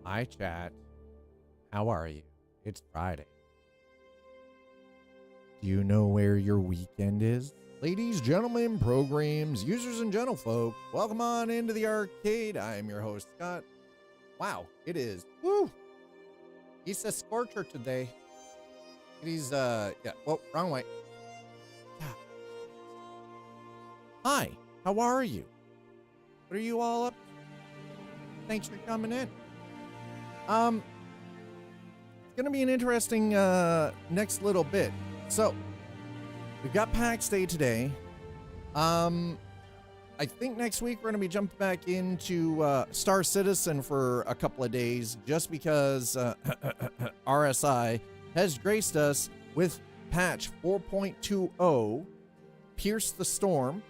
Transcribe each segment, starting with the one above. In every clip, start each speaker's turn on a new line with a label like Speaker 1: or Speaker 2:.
Speaker 1: Hi, chat. How are you? It's Friday. Do you know where your weekend is? Ladies, gentlemen, programs, users, and gentlefolk, welcome on into the arcade. I am your host, Scott. Wow, it is. Woo! It's a scorcher today. It is, yeah, well, wrong way. Yeah. Hi, how are you? What are you all up to? Thanks for coming in. It's gonna be an interesting next little bit. So we've got Pax Day today. I think next week we're gonna be jumping back into Star Citizen for a couple of days, just because RSI has graced us with patch 4.20, Pierce the Storm.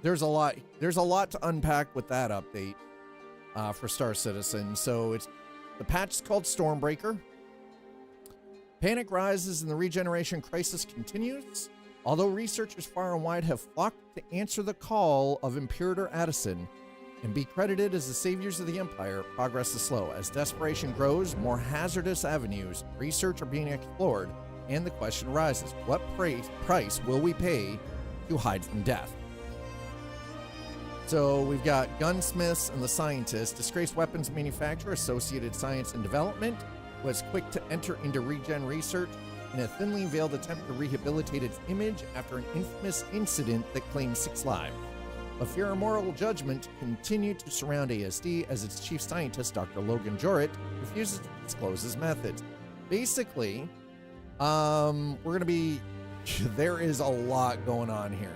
Speaker 1: There's a lot to unpack with that update for Star Citizen. So the patch is called Stormbreaker. Panic rises and the regeneration crisis continues. Although researchers far and wide have flocked to answer the call of Imperator Addison and be credited as the saviors of the Empire, progress is slow. As desperation grows, more hazardous avenues, research are being explored, and the question arises, what price will we pay to hide from death? So we've got gunsmiths and the scientists. Disgraced weapons manufacturer, Associated Science and Development, was quick to enter into regen research in a thinly veiled attempt to rehabilitate its image after an infamous incident that claimed 6 lives. But fear and moral judgment continue to surround ASD as its chief scientist, Dr. Logan Jorrit, refuses to disclose his methods. Basically, there is a lot going on here.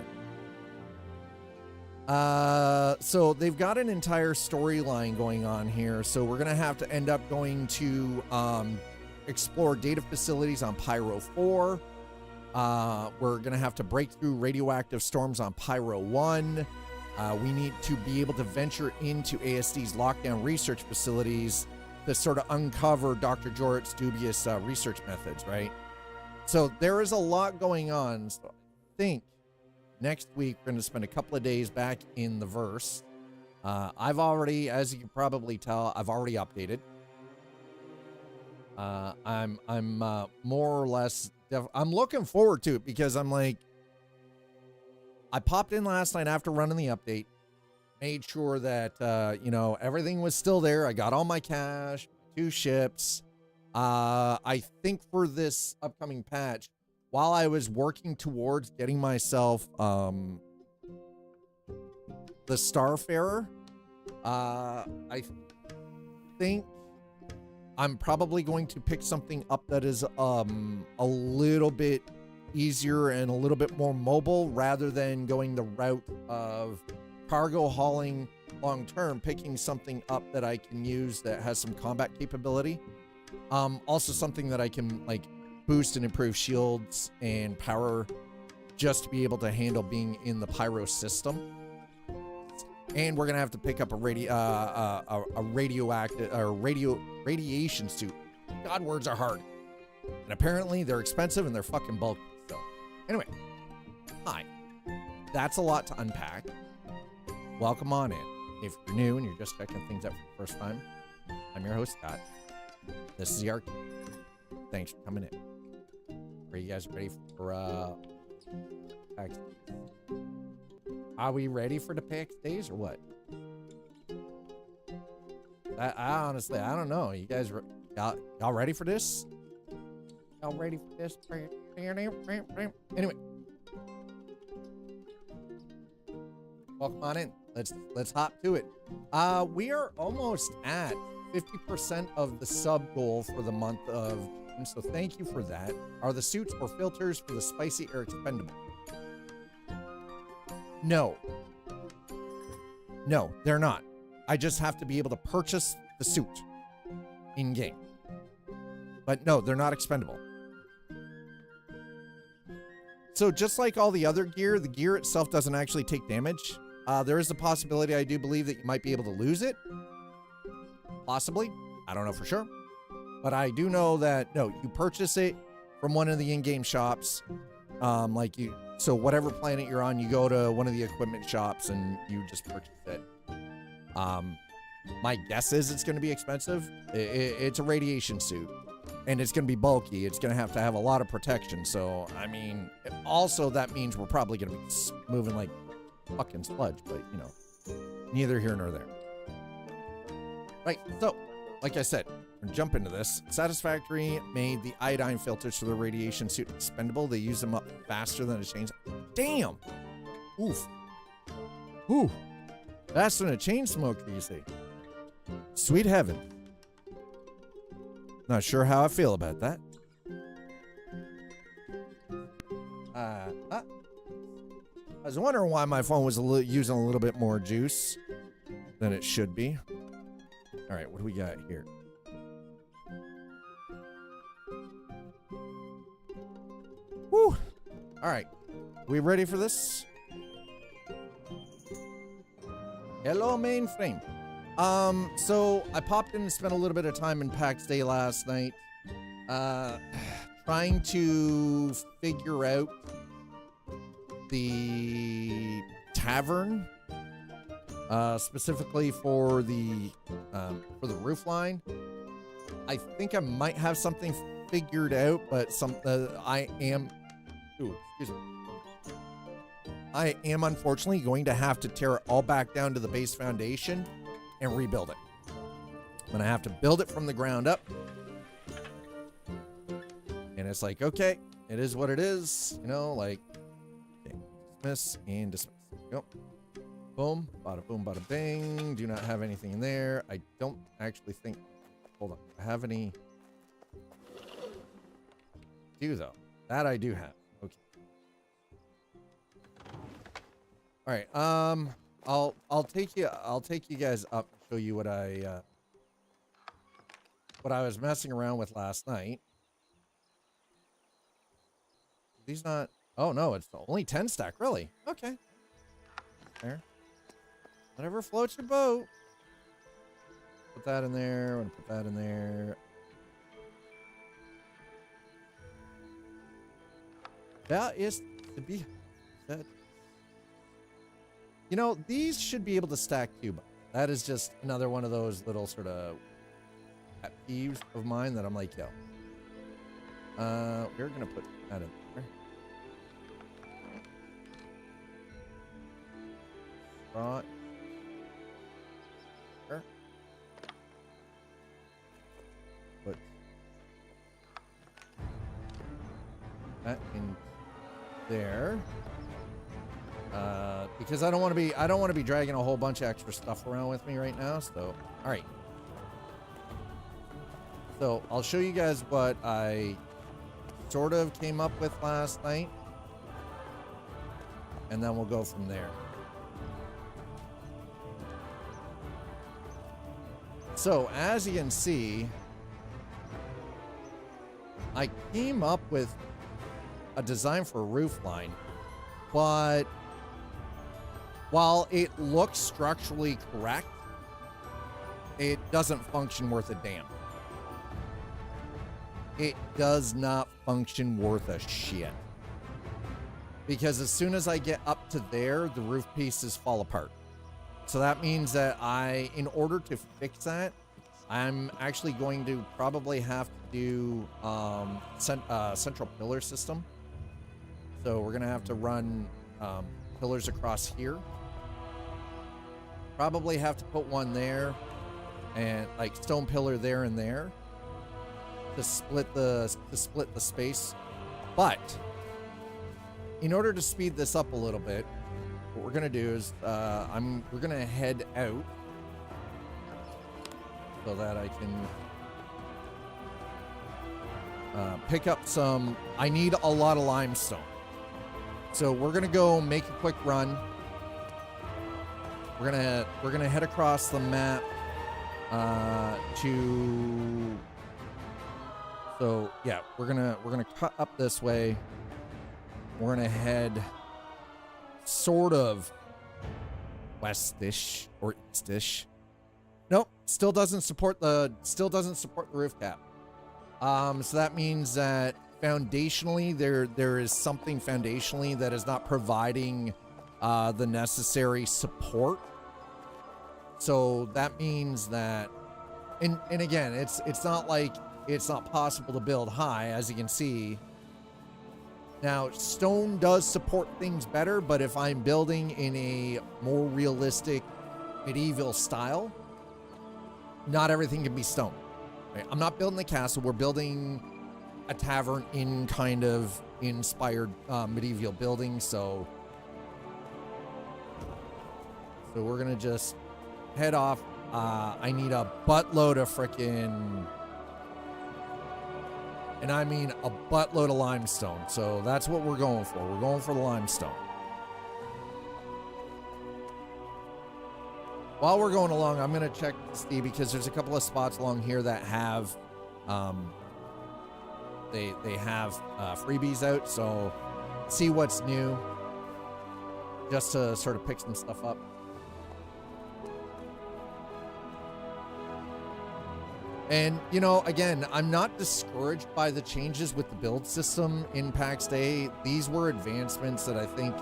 Speaker 1: So they've got an entire storyline going on here. So we're going to have to end up going to explore data facilities on Pyro 4. We're going to have to break through radioactive storms on Pyro 1. We need to be able to venture into ASD's lockdown research facilities to sort of uncover Dr. Jorrit's dubious research methods, right? So there is a lot going on. So I think next week we're going to spend a couple of days back in the verse. I've already, as you can probably tell, I've already updated. I'm more or less I'm looking forward to it because I'm like, I popped in last night after running the update, made sure that everything was still there. I got all my cash, 2 ships. I think for this upcoming patch, while I was working towards getting myself the Starfarer, I think I'm probably going to pick something up that is a little bit easier and a little bit more mobile, rather than going the route of cargo hauling long term, picking something up that I can use that has some combat capability. Also something that I can like boost and improve shields and power just to be able to handle being in the pyro system. And we're gonna have to pick up a radiation suit. God, words are hard. And apparently they're expensive and they're fucking bulky. So anyway, hi. That's a lot to unpack. Welcome on in. If you're new and you're just checking things out for the first time, I'm your host, Scott. This is the arcade. Thanks for coming in. Are you guys ready for Pax Days? Are we ready for the Pax Days or what? I honestly, I don't know. You guys, y'all ready for this? Y'all ready for this? Anyway, welcome on in. Let's hop to it. We are almost at 50% of the sub goal for the month of June, so thank you for that. Are the suits or filters for the spicy air expendable? No, they're not. I just have to be able to purchase the suit in game. But no, they're not expendable. So just like all the other gear, the gear itself doesn't actually take damage. There is a possibility, I do believe, that you might be able to lose it. Possibly. I don't know for sure. But I do know that, no, you purchase it from one of the in-game shops. So whatever planet you're on, you go to one of the equipment shops and you just purchase it. My guess is it's going to be expensive. It's a radiation suit, and it's going to be bulky. It's going to have a lot of protection. So, I mean, also that means we're probably going to be moving like fucking sludge, but, you know, neither here nor there. Right, so, like I said, we're gonna jump into this. Satisfactory made the iodine filters for the radiation suit expendable. They use them up faster than a chainsaw. Damn! Oof. Ooh. Faster than a chain smoker, you see. Sweet heaven. Not sure how I feel about that. I was wondering why my phone was using a little bit more juice than it should be. All right, what do we got here? Woo! All right, we ready for this? Hello, mainframe. So I popped in and spent a little bit of time in Pax Dei last night, trying to figure out the tavern, specifically for the roof line. I think I might have something figured out, but I am unfortunately going to have to tear it all back down to the base foundation and rebuild it. I'm gonna have to build it from the ground up. And it's like, okay, it is what it is, you know, like, okay, dismiss and dismiss. Go. Boom, bada boom, bada bing. Do not have anything in there. I don't actually think, hold on, I have any, do though. That I do have. Okay. All right, I'll take you guys up and show you what I was messing around with last night. These not, oh no, it's only 10 stack, really? Okay. There. Whatever floats your boat. Put that in there, and put that in there. That is to be said. You know, these should be able to stack too, but that is just another one of those little sort of pet peeves of mine that I'm like, yo. We're gonna put that in there. Right. There. Put that in there. Because I don't want to be dragging a whole bunch of extra stuff around with me right now. So, all right. So I'll show you guys what I sort of came up with last night, and then we'll go from there. So as you can see, I came up with a design for a roof line, but while it looks structurally correct, it doesn't function worth a damn. It does not function worth a shit. Because as soon as I get up to there, the roof pieces fall apart. So that means that in order to fix that, I'm actually going to probably have to do central pillar system. So we're gonna have to run pillars across here. Probably have to put one there, and like stone pillar there and there to split the space. But in order to speed this up a little bit, what we're gonna do is we're gonna head out so that I can pick up some. I need a lot of limestone, so we're gonna go make a quick run. We're gonna head across the map to. So yeah, we're gonna cut up this way. We're gonna head sort of westish or eastish. Nope, still doesn't support the roof cap. So that means that foundationally there is something foundationally that is not providing the necessary support. So that means that, and again, it's not like it's not possible to build high, as you can see. Now, stone does support things better, but if I'm building in a more realistic medieval style, not everything can be stone. Right? I'm not building a castle. We're building a tavern in kind of inspired medieval building. So we're going to just head off. I need a buttload of frickin', and I mean a buttload of limestone. So that's what we're going for. We're going for the limestone. While we're going along, I'm going to check Steve because there's a couple of spots along here that have, they have freebies out. So see what's new, just to sort of pick some stuff up. And, you know, again, I'm not discouraged by the changes with the build system in Pax Dei. These were advancements that I think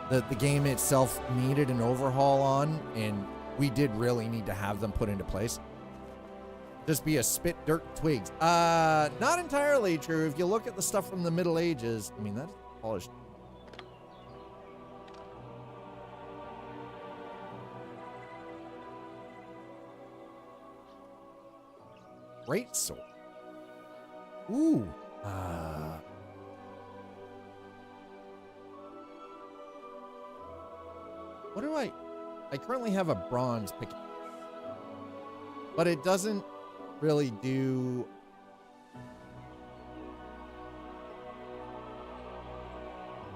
Speaker 1: that the game itself needed an overhaul on, and we did really need to have them put into place. Just be a spit dirt twigs. Not entirely true. If you look at the stuff from the Middle Ages, I mean, that's polished. Great sword. Ooh. What do I currently have a bronze pick, but it doesn't really do.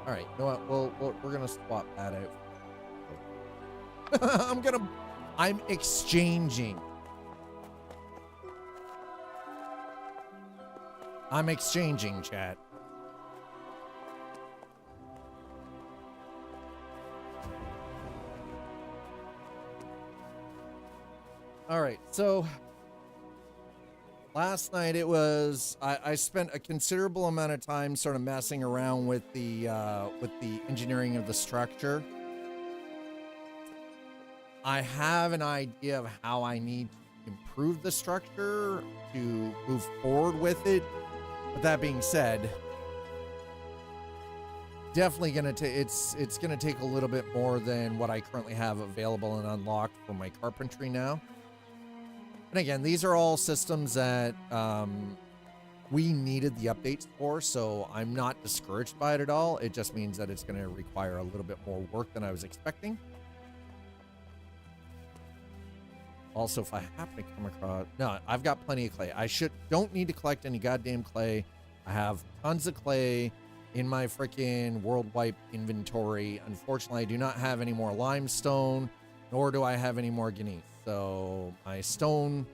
Speaker 1: All right, you know what? We're gonna swap that out. I'm exchanging. I'm exchanging, chat. All right, so last night it was, I spent a considerable amount of time sort of messing around with the engineering of the structure. I have an idea of how I need to improve the structure to move forward with it. But that being said, definitely gonna take it's gonna take a little bit more than what I currently have available and unlocked for my carpentry now. And again, these are all systems that we needed the updates for, so I'm not discouraged by it at all. It just means that it's gonna require a little bit more work than I was expecting. Also, if I happen to come across, no, I've got plenty of clay. Don't need to collect any goddamn clay. I have tons of clay in my freaking world wipe inventory. Unfortunately, I do not have any more limestone, nor do I have any more gneiss. So my stone,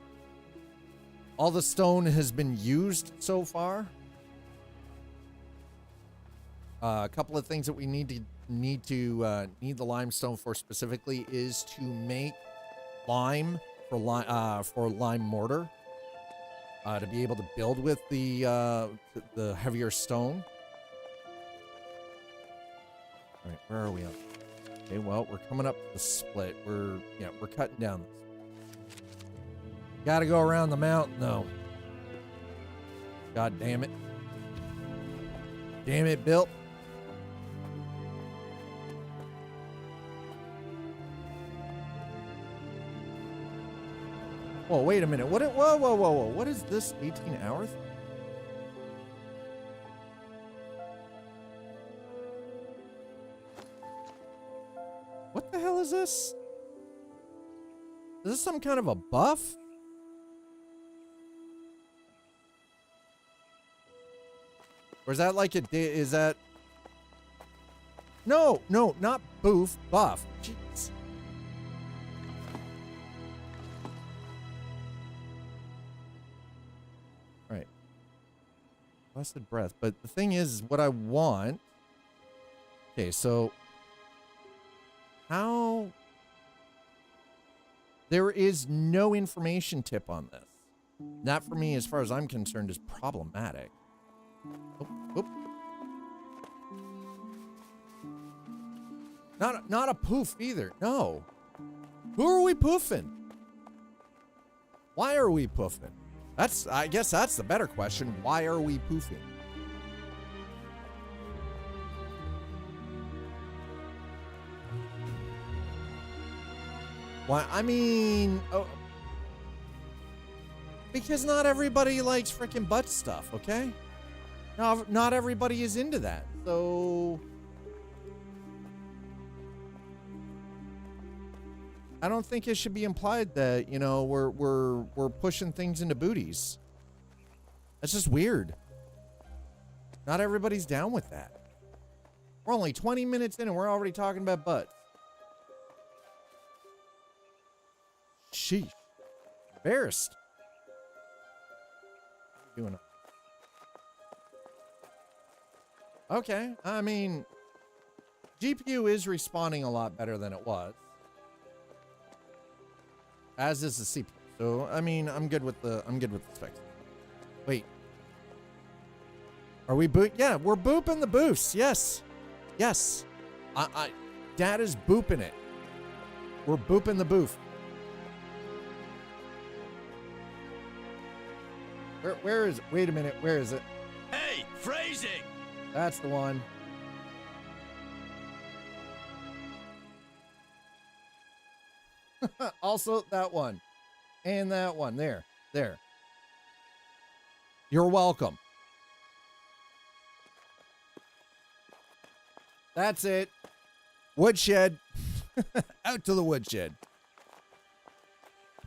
Speaker 1: all the stone has been used so far. A couple of things that we need the limestone for specifically is to make lime for lime mortar, to be able to build with the heavier stone. All right, where are we up? Okay, well, we're coming up to the split. We're cutting down this. Got to go around the mountain though. God damn it! Damn it, Bill. Whoa, wait a minute. Whoa. What is this 18 hours? What the hell is this? Is this some kind of a buff? Or is that like is that? No, not boof, buff. Jeez. Blessed breath. But the thing is, what I want. Okay, so how? There is no information tip on this. That, for me, as far as I'm concerned, is problematic. Oop. Not a poof either. No. Who are we poofing? Why are we poofing? I guess that's the better question. Why are we poofing? Why? I mean, because not everybody likes freaking butt stuff, okay? No, not everybody is into that. So I don't think it should be implied that, you know, we're pushing things into booties. That's just weird. Not everybody's down with that. We're only 20 minutes in and we're already talking about butts. Sheesh. Embarrassed. What are you doing? Okay, I mean, GPU is responding a lot better than it was. As is the CPU. So, I mean, I'm good with the specs. Wait. Are we boot? Yeah, we're booping the boost. Yes. Yes. Dad is booping it. We're booping the boof. Where is it? Wait a minute. Where is it?
Speaker 2: Hey, phrasing.
Speaker 1: That's the one. Also that one. And that one. There. You're welcome. That's it. Woodshed. Out to the woodshed.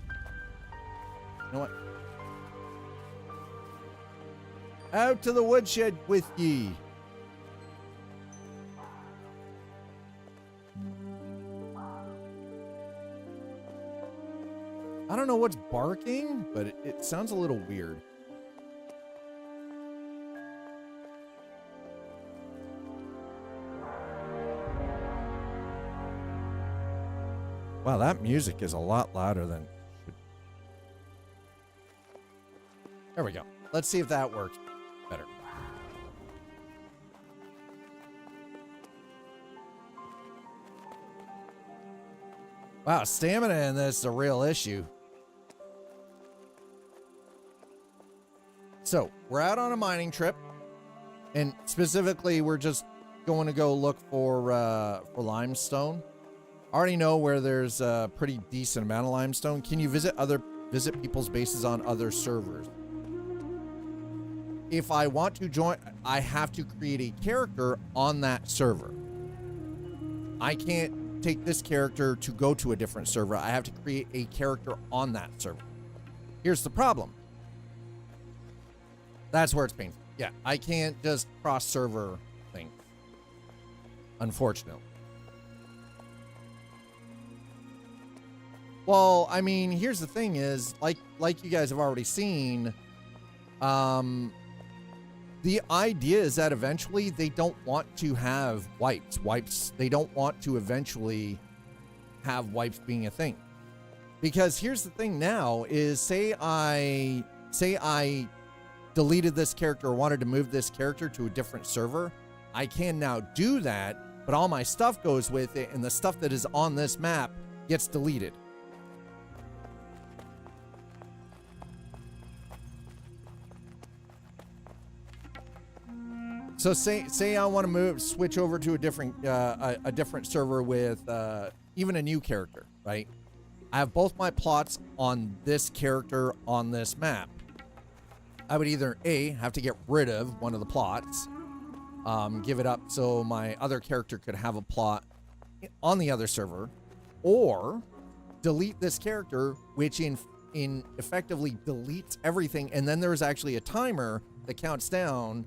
Speaker 1: You know what? Out to the woodshed with ye. I don't know what's barking, but it sounds a little weird. Wow, that music is a lot louder than... There we go. Let's see if that works better. Wow, stamina in this is a real issue. So, we're out on a mining trip. And specifically, we're just going to go look for limestone. I already know where there's a pretty decent amount of limestone. Can you visit people's bases on other servers? If I want to join, I have to create a character on that server. I can't take this character to go to a different server. I have to create a character on that server. Here's the problem. That's where it's painful. Yeah, I can't just cross-server things, unfortunately. Well, I mean, here's the thing is, like you guys have already seen, the idea is that eventually they don't want to have wipes. They don't want to eventually have wipes being a thing. Because here's the thing now is, say I deleted this character or wanted to move this character to a different server, I can now do that, but all my stuff goes with it, and the stuff that is on this map gets deleted. So say I want to switch over to a different server with even a new character, right? I have both my plots on this character on this map. I would either A, have to get rid of one of the plots, give it up so my other character could have a plot on the other server, or delete this character, which in effectively deletes everything, and then there's actually a timer that counts down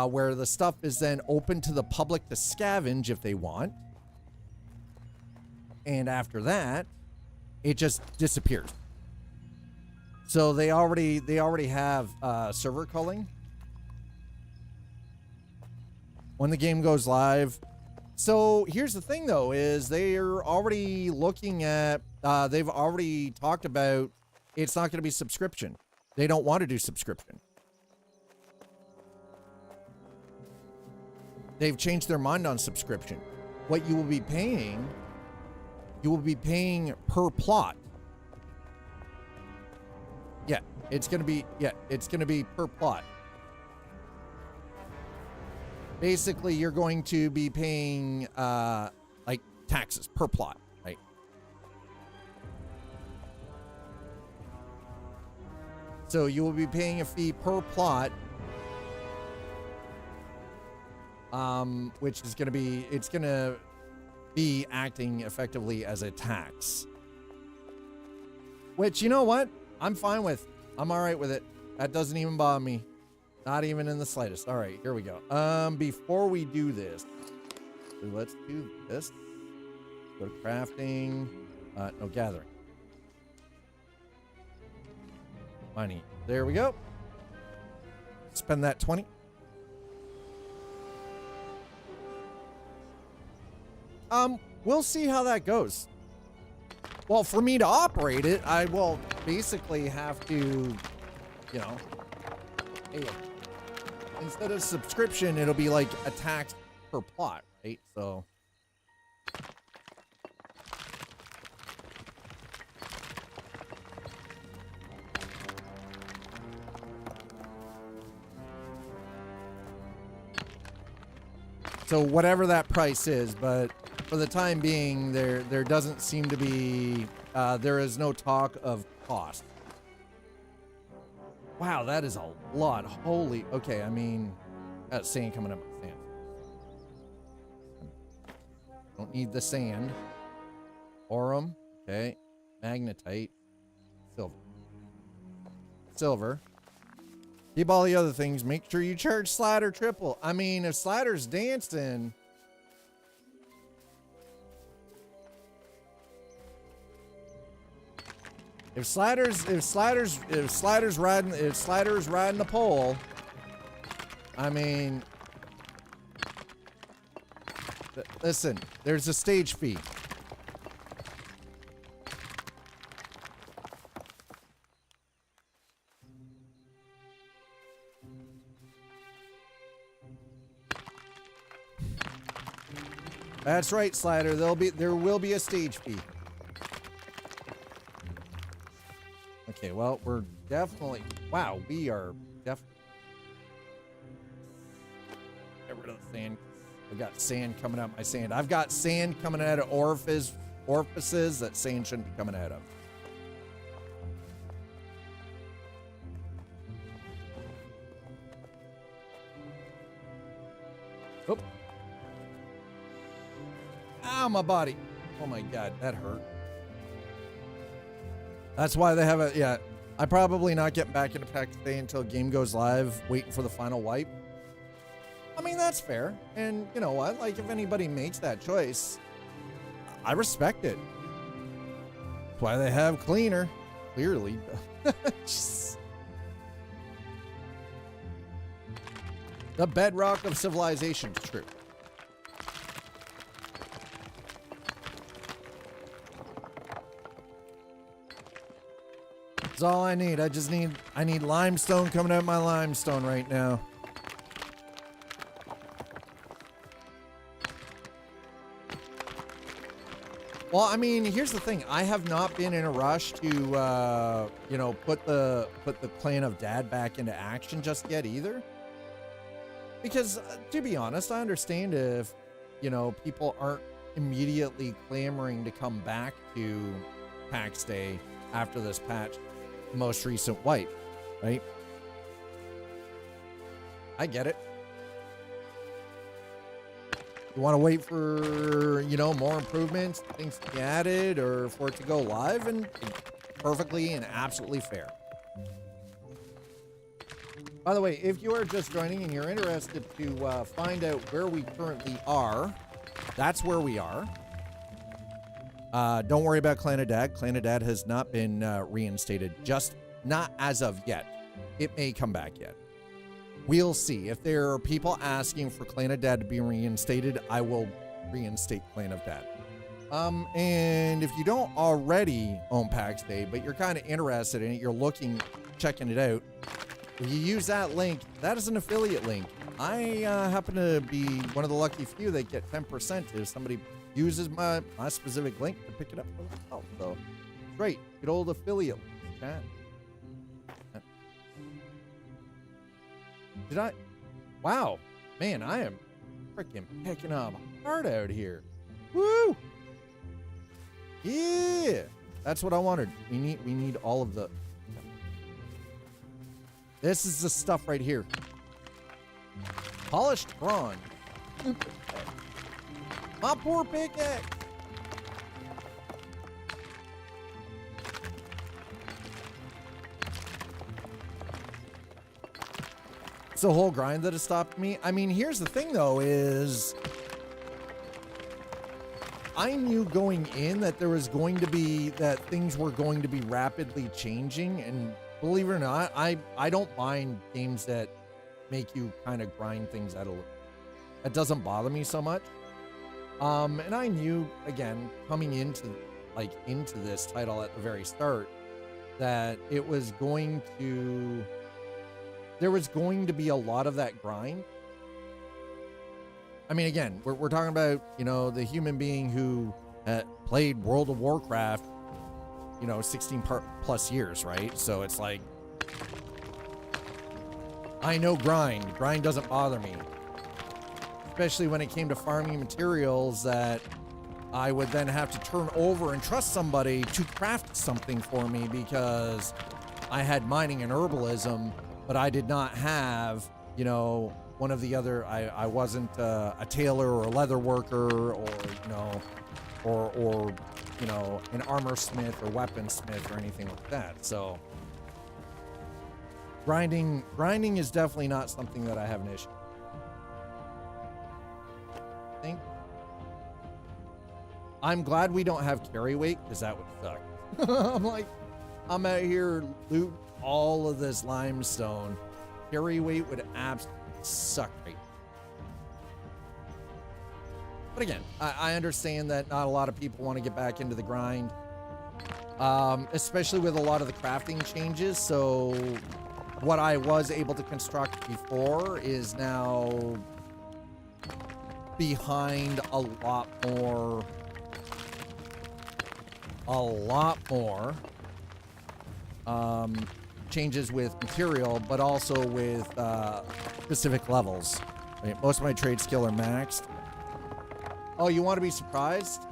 Speaker 1: where the stuff is then open to the public to scavenge if they want. And after that, it just disappears. So they already have server culling when the game goes live. So here's the thing though, is they're already looking at, they've already talked about it's not going to be subscription. They don't want to do subscription. They've changed their mind on subscription. What you will be paying per plot. Yeah, it's gonna be per plot. Basically, you're going to be paying like taxes per plot, right? So you will be paying a fee per plot, which is gonna be acting effectively as a tax. Which, you know what? I'm fine with. I'm all right with it. That doesn't even bother me. Not even in the slightest. All right, here we go. Before we do this, let's do this. Go to crafting. No, gathering. Money. There we go. Spend that 20. We'll see how that goes. Well, for me to operate it, I will basically have to, you know, hey, instead of subscription, it'll be like a tax per plot, right? So. So whatever that price is, but for the time being, there doesn't seem to be, there is no talk of cost. Wow, that is a lot. Holy, okay, I mean, got sand coming up. Sand. Don't need the sand. Aurum, okay. Magnetite. Silver. Silver. Keep all the other things. Make sure you charge Slider triple. I mean, if Slider's dancing... If Slider's riding the pole, I mean, listen, there's a stage fee. That's right, Slider. There will be a stage fee. Okay, well, we're definitely... Wow, we are definitely... Get rid of the sand. I've got sand coming out my sand. I've got sand coming out of orifices that sand shouldn't be coming out of. Oop. Ow, my body. Oh my God, that hurt. That's why they have a, yeah, I'm probably not getting back into Pax Dei until game goes live, waiting for the final wipe. I mean, that's fair. And you know what? Like, if anybody makes that choice, I respect it. That's why they have cleaner, clearly. The bedrock of civilization is true. That's all I need. I need limestone coming out of my limestone right now. Well, I mean, here's the thing. I have not been in a rush to, you know, put the Clan of Dad back into action just yet either. Because, to be honest, I understand if, you know, people aren't immediately clamoring to come back to Pax Dei after this patch. Most recent wipe, right? I get it. You want to wait for, you know, more improvements, things to be added, or for it to go live, and perfectly and absolutely fair. By the way, if you are just joining and you're interested to find out where we currently are, that's where we are. Don't worry about Clan of Dad. Clan of Dad has not been reinstated, just not as of yet. It may come back yet. We'll see. If there are people asking for Clan of Dad to be reinstated, I will reinstate Clan of Dad. And if you don't already own Pax Dei, but you're kind of interested in it, you're looking, checking it out, if you use that link, that is an affiliate link. I happen to be one of the lucky few that get 10% if somebody uses my specific link to pick it up for themselves. So, great. Good old affiliate. Chat. Did I? Wow. Man, I am freaking picking up hard out here. Woo! Yeah! That's what I wanted. We need all of the... This is the stuff right here. Polished bronze. My poor pickaxe. It's the whole grind that has stopped me. I mean, here's the thing though, is I knew going in that there was going to be, that things were going to be rapidly changing, and believe it or not, I don't mind games that make you kind of grind things out a little. That doesn't bother me so much. And I knew, again, coming into this title at the very start, that it was going to, there was going to be a lot of that grind. I mean, again, we're talking about, you know, the human being who played World of Warcraft, you know, 16 plus years, right? So it's like, I know grind. Grind doesn't bother me. Especially when it came to farming materials that I would then have to turn over and trust somebody to craft something for me because I had mining and herbalism, but I did not have, you know, one of the other, I wasn't a tailor or a leather worker or, you know, or, you know, an armor smith or weaponsmith or anything like that. So grinding is definitely not something that I have an issue. I think I'm glad we don't have carry weight because that would suck. I'm out here loot all of this limestone. Carry weight would absolutely suck right now. But again, I understand that not a lot of people want to get back into the grind, especially with a lot of the crafting changes. So what I was able to construct before is now behind a lot more changes with material, but also with specific levels. I mean, most of my trade skill are maxed. Oh, you want to be surprised?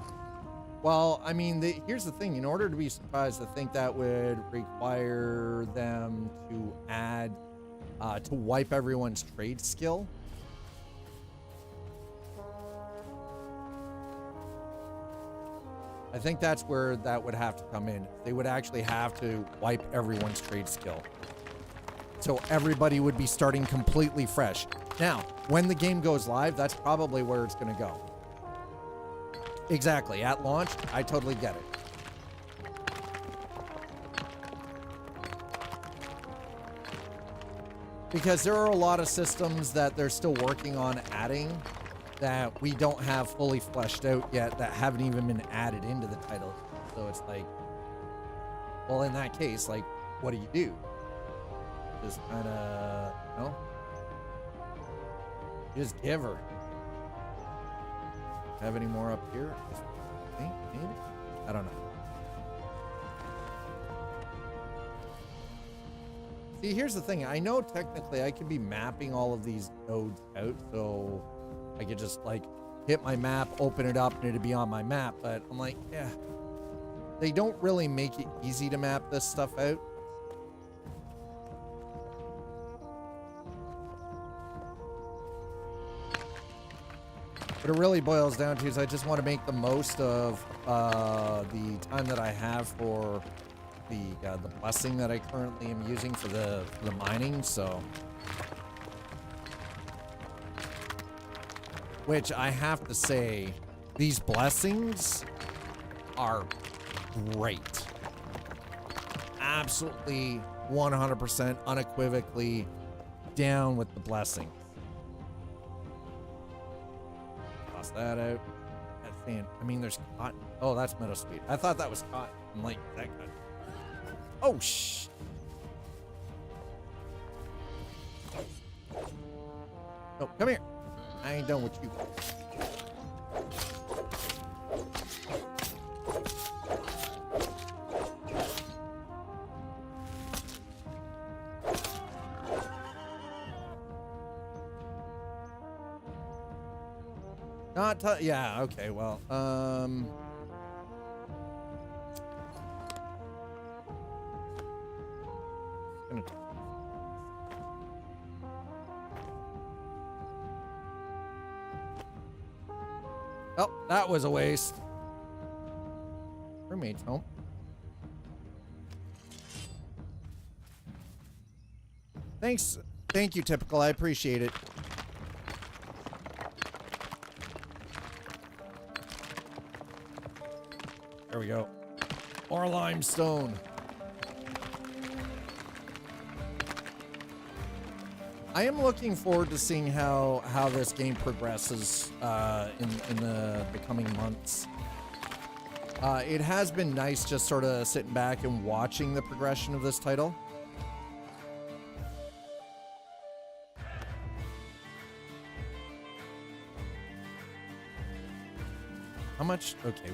Speaker 1: Well, I mean, here's the thing. In order to be surprised, I think that would require them to add, to wipe everyone's trade skill. I think that's where that would have to come in. They would actually have to wipe everyone's trade skill. So everybody would be starting completely fresh. Now, when the game goes live, that's probably where it's going to go. Exactly. At launch, I totally get it. Because there are a lot of systems that they're still working on adding that we don't have fully fleshed out yet, that haven't even been added into the title. So it's like, well, in that case, like, what do you do? Just kind of, you know, just give her. Have any more up here? Maybe? I don't know. See, here's the thing. I know technically I could be mapping all of these nodes out, so I could just like hit my map, open it up, and it'd be on my map. But I'm like, yeah, they don't really make it easy to map this stuff out. What it really boils down to is I just want to make the most of the time that I have for the blessing that I currently am using for the mining. So, which I have to say, these blessings are great. Absolutely 100% unequivocally down with the blessing. Toss that out. That fan. I mean, there's cotton. Oh, that's meadow sweet. I thought that was cotton. I'm like, that cotton. Oh, shh. Oh, come here. I ain't done with you. Not yeah, okay, well, gonna oh, that was a waste. Roommate's home. Thanks. Thank you, Typical. I appreciate it. There we go. More limestone. I am looking forward to seeing how this game progresses in the coming months. It has been nice just sort of sitting back and watching the progression of this title. How much? Okay.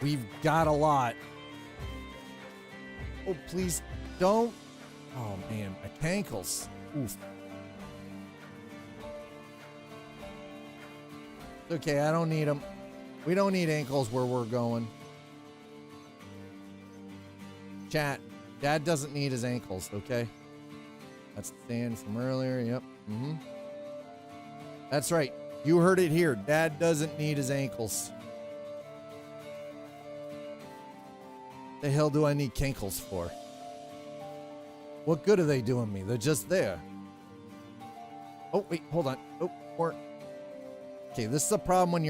Speaker 1: We've got a lot. Oh, please don't. Oh, man. My ankles. Oof. Okay, I don't need them. We don't need ankles where we're going. Chat. Dad doesn't need his ankles, okay? That's the stand from earlier. Yep. Mm-hmm. That's right. You heard it here. Dad doesn't need his ankles. The hell do I need cankles for? What good are they doing me? They're just there. Oh, wait, hold on. Oh, more. Okay, this is a problem when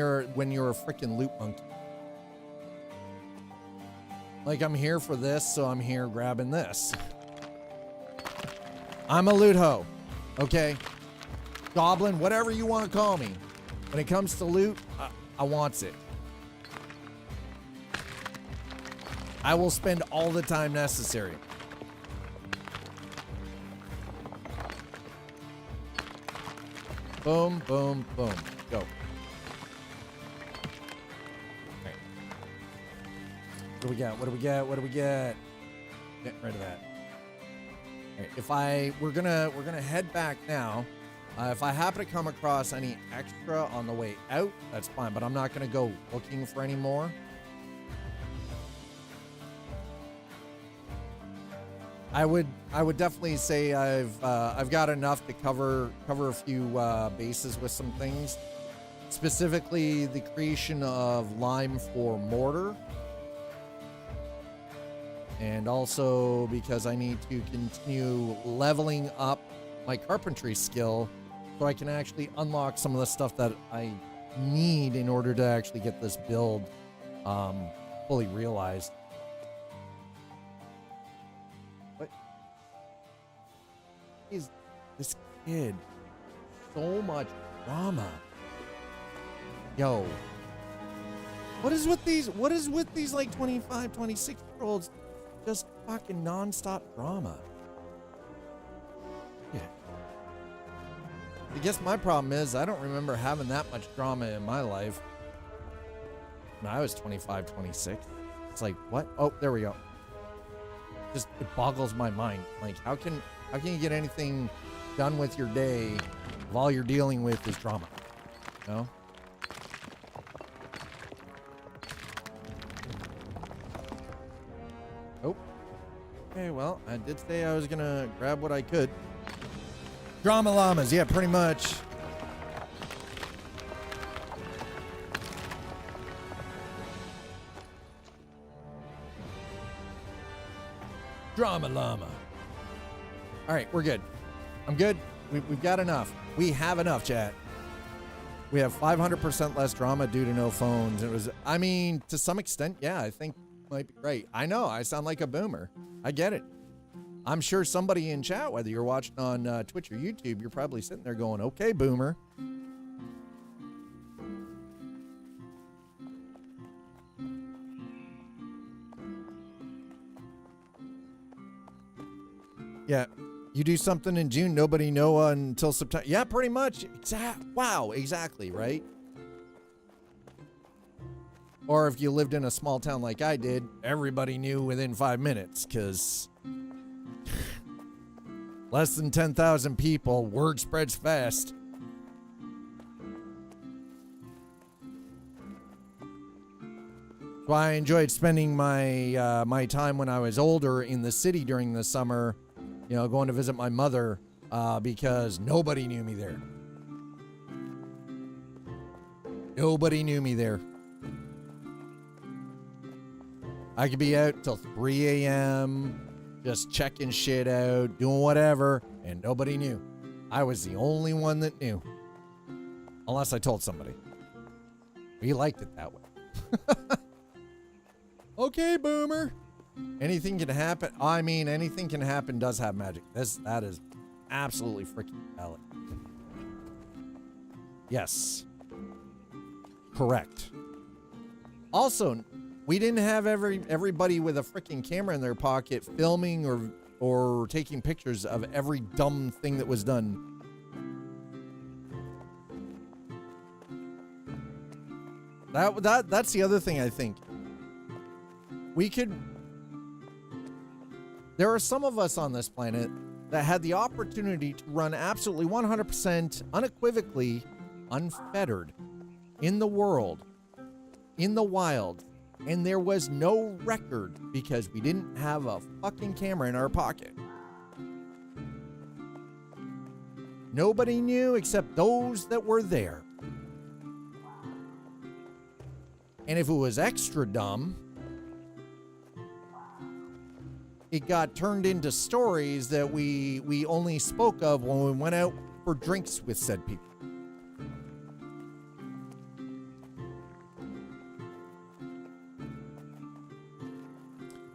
Speaker 1: you're a freaking loot monkey. Like, I'm here for this, so I'm here grabbing this. I'm a loot hoe, okay? Goblin, whatever you want to call me. When it comes to loot, I wants it. I will spend all the time necessary. Boom, boom, boom. Go. What do we got? What do we get? What do we get? Getting rid of that. All right, we're gonna head back now. If I happen to come across any extra on the way out, that's fine. But I'm not gonna go looking for any more. I would definitely say I've got enough to cover a few bases with some things, specifically the creation of lime for mortar. And also because I need to continue leveling up my carpentry skill so I can actually unlock some of the stuff that I need in order to actually get this build fully realized. What is this kid? So much drama. Yo. What is with these like 25, 26-year-olds? Just fucking non-stop drama. Yeah. I guess my problem is I don't remember having that much drama in my life when I was 25, 26. It's like, what? Oh, there we go. Just, it boggles my mind. Like, how can you get anything done with your day if all you're dealing with is drama? You know? Okay, well, I did say I was gonna grab what I could. Drama llamas, yeah, pretty much. Drama llama. All right, we're good. I'm good. We've got enough. We have enough, chat. We have 500% less drama due to no phones. It was, I mean, to some extent, yeah, I think might be right. I know, I sound like a boomer. I get it. I'm sure somebody in chat, whether you're watching on Twitch or YouTube, you're probably sitting there going, okay, boomer. Yeah, you do something in June, nobody know until September. Yeah, pretty much. Wow, exactly, right? Or if you lived in a small town like I did, everybody knew within 5 minutes, because less than 10,000 people, word spreads fast. So I enjoyed spending my my time when I was older in the city during the summer, you know, going to visit my mother, because nobody knew me there. Nobody knew me there. I could be out till 3 a.m., just checking shit out, doing whatever, and nobody knew. I was the only one that knew. Unless I told somebody. We liked it that way. Okay, boomer. Anything can happen. I mean, anything can happen does have magic. That is absolutely freaking valid. Yes. Correct. Also, we didn't have everybody with a freaking camera in their pocket filming or taking pictures of every dumb thing that was done. That's the other thing I think. There are some of us on this planet that had the opportunity to run absolutely 100% unequivocally unfettered in the world, in the wild, and there was no record because we didn't have a fucking camera in our pocket. Nobody knew except those that were there. And if it was extra dumb, it got turned into stories that we only spoke of when we went out for drinks with said people.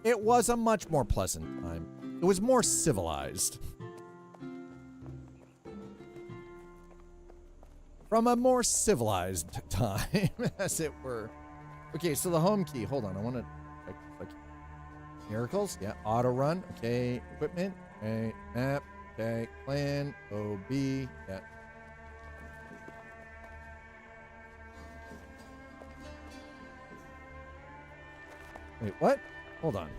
Speaker 1: It was a much more pleasant time. It was more civilized. From a more civilized time, as it were. Okay, so the home key. Hold on, I want to check. Miracles, yeah. Auto run, okay. Equipment, okay. Map, okay. Clan, OB, yeah. Wait, what? Hold on.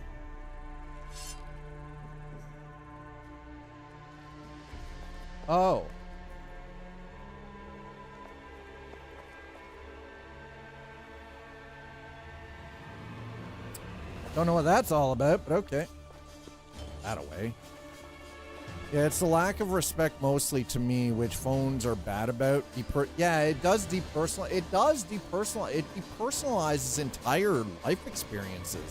Speaker 1: Oh. Don't know what that's all about, but okay. That away. Yeah, it's the lack of respect mostly to me, which phones are bad about. Yeah, it does depersonalize. It depersonalizes entire life experiences.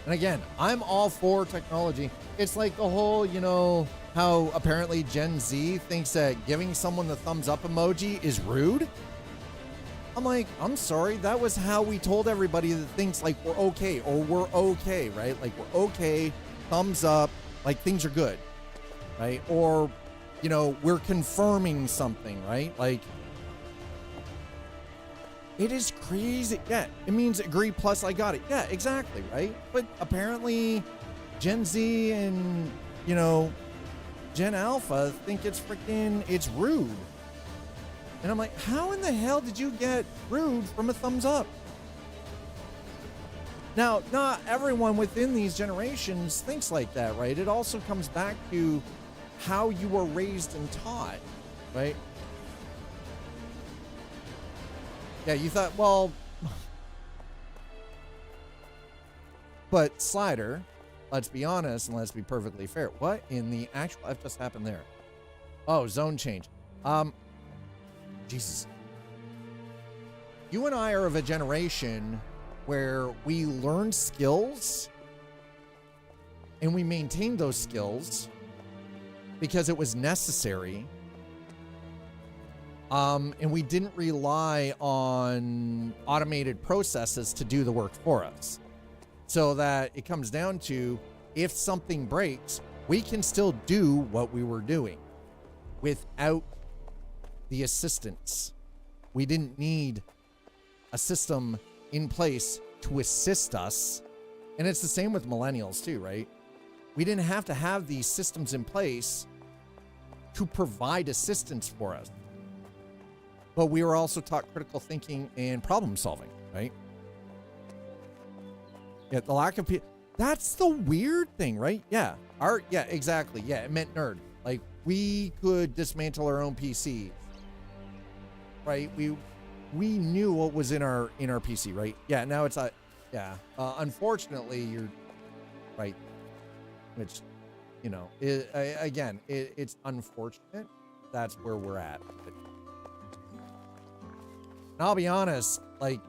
Speaker 1: And again, I'm all for technology. It's like the whole, you know, how apparently Gen Z thinks that giving someone the thumbs up emoji is rude. I'm like, I'm sorry. That was how we told everybody that things like we're okay or we're okay, right? Like we're okay, thumbs up, like things are good, right? Or, you know, we're confirming something, right? Like, it is crazy. Yeah, it means agree plus I got it. Yeah, exactly, right? But apparently Gen Z and, you know, Gen Alpha think it's rude. And I'm like, how in the hell did you get rude from a thumbs up? Now, not everyone within these generations thinks like that, right? It also comes back to how you were raised and taught, right? Yeah, you thought, well, but Slider, let's be honest and let's be perfectly fair. What in the actual F just happened there? Oh, zone change. Jesus. You and I are of a generation where we learned skills and we maintained those skills because it was necessary. And we didn't rely on automated processes to do the work for us. So that it comes down to, if something breaks, we can still do what we were doing without the assistance. We didn't need a system in place to assist us. And it's the same with millennials too, right? We didn't have to have these systems in place to provide assistance for us. But we were also taught critical thinking and problem solving, right? Yeah, the lack of people. That's the weird thing, right? Yeah. Yeah, exactly. Yeah, it meant nerd. Like, we could dismantle our own PCs, right? We knew what was in our PC, right? Yeah, now it's not. Yeah. Unfortunately, you're right. Which, you know, it's unfortunate. That's where we're at. But, and I'll be honest, like,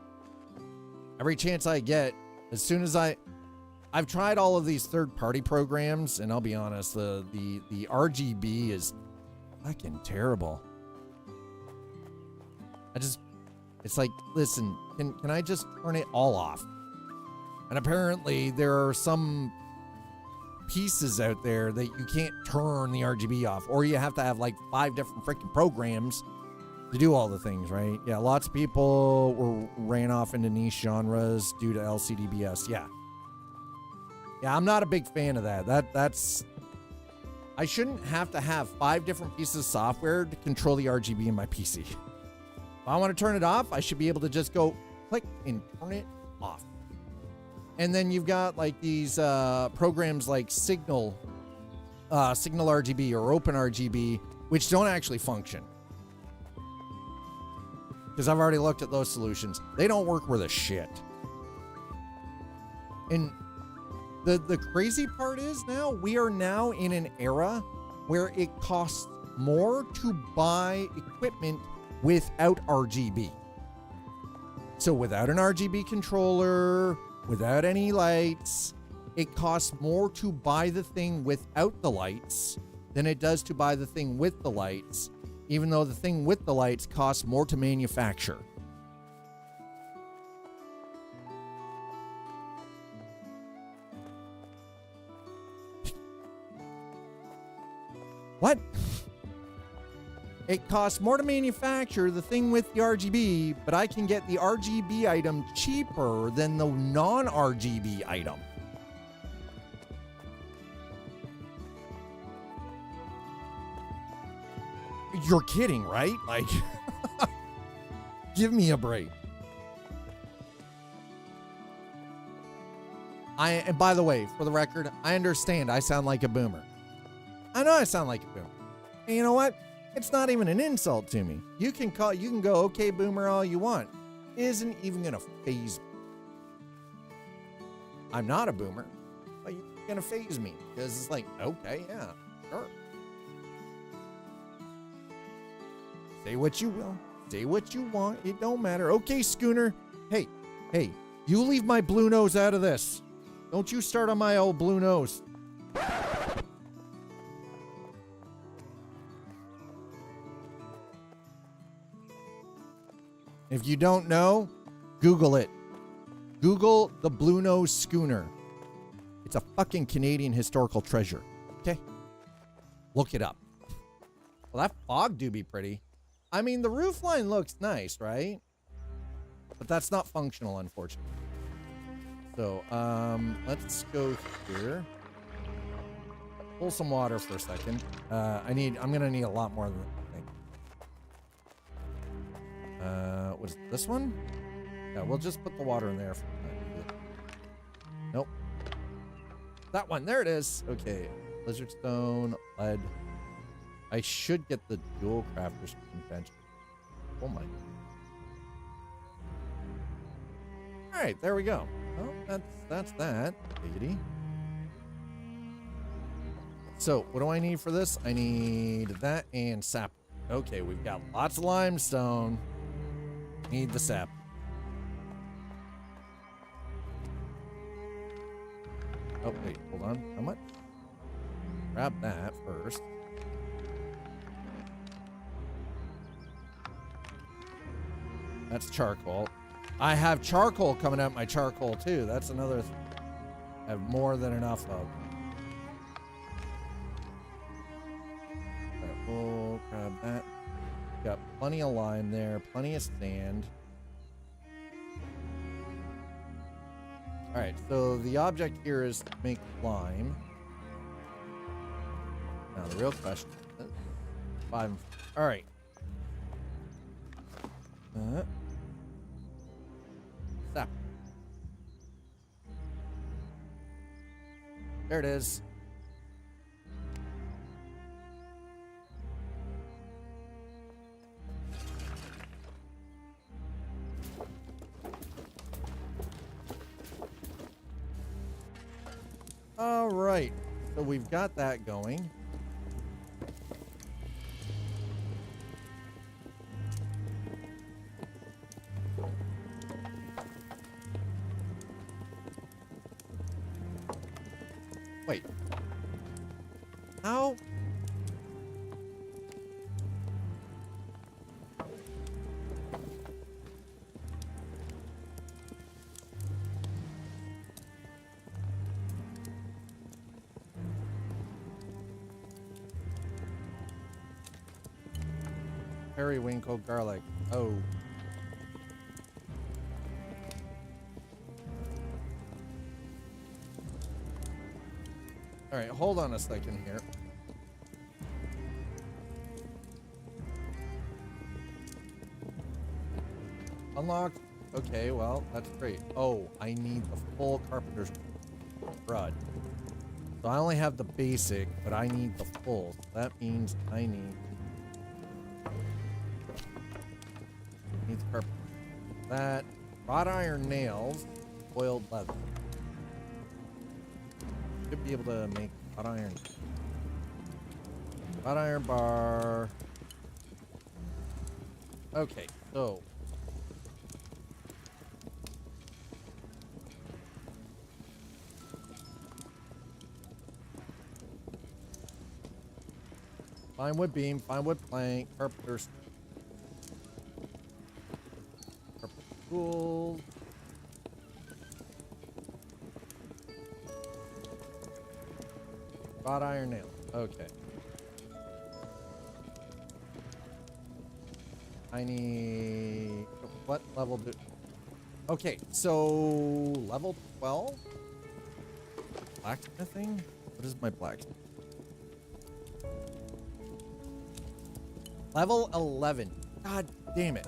Speaker 1: every chance I get, as soon as I've tried all of these third-party programs, and I'll be honest, the RGB is fucking terrible. It's like, listen, can I just turn it all off? And apparently there are some pieces out there that you can't turn the RGB off, or you have to have like 5 different freaking programs to do all the things, right? Yeah, lots of people ran off into niche genres due to LCD-BS. Yeah, I'm not a big fan of that. That's I shouldn't have to have 5 different pieces of software to control the RGB in my PC. If I want to turn it off, I should be able to just go click and turn it off. And then you've got like these programs like Signal RGB or OpenRGB, which don't actually function. Because I've already looked at those solutions. They don't work worth a shit. And the crazy part is now we are now in an era where it costs more to buy equipment without RGB. So without an RGB controller, without any lights, it costs more to buy the thing without the lights than it does to buy the thing with the lights, even though the thing with the lights costs more to manufacture. What? It costs more to manufacture the thing with the RGB, but I can get the RGB item cheaper than the non-RGB item. You're kidding, right? Like, give me a break. And by the way, for the record, I understand I sound like a boomer. I know I sound like a boomer. And you know what? It's not even an insult to me. You can go, okay, boomer, all you want. It isn't even gonna faze me. I'm not a boomer, but you're gonna faze me because it's like, okay, yeah, sure. Say what you will. Say what you want. It don't matter. Okay, Schooner. Hey, you leave my blue nose out of this. Don't you start on my old blue nose. If you don't know, Google it. Google the Blue Nose Schooner. It's a fucking Canadian historical treasure. Okay? Look it up. Well, that fog do be pretty. I mean, the roof line looks nice, right? But that's not functional, unfortunately. So, let's go here. Pull some water for a second. I'm gonna need a lot more than I think. What is this one? Yeah, we'll just put the water in there. Nope. That one, there it is. Okay, lizard stone, lead. I should get the dual crafter's bench. Oh my. All right, there we go. Well, that's that. Giggity. So, what do I need for this? I need that and sap. Okay, we've got lots of limestone. Need the sap. Oh, wait, hold on. How much? Grab that first. That's charcoal. I have charcoal coming out my charcoal too. That's another I have more than enough of. Right, we'll grab that. Got plenty of lime there, plenty of sand. All right, so the object here is to make lime. Now the real question is, 5. All right. Stop. There it is. All right. So we've got that going. Wait. How? Periwinkle garlic. Oh. All right, hold on a second here. Unlocked. Okay, well, that's great. Oh, I need the full carpenter's rod. So I only have the basic, but I need the full. So that means I need the carpenter. That wrought iron nails, boiled leather. Should be able to make hot iron bar. Okay, so fine wood beam, fine wood plank, carpenter's tools. Wrought iron nail. Okay. I need... What level do... Okay, so... Level 12? Blacksmithing? What is my blacksmith? Level 11. God damn it.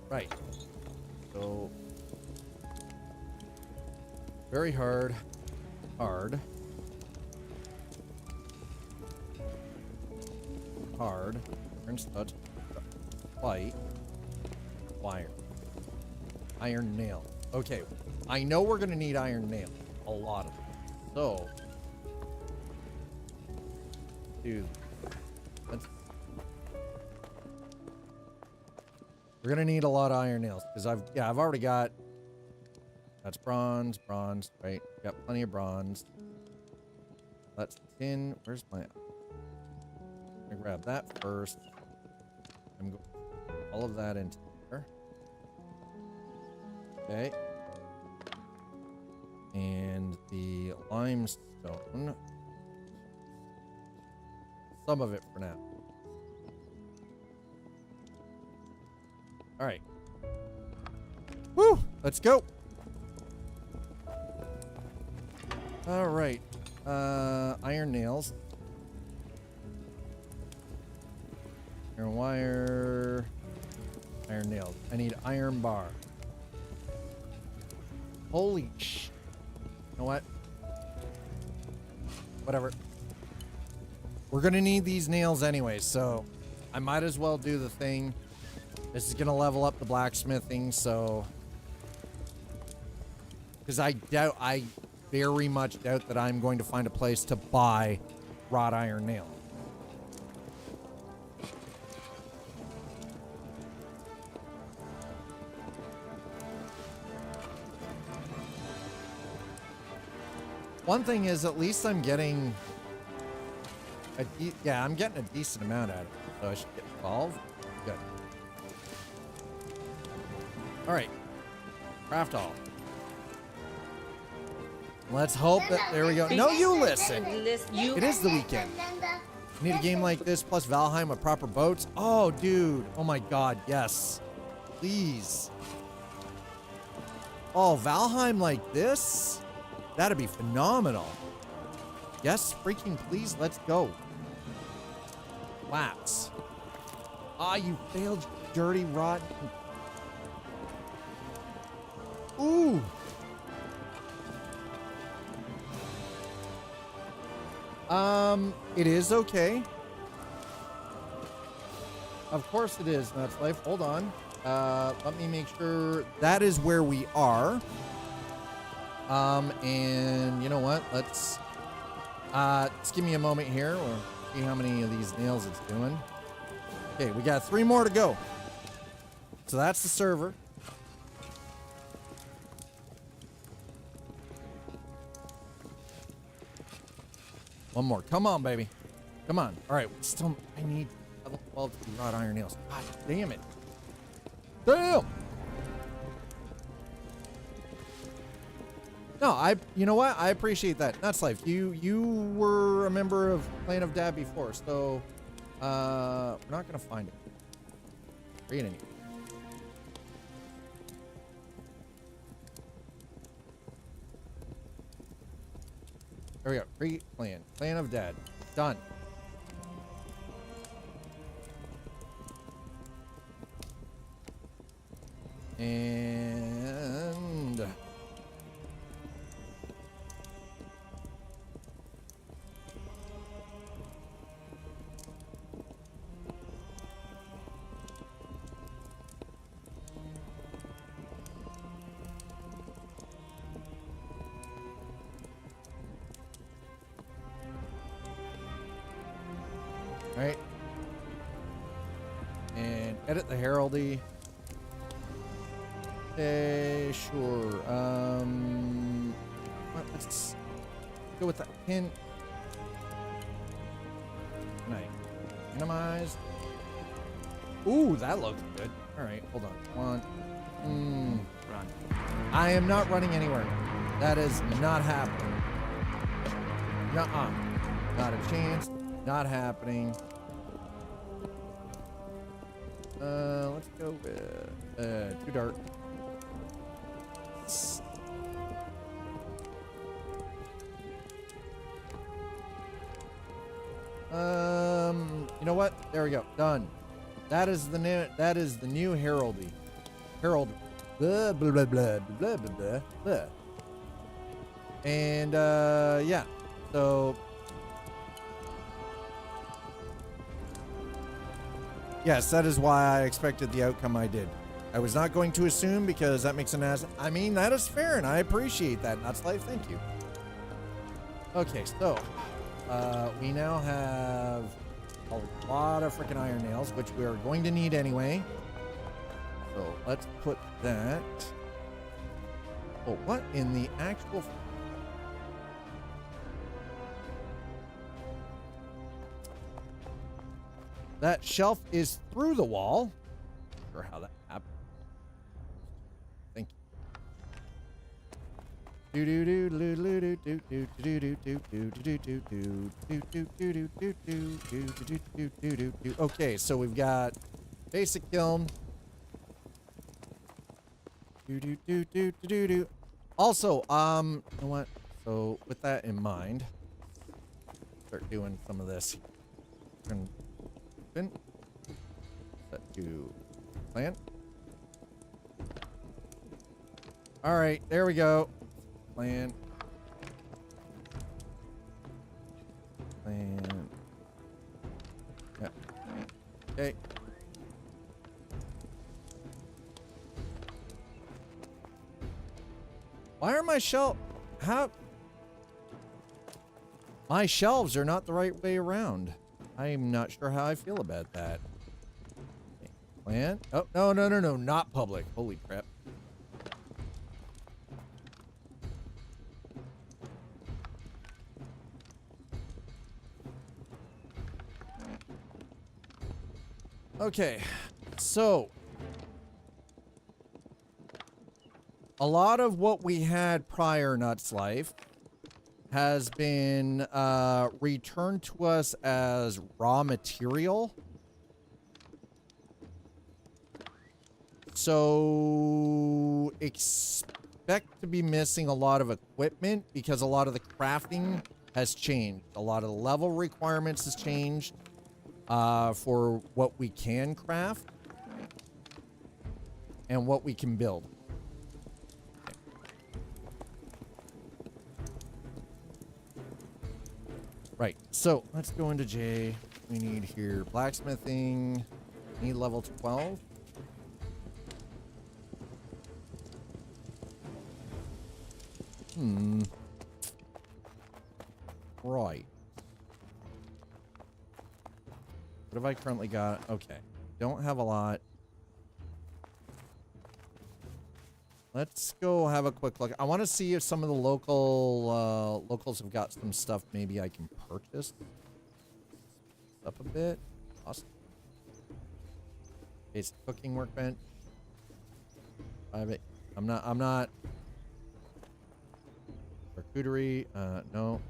Speaker 1: Right. So... Very hard. Hard. Hard. Iron stud. Light. Wire. Iron nail. Okay. I know we're gonna need iron nail. A lot of them. So. Dude. We're gonna need a lot of iron nails. Because I've already got. That's bronze, right? Got plenty of bronze. That's tin. Where's my... I'm gonna grab that first. I'm going all of that into there. Okay. And the limestone. Some of it for now. All right. Woo! Let's go. All right, iron nails, iron wire, iron nails. I need iron bar. Holy sh! You know what? Whatever. We're gonna need these nails anyway, so I might as well do the thing. This is gonna level up the blacksmithing, so because I very much doubt that I'm going to find a place to buy wrought iron nail. One thing is, at least I'm getting I'm getting a decent amount out of it, so I should get 12. Good. All right, craft all. Let's hope that, there we go. No, you listen. It is the weekend. Need a game like this plus Valheim with proper boats. Oh, dude. Oh my God. Yes. Please. Oh, Valheim like this? That'd be phenomenal. Yes, freaking please, let's go. Flats. Ah, you failed, dirty, rotten. Ooh. It is okay. Of course it is, Nuts Life. Hold on. Let me make sure that is where we are. And you know what? Let's just give me a moment here. We'll see how many of these nails it's doing. Okay, we got 3 more to go. So that's the server. One more. Come on, baby. Come on. All right. Still, I need level 12 wrought iron nails. God damn it. Damn. No, you know what? I appreciate that. Nuts Life. You were a member of Clan of Dad before, so we're not gonna find it. Read any. There we go. Create clan. Clan of Dad. Done. And right. And edit the heraldry. Okay, sure. Let's go with that pin. Nice. Minimize. Ooh, that looks good. All right, hold on. Run. I am not running anywhere. That is not happening. Nuh-uh. Not a chance. Not happening. Let's go with too dark. You know what? There we go. Done. That is the new heraldry. Herald. Blah blah blah blah blah blah blah blah. And yeah. So yes, that is why I expected the outcome I did. I was not going to assume because that makes an ass. I mean, that is fair, and I appreciate that. Nuts Life, thank you. Okay, so we now have a lot of freaking iron nails, which we are going to need anyway. So let's put that. Oh, what in the actual? That shelf is through the wall. Not sure how that happened. Thank you. Okay, so we've got basic kiln. Also, you know what? So with that in mind, start doing some of this. Set to plant. All right, there we go. Plant. Plant. Yeah. Okay. Why are my my shelves are not the right way around? I'm not sure how I feel about that. Okay. Plant. Oh, no, not public. Holy crap. Okay, so a lot of what we had prior Nuts Life has been returned to us as raw material. So expect to be missing a lot of equipment because a lot of the crafting has changed. A lot of the level requirements has changed for what we can craft and what we can build. Right, so let's go into J. We need here blacksmithing. Need level 12. Right. What have I currently got? Okay. Don't have a lot. Let's go have a quick look. I want to see if some of the locals have got some stuff maybe I can purchase. Up a bit. Awesome. Basic cooking workbench. Private. I'm not. Charcuterie. No.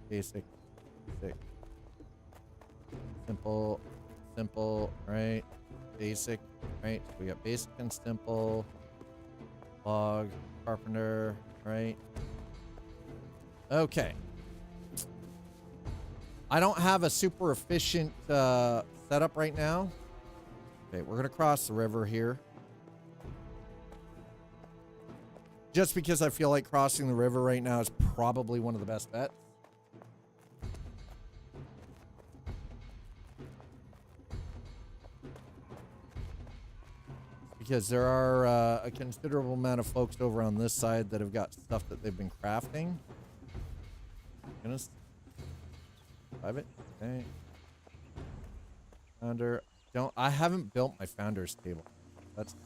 Speaker 1: Basic. Simple. Right. Basic. Right. So we got basic and simple. Log. Carpenter. Right. Okay. I don't have a super efficient setup right now. Okay, we're gonna cross the river here. Just because I feel like crossing the river right now is probably one of the best bets. Because there are a considerable amount of folks over on this side that have got stuff that they've been crafting. Goodness. Private. Okay. Founder. I haven't built my founder's table. That's a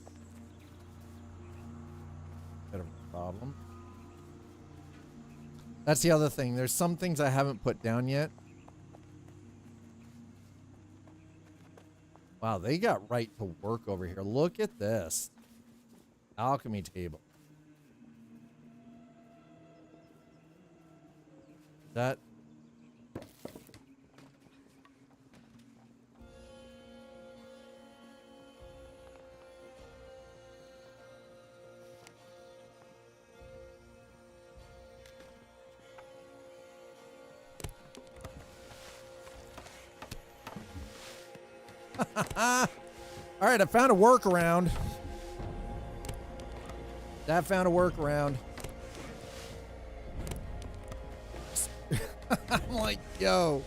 Speaker 1: bit of a problem. That's the other thing. There's some things I haven't put down yet. Wow, they got right to work over here. Look at this. Alchemy table. That... All right, I found a workaround. I'm like, yo,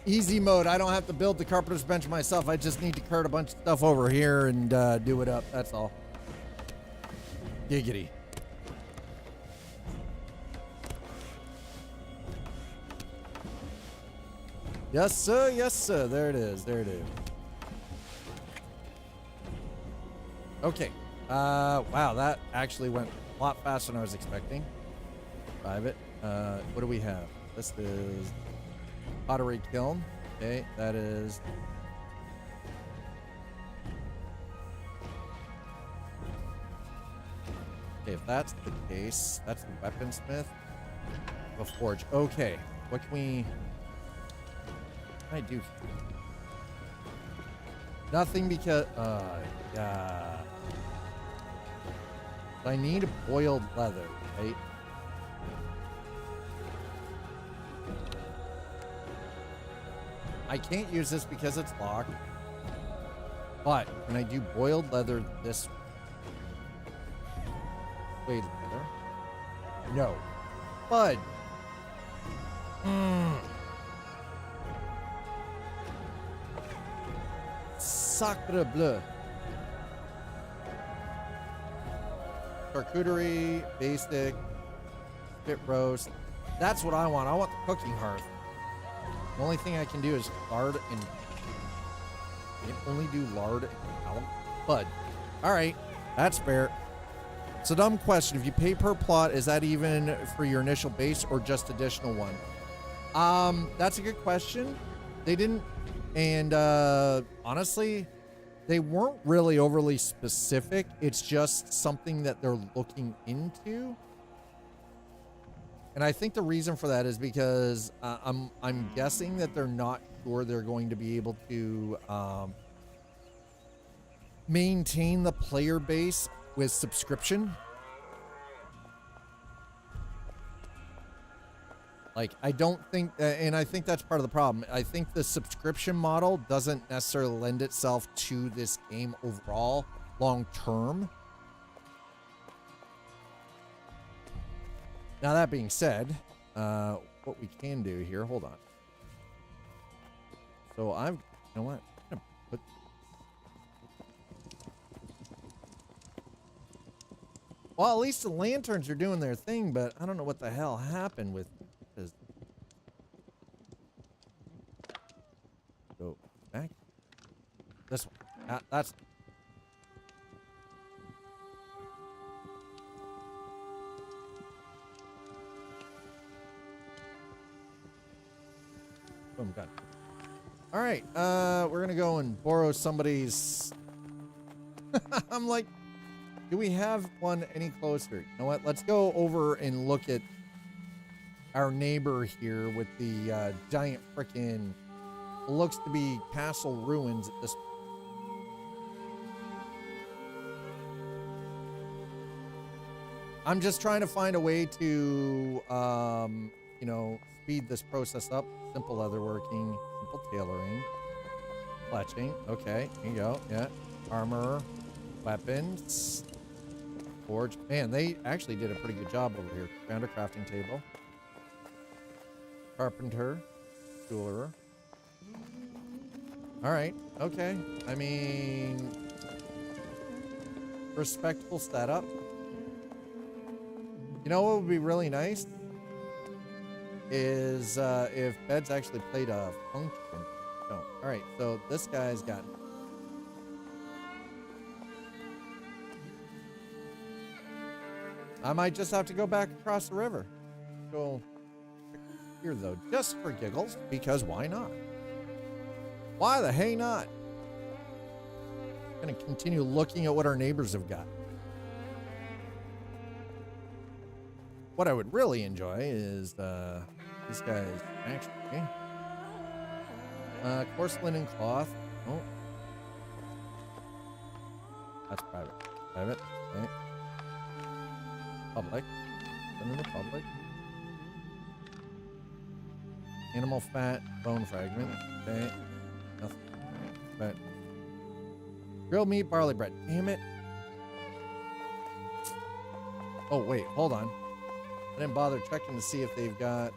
Speaker 1: easy mode. I don't have to build the carpenter's bench myself. I just need to cart a bunch of stuff over here and do it up. That's all. Giggity. Yes, sir. Yes, sir. There it is. There it is. Okay. Wow, that actually went a lot faster than I was expecting. Private. What do we have? This is pottery kiln. Okay, that is... Okay, if that's the case, that's the weaponsmith. A forge. Okay, what can we... I do nothing because yeah. I need boiled leather, right? I can't use this because it's locked. But can I do boiled leather this way? Leather? No. Bud. Sacre bleu. Charcuterie, basic, pit roast. That's what I want. I want the cooking hearth. The only thing I can do is lard and... I can only do lard and tallow. Bud. Alright. That's fair. It's a dumb question. If you pay per plot, is that even for your initial base or just additional one? That's a good question. They didn't... And honestly, they weren't really overly specific. It's just something that they're looking into. And I think the reason for that is because I'm guessing that they're not sure they're going to be able to maintain the player base with subscription. Like, I don't think, and I think that's part of the problem. I think the subscription model doesn't necessarily lend itself to this game overall, long term. Now, that being said, what we can do here, hold on. So you know what? I'm gonna put, well, at least the lanterns are doing their thing, but I don't know what the hell happened with this. Go back. This one. That's. Boom, got it. All right, we're gonna go and borrow somebody's. I'm like, do we have one any closer? You know what? Let's go over and look at our neighbor here with the giant frickin' looks to be castle ruins at this. I'm just trying to find a way to, you know, speed this process up. Simple leatherworking, simple tailoring, fletching. Okay, here you go. Yeah, armor, weapons, forge. Man, they actually did a pretty good job over here. Found a crafting table. Carpenter, jeweler. All right. Okay. I mean, respectable setup. You know what would be really nice is if beds actually played a function. Oh, all right. So this guy's got. I might just have to go back across the river. Go here though, just for giggles, because why not? Why the hey not? I'm gonna continue looking at what our neighbors have got. What I would really enjoy is these guys actually coarse linen cloth. Oh, that's private. Private. Okay. Public. Under the public. Animal fat, bone fragment. Okay. Nothing. But grilled meat, barley bread. Damn it. Oh wait, hold on. I didn't bother checking to see if they've got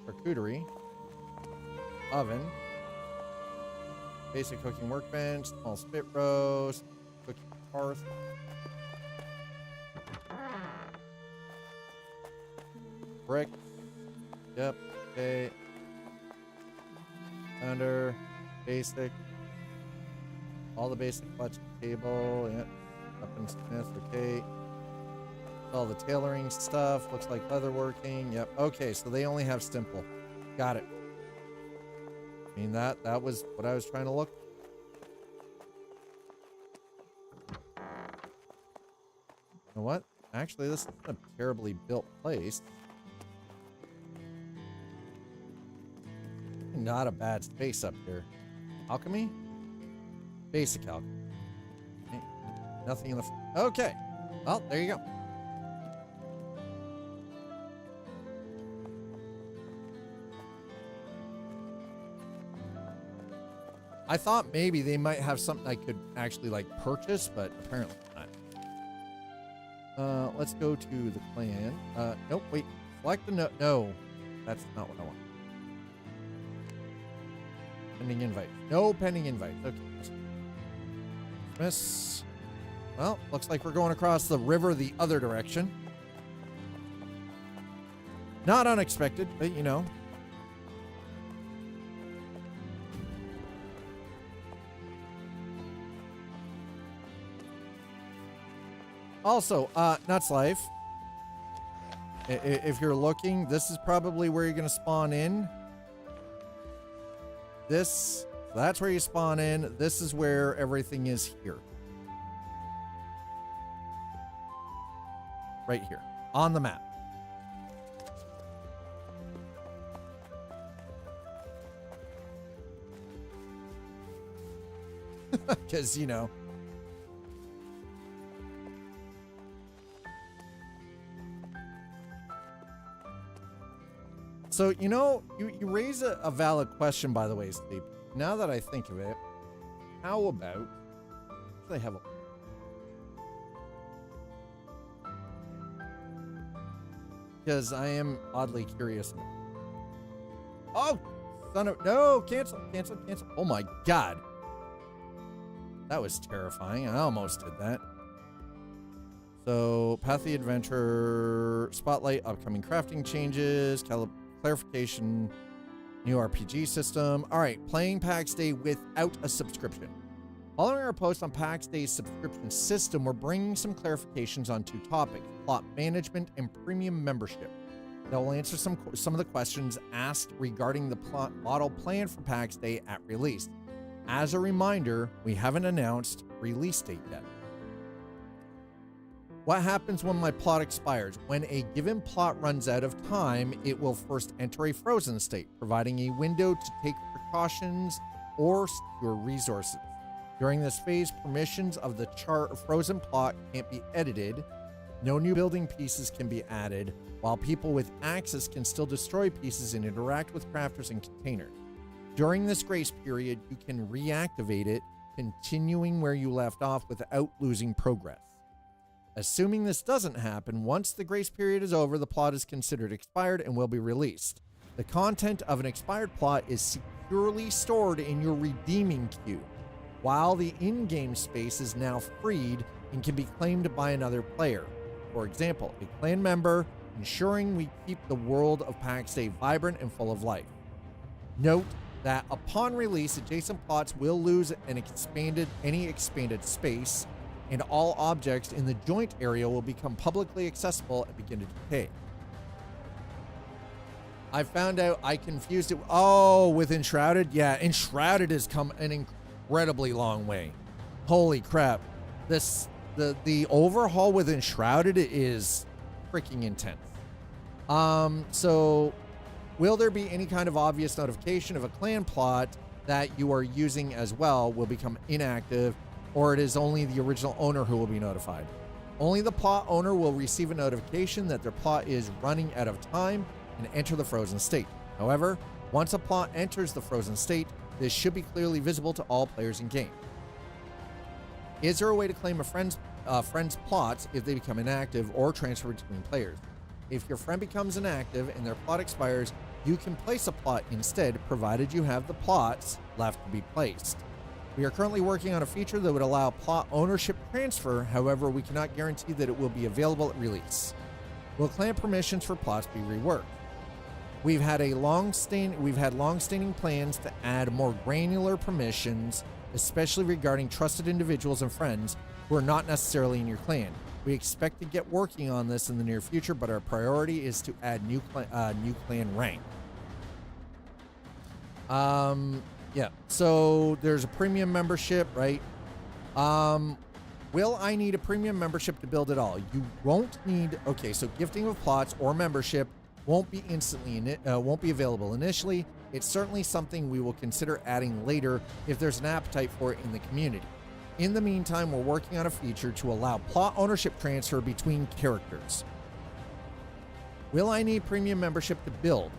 Speaker 1: charcuterie, oven, basic cooking workbench, small spit roast, cooking hearth. Brick. Yep. Okay. Under. Basic. All the basic clutch table. Yep. Up and Smith. Okay. All the tailoring stuff. Looks like leatherworking. Yep. Okay. So they only have simple. Got it. I mean, that was what I was trying to look. You know what? Actually, this is a terribly built place. Not a bad space up here. Alchemy? Basic alchemy. Okay. Nothing in the... Okay. Well, there you go. I thought maybe they might have something I could actually, like, purchase, but apparently not. Let's go to the clan. Nope, wait. Select the note. No, that's not what I want. Pending invite. No pending invite. Okay. Miss. Well, looks like we're going across the river the other direction. Not unexpected, but you know. Also, Nuts Life. If you're looking, this is probably where you're going to spawn in. That's where you spawn in. This is where everything is here. Right here. On the map. Because, you know. So, you raise a valid question, by the way, Steve. Now that I think of it, how about they have a because I am oddly curious. Oh, son of no, cancel. Oh my god. That was terrifying. I almost did that. So, Path of the Adventure, Spotlight, upcoming crafting changes, clarification, new RPG system. All right, playing Pax Dei without a subscription. Following our post on Pax Dei's subscription system, we're bringing some clarifications on two topics, plot management and premium membership. That will answer some of the questions asked regarding the plot model plan for Pax Dei at release. As a reminder, we haven't announced release date yet. What happens when my plot expires? When a given plot runs out of time, it will first enter a frozen state, providing a window to take precautions or secure resources. During this phase, permissions of the frozen plot can't be edited, no new building pieces can be added, while people with access can still destroy pieces and interact with crafters and containers. During this grace period, you can reactivate it, continuing where you left off without losing progress. Assuming this doesn't happen, once the grace period is over, the plot is considered expired and will be released. The content of an expired plot is securely stored in your redeeming queue, while the in-game space is now freed and can be claimed by another player. For example, a clan member, ensuring we keep the world of Pax Dei vibrant and full of life. Note that upon release, adjacent plots will lose any expanded space, and all objects in the joint area will become publicly accessible and begin to decay. I found out I confused it. Oh, with Enshrouded? Yeah, Enshrouded has come an incredibly long way. Holy crap. The overhaul with Enshrouded is freaking intense. So will there be any kind of obvious notification of a clan plot that you are using as well will become inactive, or it is only the original owner who will be notified? Only the plot owner will receive a notification that their plot is running out of time and enter the frozen state. However, once a plot enters the frozen state, this should be clearly visible to all players in game. Is there a way to claim a friend's plots if they become inactive or transfer between players? If your friend becomes inactive and their plot expires, you can place a plot instead, provided you have the plots left to be placed. We are currently working on a feature that would allow plot ownership transfer. However, we cannot guarantee that it will be available at release. Will clan permissions for plots be reworked? We've had long-standing plans to add more granular permissions, especially regarding trusted individuals and friends who are not necessarily in your clan. We expect to get working on this in the near future, but our priority is to add new clan rank. Yeah, so there's a premium membership, right? Will I need a premium membership to build it all? You won't need. Okay, so gifting of plots or membership won't be available initially. It's certainly something we will consider adding later if there's an appetite for it in the community. In the meantime, we're working on a feature to allow plot ownership transfer between characters. Will I need premium membership to build?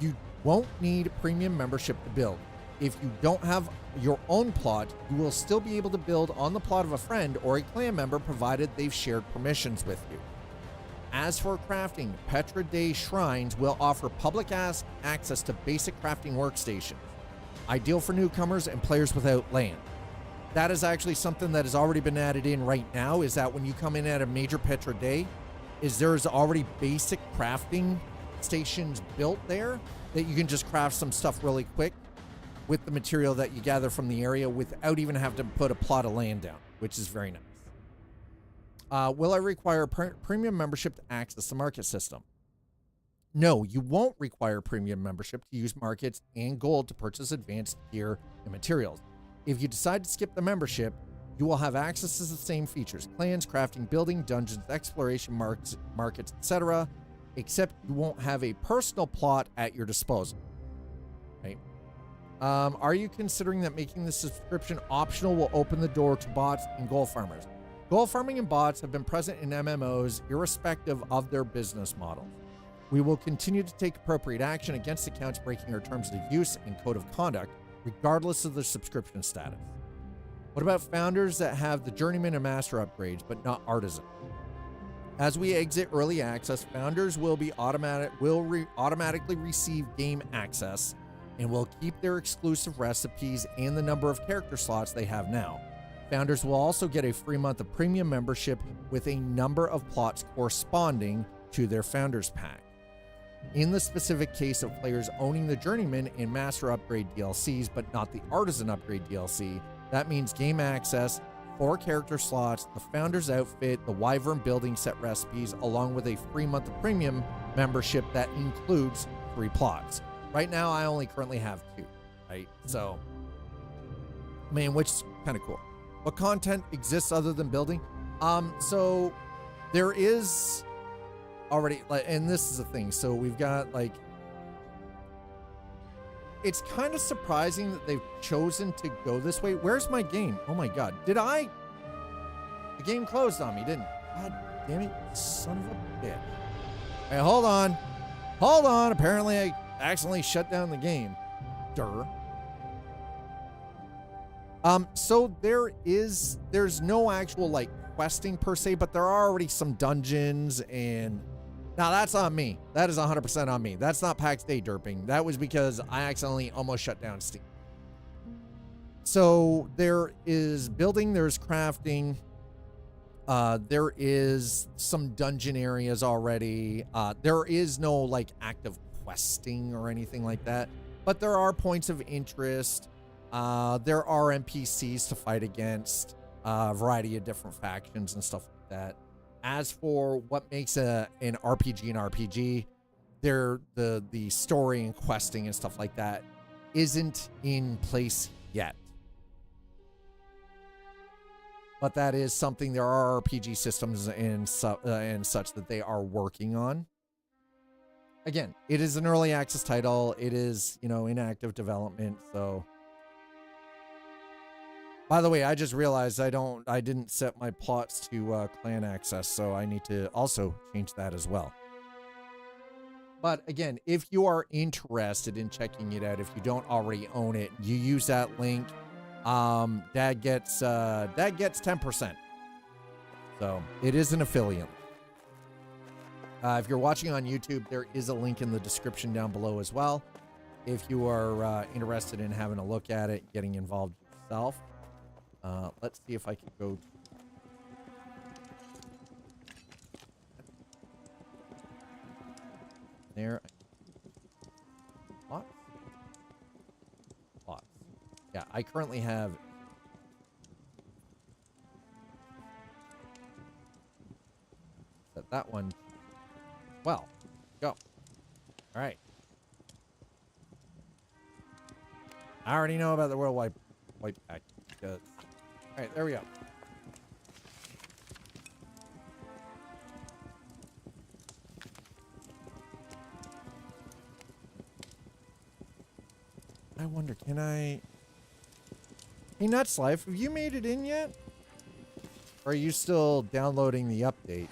Speaker 1: You won't need premium membership to build. If you don't have your own plot, you will still be able to build on the plot of a friend or a clan member, provided they've shared permissions with you. As for crafting, Petra Dei shrines will offer public access to basic crafting workstations, ideal for newcomers and players without land. That is actually something that has already been added in right now, is that when you come in at a major Petra Dei, there's already basic crafting stations built there that you can just craft some stuff really quick with the material that you gather from the area without even having to put a plot of land down, which is very nice. Will I require premium membership to access the market system? No, you won't require premium membership to use markets and gold to purchase advanced gear and materials. If you decide to skip the membership, you will have access to the same features: clans, crafting, building, dungeons, exploration, markets, etc., except you won't have a personal plot at your disposal. Right? Are you considering that making the subscription optional will open the door to bots and gold farmers? Gold farming and bots have been present in MMOs irrespective of their business model. We will continue to take appropriate action against accounts breaking our terms of use and code of conduct, regardless of their subscription status. What about founders that have the journeyman and master upgrades, but not artisan? As we exit early access, founders will automatically receive game access and will keep their exclusive recipes and the number of character slots they have now. Founders will also get a free month of premium membership with a number of plots corresponding to their founders pack. In the specific case of players owning the journeyman and master upgrade DLCs, but not the artisan upgrade DLC, that means game access, 4 character slots, the founder's outfit, the wyvern building set recipes, along with a free month of premium membership that includes 3 plots. Right now, I only currently have 2, right? So, I mean, which is kind of cool. What content exists other than building? So there is already, like, and this is the thing. So we've got, like, it's kind of surprising that they've chosen to go this way. Where's my game? Oh my God. The game closed on me, didn't it? God damn it, son of a bitch. Hey, hold on. Hold on. Apparently I accidentally shut down the game. Durr. So there's no actual, like, questing per se, but there are already some dungeons, and now that's on me. That is 100% on me. That's not Pax Dei derping. That was because I accidentally almost shut down Steam. So there is building, there's crafting, there is some dungeon areas already. There is no, like, active questing or anything like that, but there are points of interest. There are NPCs to fight against, a variety of different factions and stuff like that. As for what makes an RPG an RPG, the story and questing and stuff like that isn't in place yet. But that is something, there are RPG systems and such that they are working on. Again, it is an early access title. It is, in active development, so... By the way, I just realized I didn't set my plots to clan access, so I need to also change that as well. But again, if you are interested in checking it out, if you don't already own it, you use that link. Dad gets 10%. So it is an affiliate. If you're watching on YouTube, there is a link in the description down below as well. If you are interested in having a look at it, getting involved yourself. Let's see if I can go there. Lots. Yeah, I currently have set that one. Well, go. All right. I already know about the World Wipe Pack because. All right, there we go. I wonder, can I... Hey, Nuts Life, have you made it in yet? Or are you still downloading the update?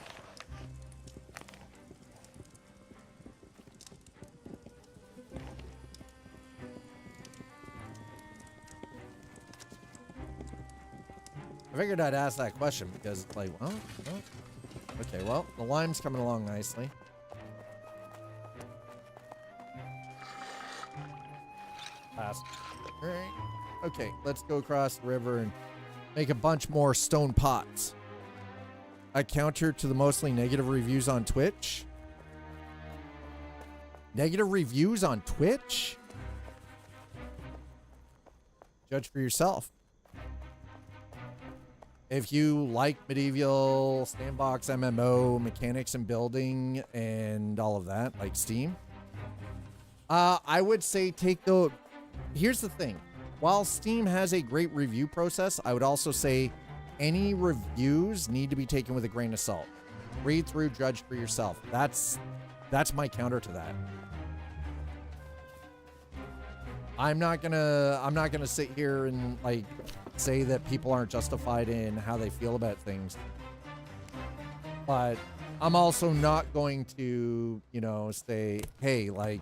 Speaker 1: I figured I'd ask that question because it's like, well, okay, well, the lime's coming along nicely. Pass. All right. Okay, let's go across the river and make a bunch more stone pots. A counter to the mostly negative reviews on Twitch. Negative reviews on Twitch? Judge for yourself. If you like medieval sandbox MMO mechanics and building and all of that, like Steam, I would say here's the thing. While Steam has a great review process, I would also say any reviews need to be taken with a grain of salt. Read through, judge for yourself. That's my counter to that. I'm not gonna sit here and like say that people aren't justified in how they feel about things. But I'm also not going to, you know, say, hey, like,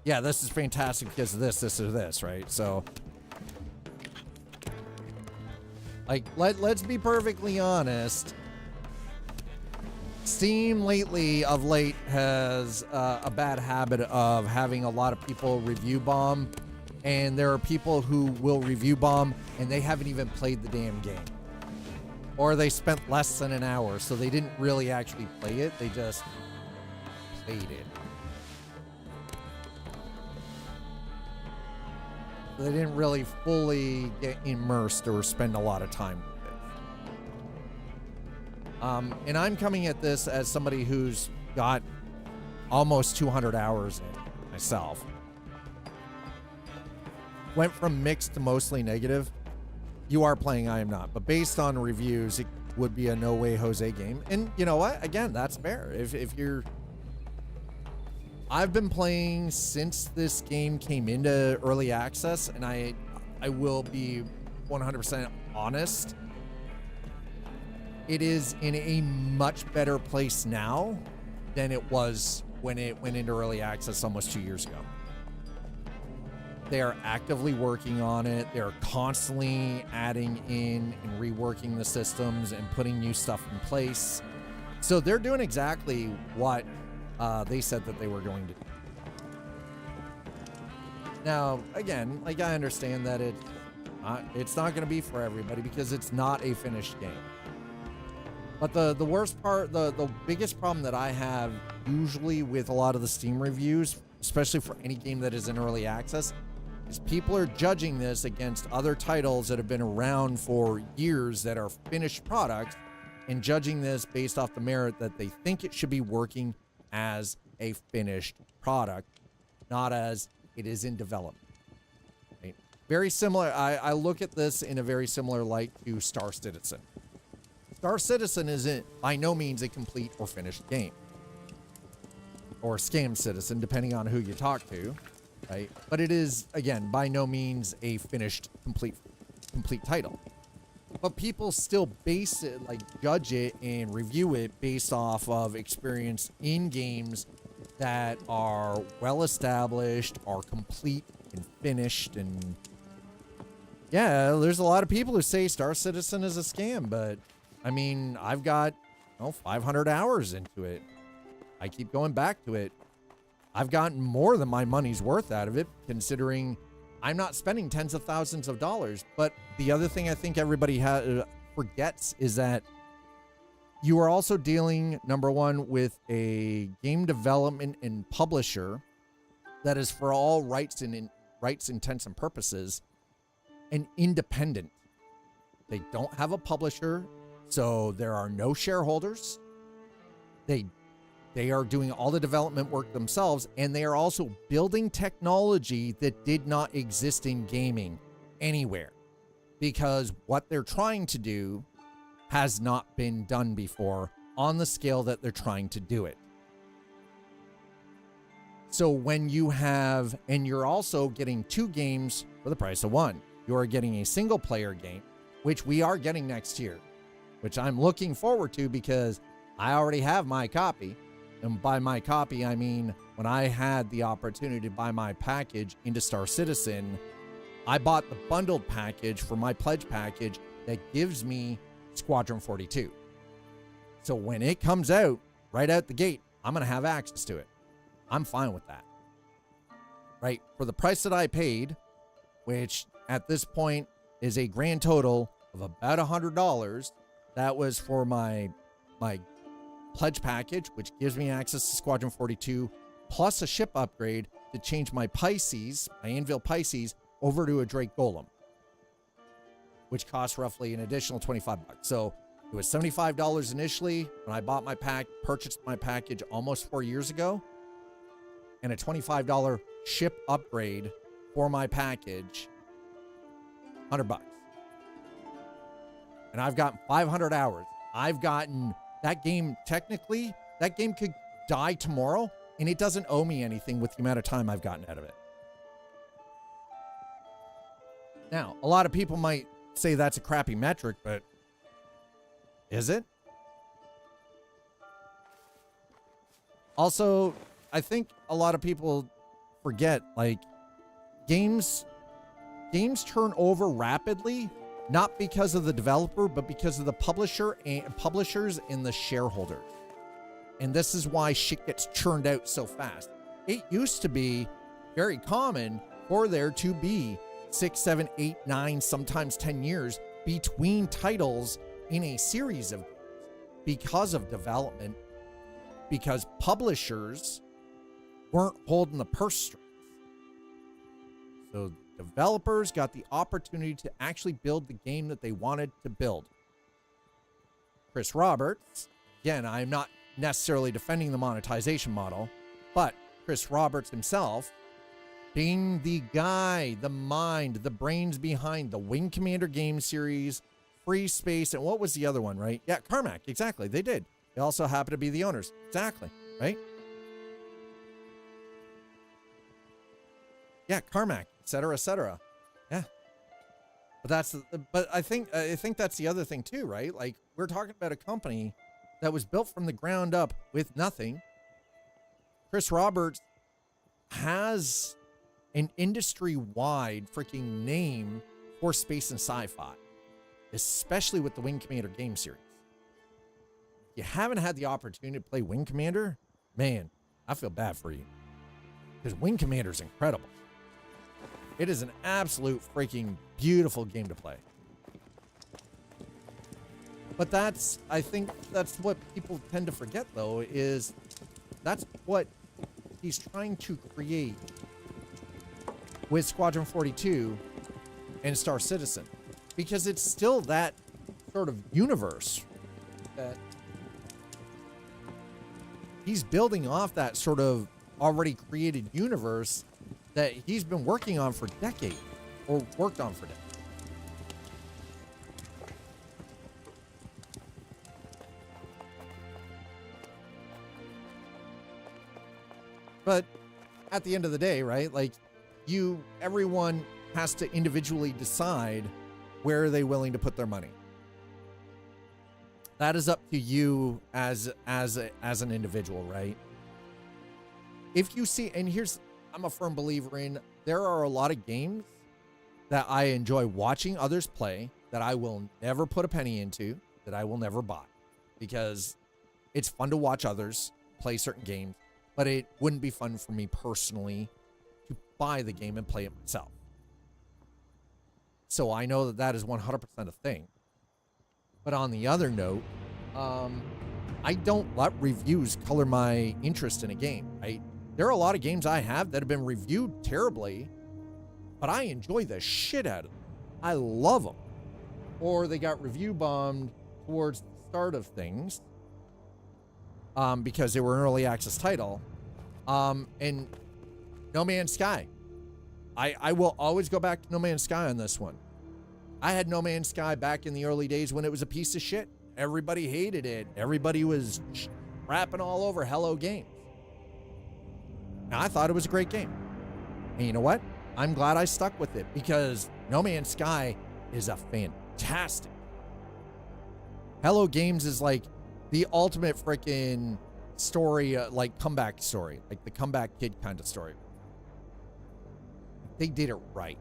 Speaker 1: yeah, this is fantastic because of this, or this, right? So, like, let's be perfectly honest. Steam of late has a bad habit of having a lot of people review bomb, and there are people who will review bomb and they haven't even played the damn game. Or they spent less than an hour, so they didn't really actually play it, they just played it. They didn't really fully get immersed or spend a lot of time with it. And I'm coming at this as somebody who's got almost 200 hours in myself. Went from mixed to mostly negative. You are playing, I am not. But based on reviews, it would be a no way Jose game. And you know what? Again, that's fair. If you're... I've been playing since this game came into early access, and I will be 100% honest. It is in a much better place now than it was when it went into early access almost 2 years ago. They are actively working on it. They're constantly adding in and reworking the systems and putting new stuff in place. So they're doing exactly what they said that they were going to do. Now, again, like, I understand that it's not going to be for everybody because it's not a finished game. But the worst part, the biggest problem that I have usually with a lot of the Steam reviews, especially for any game that is in early access, is people are judging this against other titles that have been around for years that are finished products, and judging this based off the merit that they think it should be working as a finished product, not as it is in development. Right? Very similar. I look at this in a very similar light to Star Citizen. Star Citizen isn't by no means a complete or finished game. Or Scam Citizen, depending on who you talk to, right? But it is, again, by no means a finished, complete title. But people still base it, like, judge it and review it based off of experience in games that are well established, are complete and finished. And yeah, there's a lot of people who say Star Citizen is a scam, but I mean, I've got 500 hours into it. I keep going back to it. I've gotten more than my money's worth out of it, considering I'm not spending tens of thousands of dollars. But the other thing I think everybody forgets is that you are also dealing, number one, with a game development and publisher that is, for all rights, intents, and purposes, an independent. They don't have a publisher, so there are no shareholders. They are doing all the development work themselves, and they are also building technology that did not exist in gaming anywhere, because what they're trying to do has not been done before on the scale that they're trying to do it. So when you have, and you're also getting 2 games for the price of 1, you're getting a single player game, which we are getting next year, which I'm looking forward to because I already have my copy. And by my copy, I mean, when I had the opportunity to buy my package into Star Citizen, I bought the bundled package for my pledge package that gives me Squadron 42. So when it comes out, right out the gate, I'm going to have access to it. I'm fine with that. Right? For the price that I paid, which at this point is a grand total of about $100, that was for my pledge package, which gives me access to Squadron 42, plus a ship upgrade to change my Pisces, my Anvil Pisces, over to a Drake Golem, which costs roughly an additional $25. So it was $75 initially when I bought my purchased my package almost 4 years ago, and a $25 ship upgrade for my package, $100. And I've gotten 500 hours. I've gotten that game. Technically, that game could die tomorrow, and it doesn't owe me anything with the amount of time I've gotten out of it. Now, a lot of people might say that's a crappy metric, but is it? Also, I think a lot of people forget, like, games turn over rapidly, not because of the developer, but because of the publisher and publishers and the shareholders. And this is why shit gets churned out so fast. It used to be very common for there to be 6, 7, 8, 9, sometimes 10 years between titles in a series of games because of development, because publishers weren't holding the purse strings. So developers got the opportunity to actually build the game that they wanted to build. Chris Roberts, again, I'm not necessarily defending the monetization model, but Chris Roberts himself, being the guy, the mind, the brains behind the Wing Commander game series, Free Space, and what was the other one, right? Yeah, Carmack, exactly. They did. They also happen to be the owners. Exactly, right? Yeah, Carmack, et cetera, et cetera. Yeah. But I think that's the other thing too, right? Like, we're talking about a company that was built from the ground up with nothing. Chris Roberts has an industry-wide freaking name for space and sci-fi, especially with the Wing Commander game series. If you haven't had the opportunity to play Wing Commander, man, I feel bad for you. Because Wing Commander is incredible. It is an absolute freaking beautiful game to play. But I think that's what people tend to forget, though, is that's what he's trying to create with Squadron 42 and Star Citizen. Because it's still that sort of universe that he's building off, that sort of already created universe that he's been working on for decades, or worked on for decades. But at the end of the day, right, like, everyone has to individually decide where are they willing to put their money. That is up to you as an individual, right? If you see, and I'm a firm believer in, there are a lot of games that I enjoy watching others play that I will never put a penny into, that I will never buy, because it's fun to watch others play certain games, but it wouldn't be fun for me personally to buy the game and play it myself. So I know that is 100% a thing. But on the other note, I don't let reviews color my interest in a game, right? There are a lot of games I have that have been reviewed terribly, but I enjoy the shit out of them. I love them. Or they got review bombed towards the start of things because they were an early access title. And No Man's Sky. I will always go back to No Man's Sky on this one. I had No Man's Sky back in the early days when it was a piece of shit. Everybody hated it. Everybody was rapping all over Hello Games. Now, I thought it was a great game. And you know what? I'm glad I stuck with it, because No Man's Sky is a fantastic. Hello Games is like the ultimate freaking story, like comeback story, like the comeback kid kind of story. They did it right.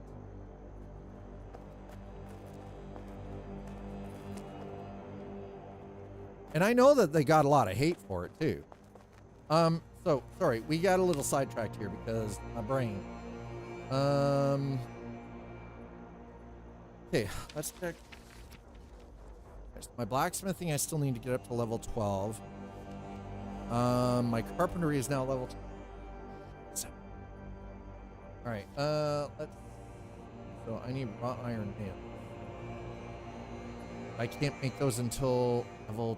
Speaker 1: And I know that they got a lot of hate for it too. So sorry, we got a little sidetracked here because my brain. Okay, let's check. My blacksmithing, I still need to get up to level 12. My carpentry is now level 7. All right, let's. So I need wrought iron nails. I can't make those until level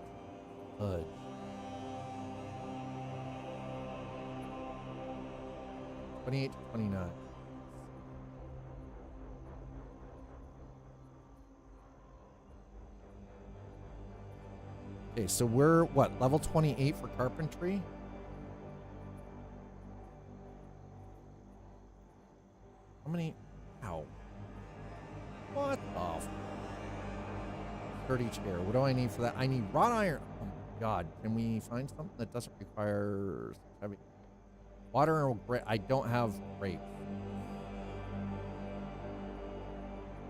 Speaker 1: 28 to 29. Okay, so we're what, level 28 for carpentry? How many? Ow. What the? 30 chair. What do I need for that? I need wrought iron. Oh my God. Can we find something that doesn't require heavy water or grape? I don't have grape.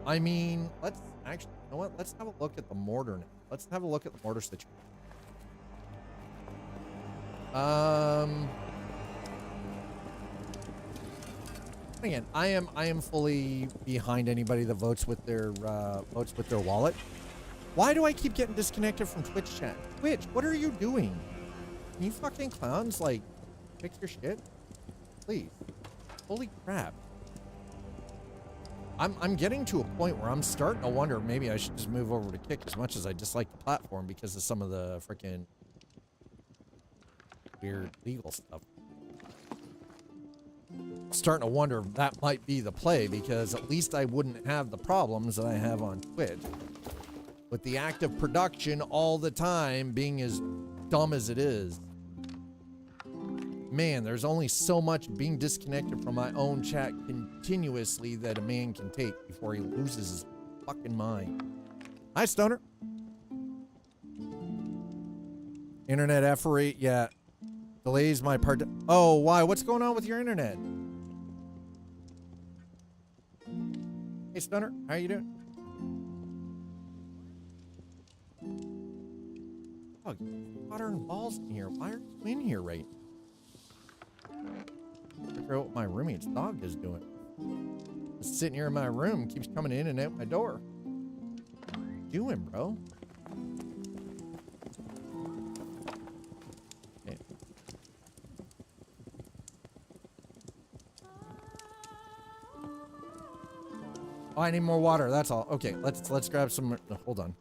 Speaker 1: I mean, let's actually, you know what? Let's have a look at the mortar now. Let's have a look at the mortar situation. Again, I am fully behind anybody that votes with their wallet. Why do I keep getting disconnected from Twitch chat? Twitch, what are you doing? Can you fucking clowns like fix your shit? Please. Holy crap. I'm getting to a point where I'm starting to wonder maybe I should just move over to Kick as much as I dislike the platform because of some of the freaking weird legal stuff. Starting to wonder if that might be the play because at least I wouldn't have the problems that I have on Twitch. With the active production all the time being as dumb as it is. Man, there's only so much being disconnected from my own chat continuously that a man can take before he loses his fucking mind. Hi, Stoner. Internet effery, yeah. Delays my part. Oh, why? What's going on with your internet? Hey, Stoner, how you doing? Oh, water and balls in here. Why are you in here right now? Figure out what my roommate's dog is doing. Just sitting here in my room, keeps coming in and out my door. What are you doing, bro? Okay. Oh, I need more water. That's all. Okay, let's grab some. Hold on.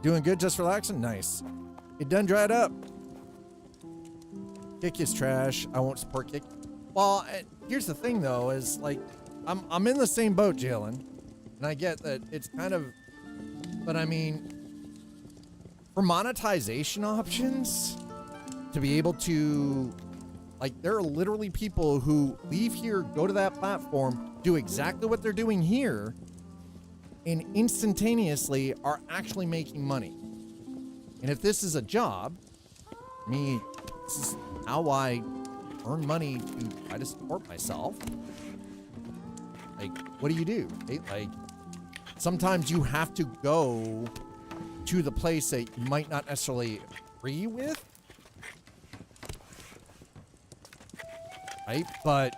Speaker 1: Doing good, just relaxing? Nice. It done dried up. Kick is trash. I won't support Kick. Well, here's the thing though, is like, I'm in the same boat, Jalen. And I get that it's kind of, but I mean, for monetization options, to be able to, like, there are literally people who leave here, go to that platform, do exactly what they're doing here, and instantaneously are actually making money. And if this is a job, I mean, this is how I earn money to try to support myself. Like, what do? Right? Like, sometimes you have to go to the place that you might not necessarily agree with. Right? But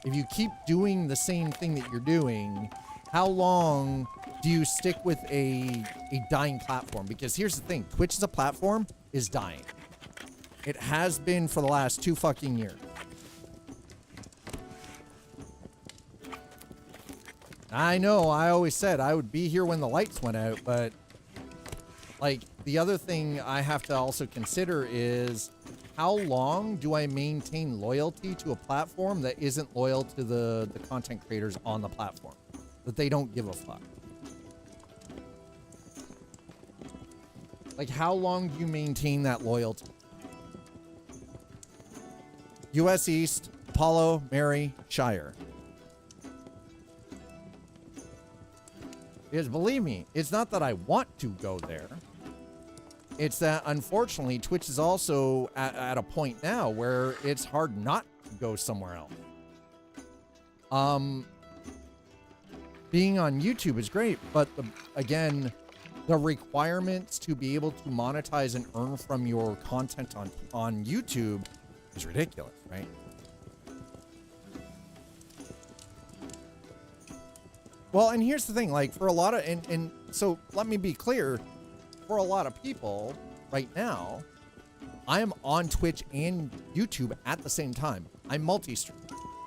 Speaker 1: if you keep doing the same thing that you're doing, how long do you stick with a dying platform? Because here's the thing, Twitch as a platform is dying. It has been for the last 2 fucking years. I know, I always said I would be here when the lights went out, but like the other thing I have to also consider is how long do I maintain loyalty to a platform that isn't loyal to the content creators on the platform? That they don't give a fuck. Like, how long do you maintain that loyalty? US East, Apollo, Mary, Shire. Because believe me, it's not that I want to go there. It's that, unfortunately, Twitch is also at a point now where it's hard not to go somewhere else. Being on YouTube is great, but again, the requirements to be able to monetize and earn from your content on YouTube is ridiculous, right? Well, and here's the thing, like for a lot of, and so let me be clear, for a lot of people right now, I am on Twitch and YouTube at the same time. I'm multi-stream.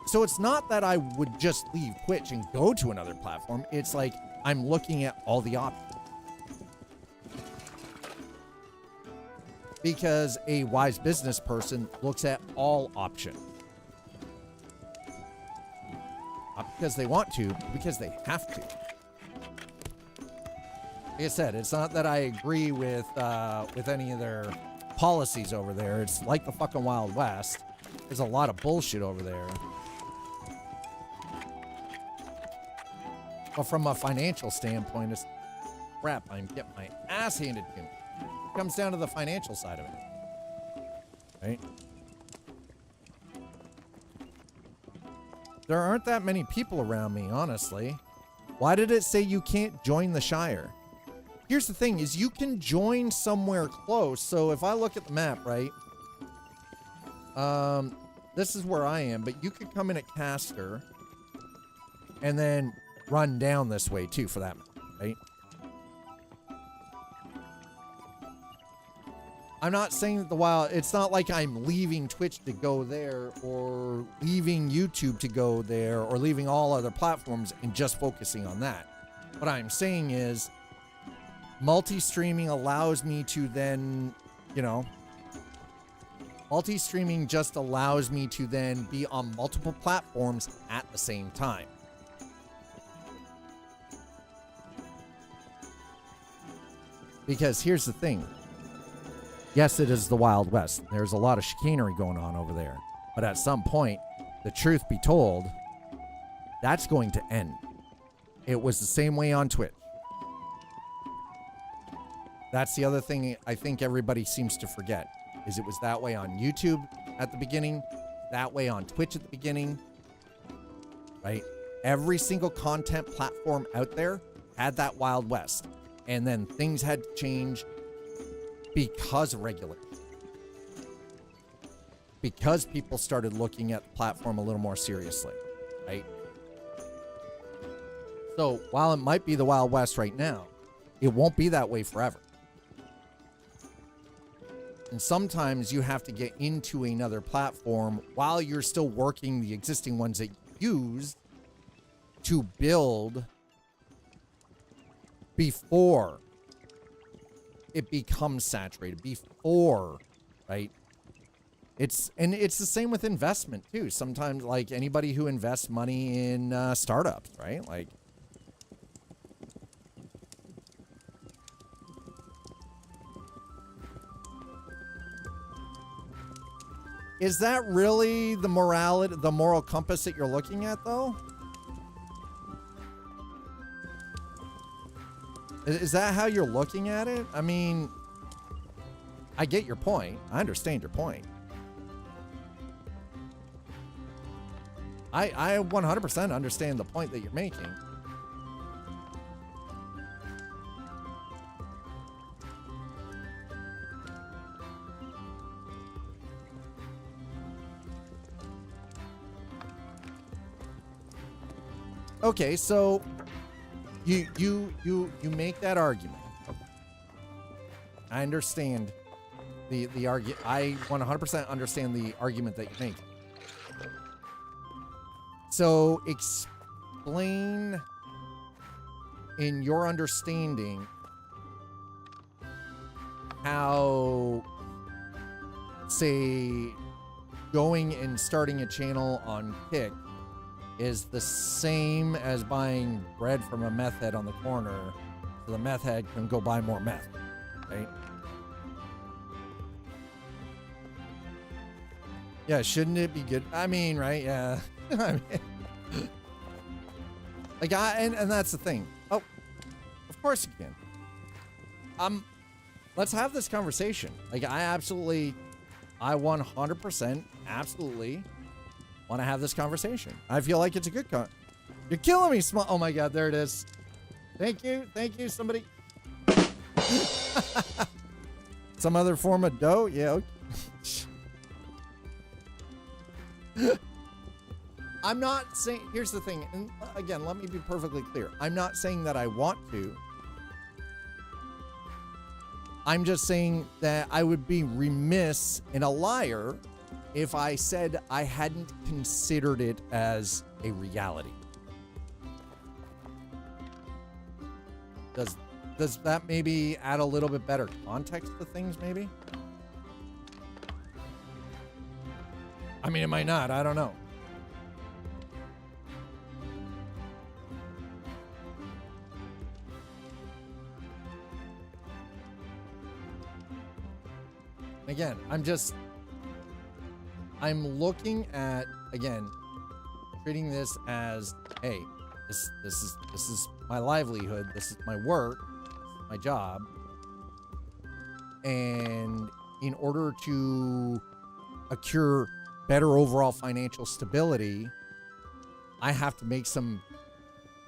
Speaker 1: So it's not that I would just leave Twitch and go to another platform. It's like I'm looking at all the options. Because a wise business person looks at all options. Not because they want to, but because they have to. Like I said, it's not that I agree with any of their policies over there. It's like the fucking Wild West. There's a lot of bullshit over there. But from a financial standpoint, it's crap. I'm getting my ass handed to me. It comes down to the financial side of it. Right? There aren't that many people around me, honestly. Why did it say you can't join the Shire? Here's the thing, is you can join somewhere close. So if I look at the map, right? This is where I am, but you could come in at Castor and then run down this way too for that, right? I'm not saying that the wild, it's not like I'm leaving Twitch to go there or leaving YouTube to go there or leaving all other platforms and just focusing on that. What I'm saying is multi-streaming allows me to then, you know, multi-streaming just allows me to then be on multiple platforms at the same time. Because here's the thing. Yes, it is the Wild West. There's a lot of chicanery going on over there. But at some point, the truth be told, that's going to end. It was the same way on Twitch. That's the other thing I think everybody seems to forget, is it was that way on YouTube at the beginning, that way on Twitch at the beginning, right? Every single content platform out there had that Wild West. And then things had to change because of regulation. Because people started looking at the platform a little more seriously, right? So while it might be the Wild West right now, it won't be that way forever. And sometimes you have to get into another platform while you're still working the existing ones that you use to build before it becomes saturated, before, right? It's the same with investment too. Sometimes, like anybody who invests money in startups, right? Like, is that really the morality, the moral compass that you're looking at, though? Is that how you're looking at it? I mean, I get your point. I understand your point. I 100% understand the point that you're making. Okay, so you make that argument. I understand the argument. I 100% understand the argument that you make. So explain in your understanding how, say, going and starting a channel on Kick is the same as buying bread from a meth head on the corner so the meth head can go buy more meth, right? Yeah, shouldn't it be good? I mean, right? Yeah. I mean, like, and that's the thing. Oh, of course you can. Let's have this conversation. Like, I 100% absolutely want to have this conversation. I feel like it's a good You're killing me, small. Oh my God, there it is. Thank you, somebody. Some other form of dough? Yeah. Okay. I'm not saying, here's the thing, and again, let me be perfectly clear. I'm not saying that I want to. I'm just saying that I would be remiss and a liar if I said I hadn't considered it as a reality. Does that maybe add a little bit better context to things, maybe? I mean, it might not. I don't know. Again, I'm looking at, again, treating this as, hey, This is my livelihood. This is my work, my job. And in order to accrue better overall financial stability, I have to make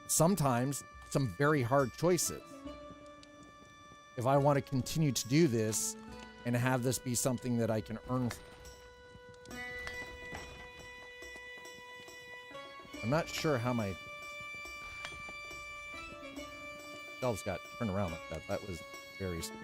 Speaker 1: sometimes some very hard choices. If I want to continue to do this and have this be something that I can earn. I'm not sure how my shelves got turned around like that. That was very stupid.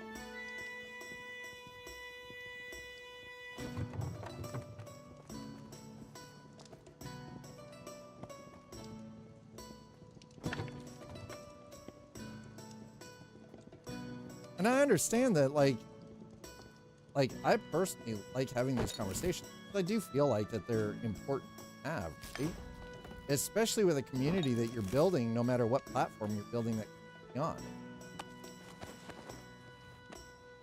Speaker 1: And I understand that, like I personally like having these conversations. I do feel like that they're important to have, right? Especially with a community that you're building, no matter what platform you're building that on.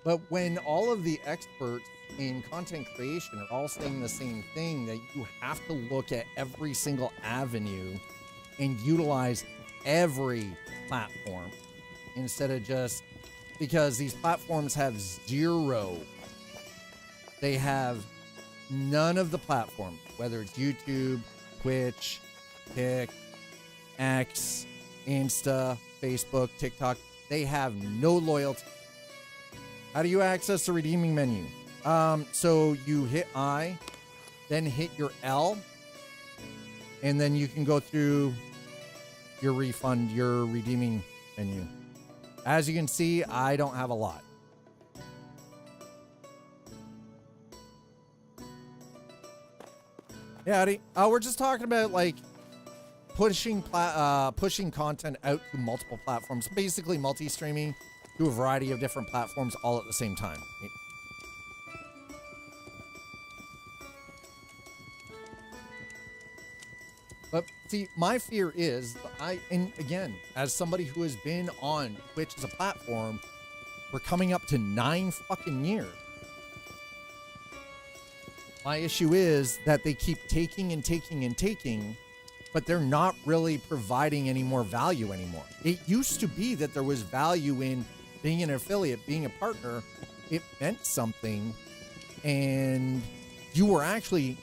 Speaker 1: But when all of the experts in content creation are all saying the same thing, that you have to look at every single avenue and utilize every platform instead of just, because these platforms have zero. They have none of the platforms, whether it's YouTube, Twitch, Tik, X, Insta, Facebook, TikTok. They have no loyalty. How do you access the redeeming menu? So you hit I, then hit your L, and then you can go through your refund, your redeeming menu. As you can see, I don't have a lot. Yeah, Addy. We're just talking about like pushing content out to multiple platforms, basically multi-streaming to a variety of different platforms all at the same time. But see, my fear is, and again, as somebody who has been on Twitch as a platform, we're coming up to 9 fucking years. My issue is that they keep taking and taking and taking, but they're not really providing any more value anymore. It used to be that there was value in being an affiliate, being a partner. It meant something, and you were actually,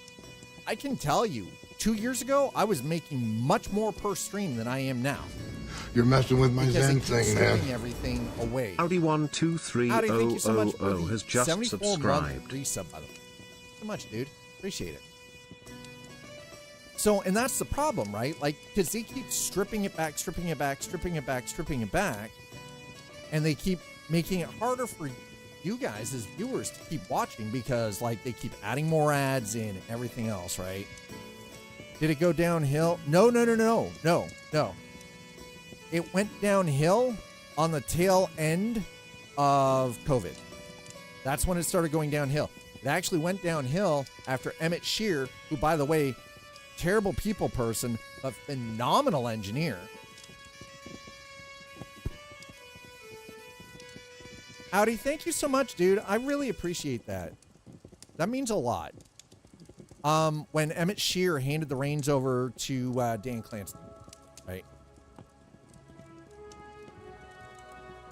Speaker 1: I can tell you, 2 years ago, I was making much more per stream than I am now.
Speaker 3: You're messing with my Zen thing, man.
Speaker 1: Everything away.
Speaker 4: Audi12300 has just
Speaker 1: 74
Speaker 4: subscribed.
Speaker 1: Resub, by the way. So much, dude. Appreciate it. So, and that's the problem, right? Like, because they keep stripping it back, stripping it back, stripping it back, stripping it back, and they keep making it harder for you guys as viewers to keep watching because, like, they keep adding more ads in and everything else, right? Did it go downhill? No. It went downhill on the tail end of COVID. That's when it started going downhill. It actually went downhill after Emmett Shear, who, by the way, terrible people person, but phenomenal engineer. Audi, thank you so much, dude. I really appreciate that. That means a lot. When Emmett Shear handed the reins over to Dan Clancy, right?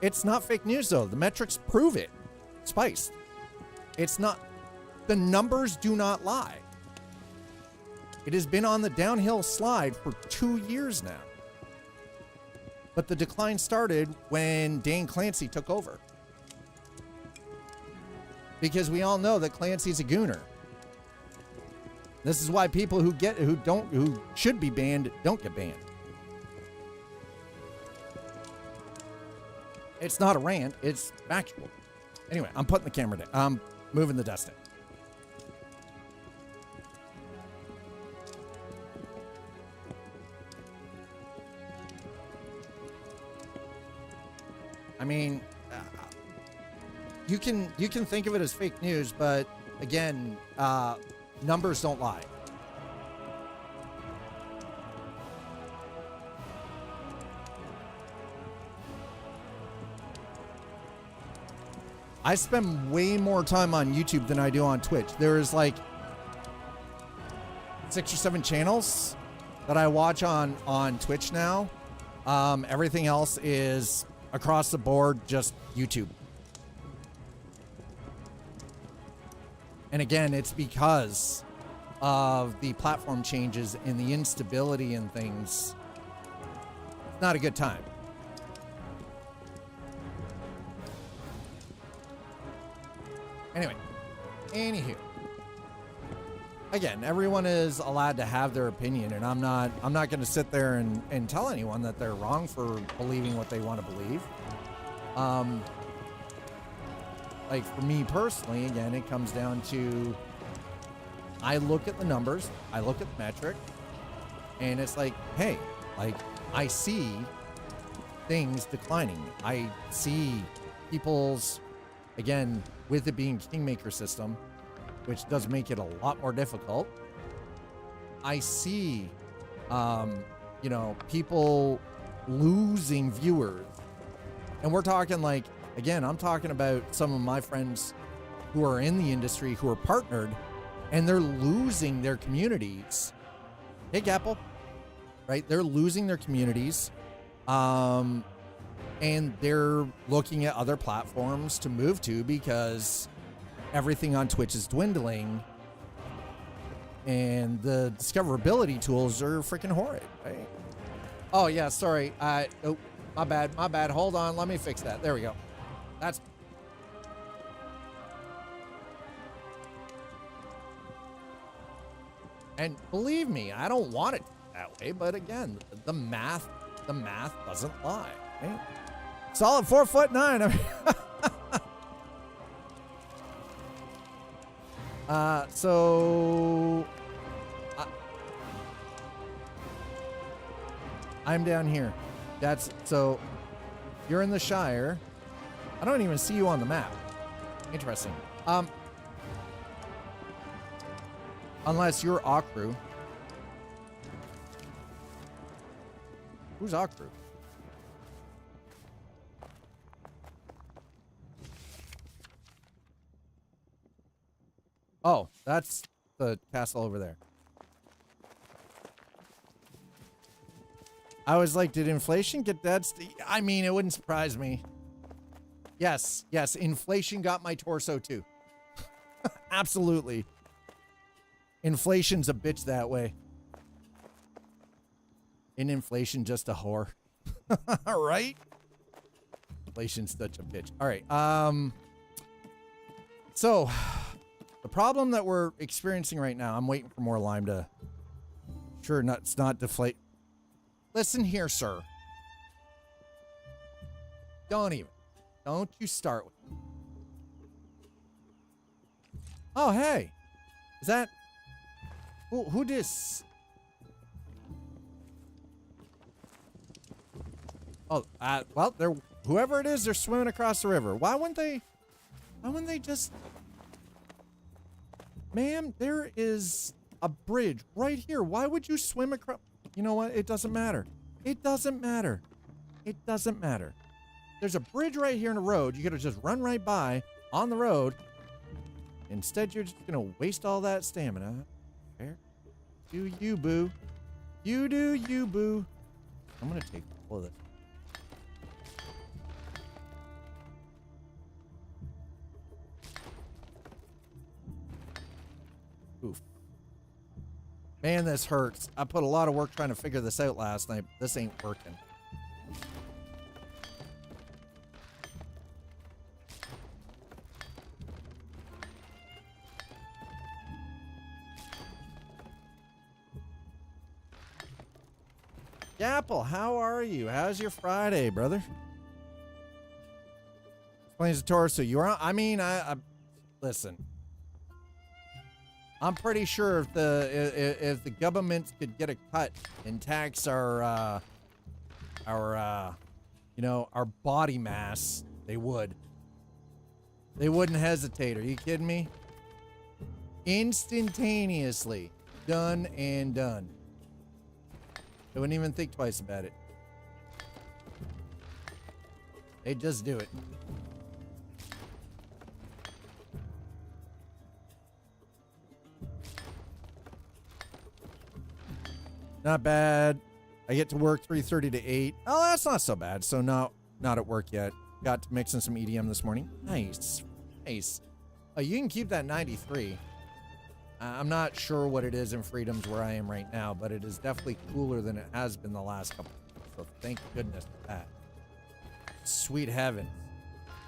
Speaker 1: It's not fake news, though. The metrics prove it. Spiced. It's not. The numbers do not lie. It has been on the downhill slide for 2 years now. But the decline started when Dan Clancy took over. Because we all know that Clancy's a gooner. This is why people who should be banned don't get banned. It's not a rant, it's factual. Anyway, I'm putting the camera down. I'm moving the dust in. I mean, you can think of it as fake news, but again, numbers don't lie. I spend way more time on YouTube than I do on Twitch. There is like 6 or 7 channels that I watch on Twitch now. Everything else is across the board, just YouTube. And again, it's because of the platform changes and the instability and things. It's not a good time. Anyway, anywho. Again, everyone is allowed to have their opinion, and I'm not going to sit there and tell anyone that they're wrong for believing what they want to believe. Like for me personally, again, it comes down to I look at the numbers, I look at the metric, and it's like, hey, like I see things declining. I see people's, again, with it being Kingmaker system, which does make it a lot more difficult. I see, you know, people losing viewers. And we're talking like, again, I'm talking about some of my friends who are in the industry who are partnered and they're losing their communities. Hey, Gapple, right? They're losing their communities. And they're looking at other platforms to move to because everything on Twitch is dwindling and the discoverability tools are freaking horrid, right? Oh yeah, sorry. Oh, my bad. Hold on, let me fix that. There we go. That's and believe me, I don't want it that way, but again, the math doesn't lie, right? Solid 4'9". I mean, so I'm down here. That's so you're in the Shire. I don't even see you on the map. Interesting. Unless you're Akru. Who's Akru? Oh, that's the castle over there. I was like, did inflation get dead? I mean, it wouldn't surprise me. Yes, inflation got my torso too. Absolutely. Inflation's a bitch that way. Isn't inflation just a whore? All right. Inflation's such a bitch. All right. So the problem that we're experiencing right now, I'm waiting for more lime to. Sure, it's not deflate. Listen here, sir. Don't you start with. Oh, hey. Is that who dis? Oh, well, they're whoever it is, they're swimming across the river. Why wouldn't they just? Ma'am, there is a bridge right here. Why would you swim across? You know what? It doesn't matter. It doesn't matter. It doesn't matter. There's a bridge right here in the road. You gotta just run right by on the road. Instead, you're just gonna waste all that stamina. Fair. Do you, boo? You do you, boo? I'm gonna take all of this. Oof. Man, this hurts. I put a lot of work trying to figure this out last night. This ain't working. Apple, how are you? How's your Friday, brother? Explains the torso. You are. I mean, I listen. I'm pretty sure if the government could get a cut and tax our you know, our body mass, they would. They wouldn't hesitate. Are you kidding me? Instantaneously, done and done. They wouldn't even think twice about it. They'd just do it. Not bad. I get to work 3:30 to 8. Oh, that's not so bad. So not at work yet. Got to mix in some EDM this morning. Nice. Nice. Oh, you can keep that 93. I'm not sure what it is in Freedoms where I am right now, but it is definitely cooler than it has been the last couple. So thank goodness for that. Sweet heavens.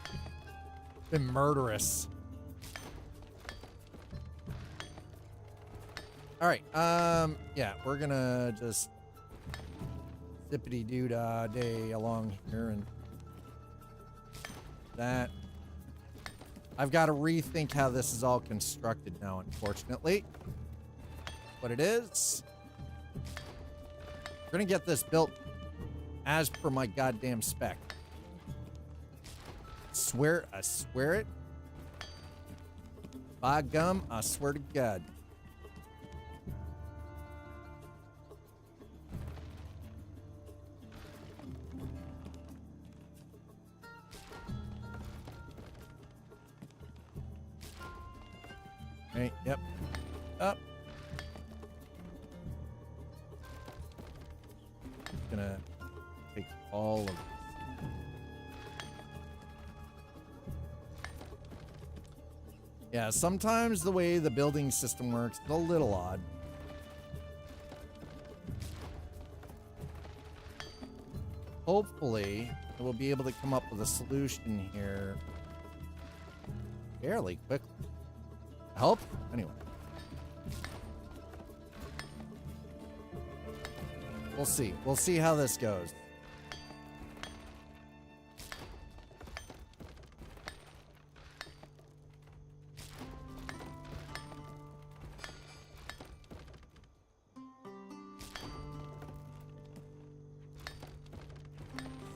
Speaker 1: It's been murderous. All right. Yeah, we're gonna just zippity doo dah day along here and that. I've got to rethink how this is all constructed now, unfortunately. What it is. We're gonna get this built as per my goddamn spec. I swear it. By gum, I swear to God. Right, yep. Up. Gonna take all of this. Yeah, sometimes the way the building system works is a little odd. Hopefully, we'll be able to come up with a solution here fairly quickly. I hope. Anyway. We'll see. We'll see how this goes.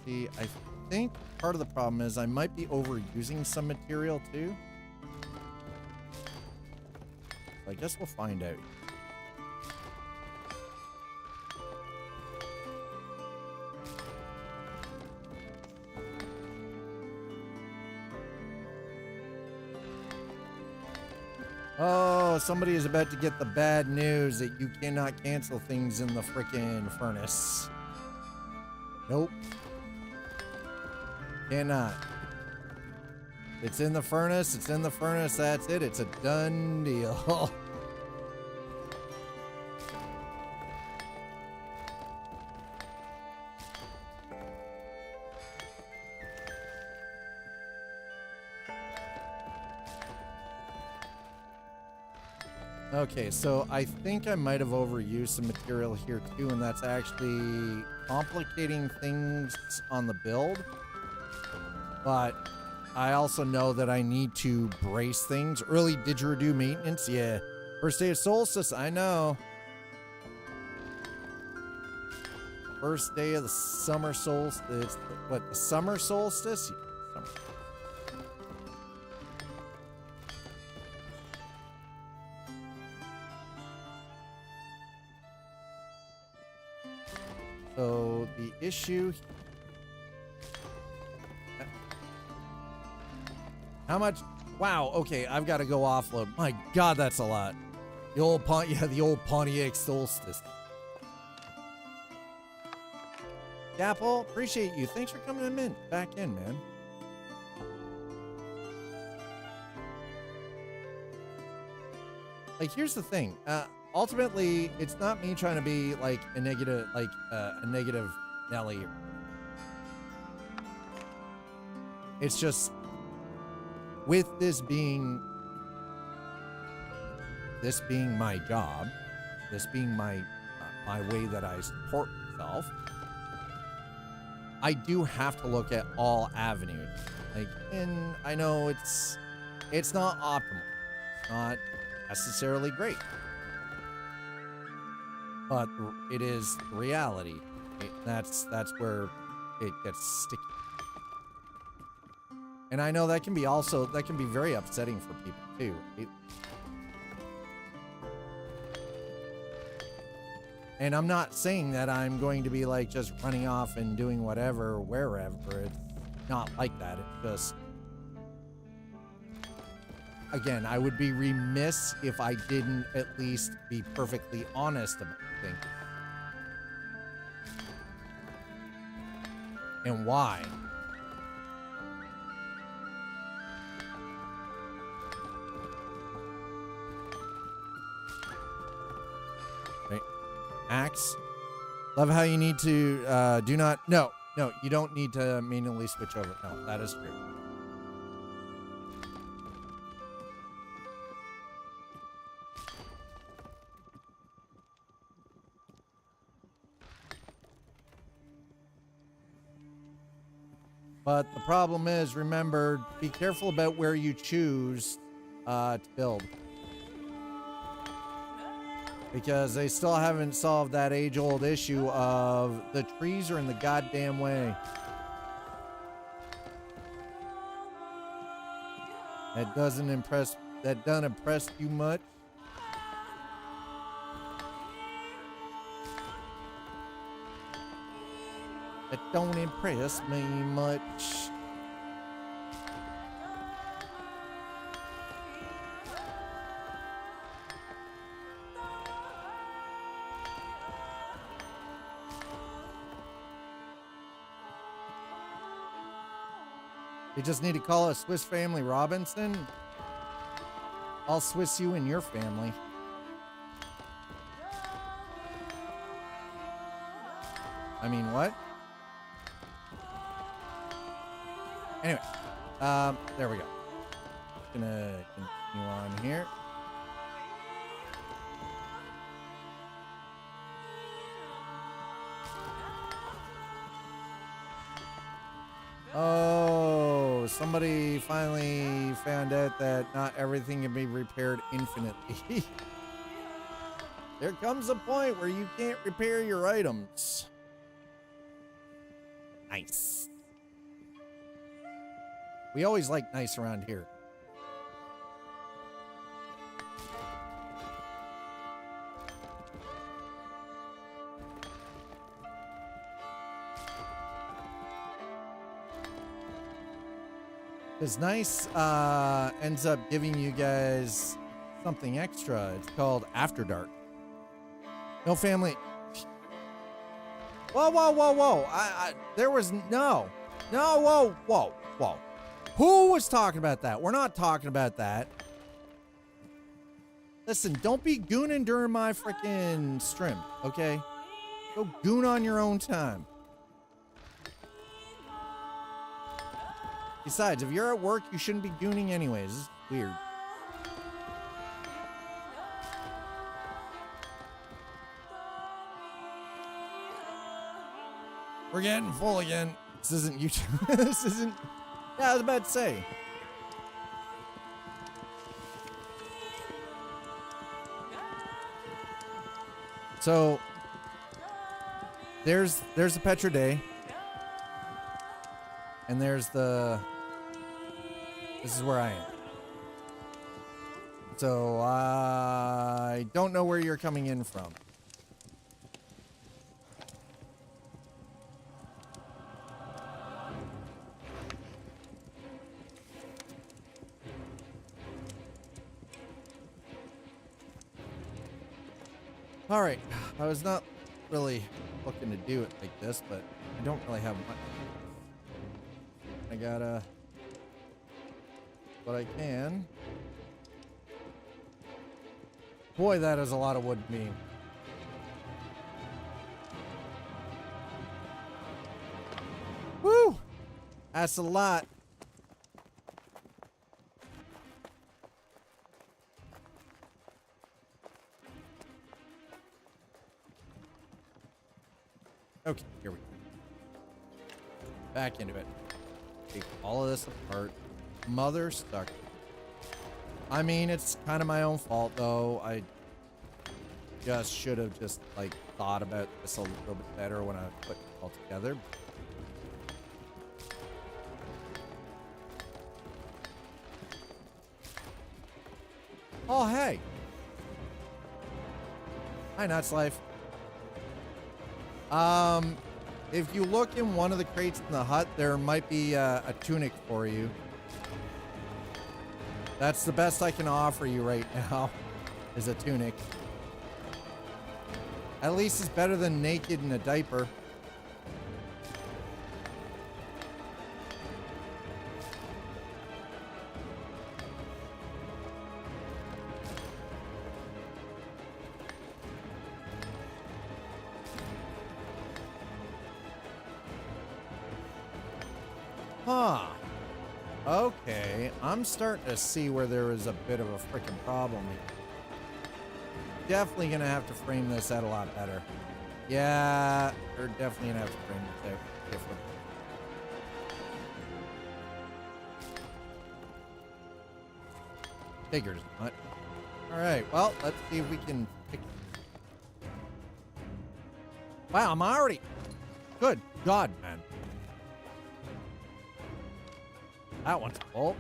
Speaker 1: See, I think part of the problem is I might be overusing some material too. I guess we'll find out. Oh, somebody is about to get the bad news that you cannot cancel things in the frickin' furnace. Nope. Cannot. It's in the furnace. It's in the furnace. That's it. It's a done deal. Okay, so I think I might have overused some material here too, and that's actually complicating things on the build. But I also know that I need to brace things. Early didgeridoo maintenance, yeah. First day of solstice, I know. First day of the summer solstice. What, the summer solstice? Summer. So the issue. How much? Wow. Okay, I've got to go offload. My God, that's a lot. The old the old Pontiac solstice. Apple, appreciate you. Thanks for coming back in, man. Like, here's the thing. Ultimately, it's not me trying to be like a negative Nelly. It's just with this being my job, this being my way that I support myself, I do have to look at all avenues. Like, and I know it's not optimal. It's not necessarily great. But it is reality. That's where it gets sticky. And I know that can be very upsetting for people too. And I'm not saying that I'm going to be like just running off and doing whatever, wherever. It's not like that. It's just, again, I would be remiss if I didn't at least be perfectly honest about things. and why. Right. Axe. Love how you need to do not. No, you don't need to manually switch over. No, that is true. But the problem is, remember, be careful about where you choose to build. Because they still haven't solved that age-old issue of the trees are in the goddamn way. That doesn't impress you much. That don't impress me much. You just need to call a Swiss Family Robinson. I'll Swiss you and your family. I mean, what? Anyway, there we go. Gonna continue on here. Oh, somebody finally found out that not everything can be repaired infinitely. There comes a point where you can't repair your items. Nice. We always like nice around here. Because nice ends up giving you guys something extra. It's called After Dark. No family. Whoa, whoa, whoa, whoa. There was no, whoa, whoa, whoa. Who was talking about that? We're not talking about that. Listen, don't be gooning during my freaking stream, okay? Go goon on your own time. Besides, if you're at work, you shouldn't be gooning anyways. This is weird. We're getting full again. This isn't YouTube. This isn't... Yeah, I was about to say. So, there's the Petra Day. And there's the... This is where I am. So, I don't know where you're coming in from. All right, I was not really looking to do it like this, but I don't really have much. I gotta what I can. Boy, that is a lot of wood beam. Woo! That's a lot. Okay, here we go. Back into it. Take all of this apart. Mother stuck. I mean, it's kind of my own fault, though. I just should have just, like, thought about this a little bit better when I put it all together. Oh, hey. Hi, Nuts Life. If you look in one of the crates in the hut, there might be a tunic for you. That's the best I can offer you right now, is a tunic. At least it's better than naked in a diaper. Huh. Okay, I'm starting to see where there is a bit of a freaking problem here. Definitely gonna have to frame this out a lot better. Yeah, we're definitely gonna have to frame this out different. Figured as much. Alright, well, let's see if we can fix it. Wow, I'm already... Good God, man. That one's full.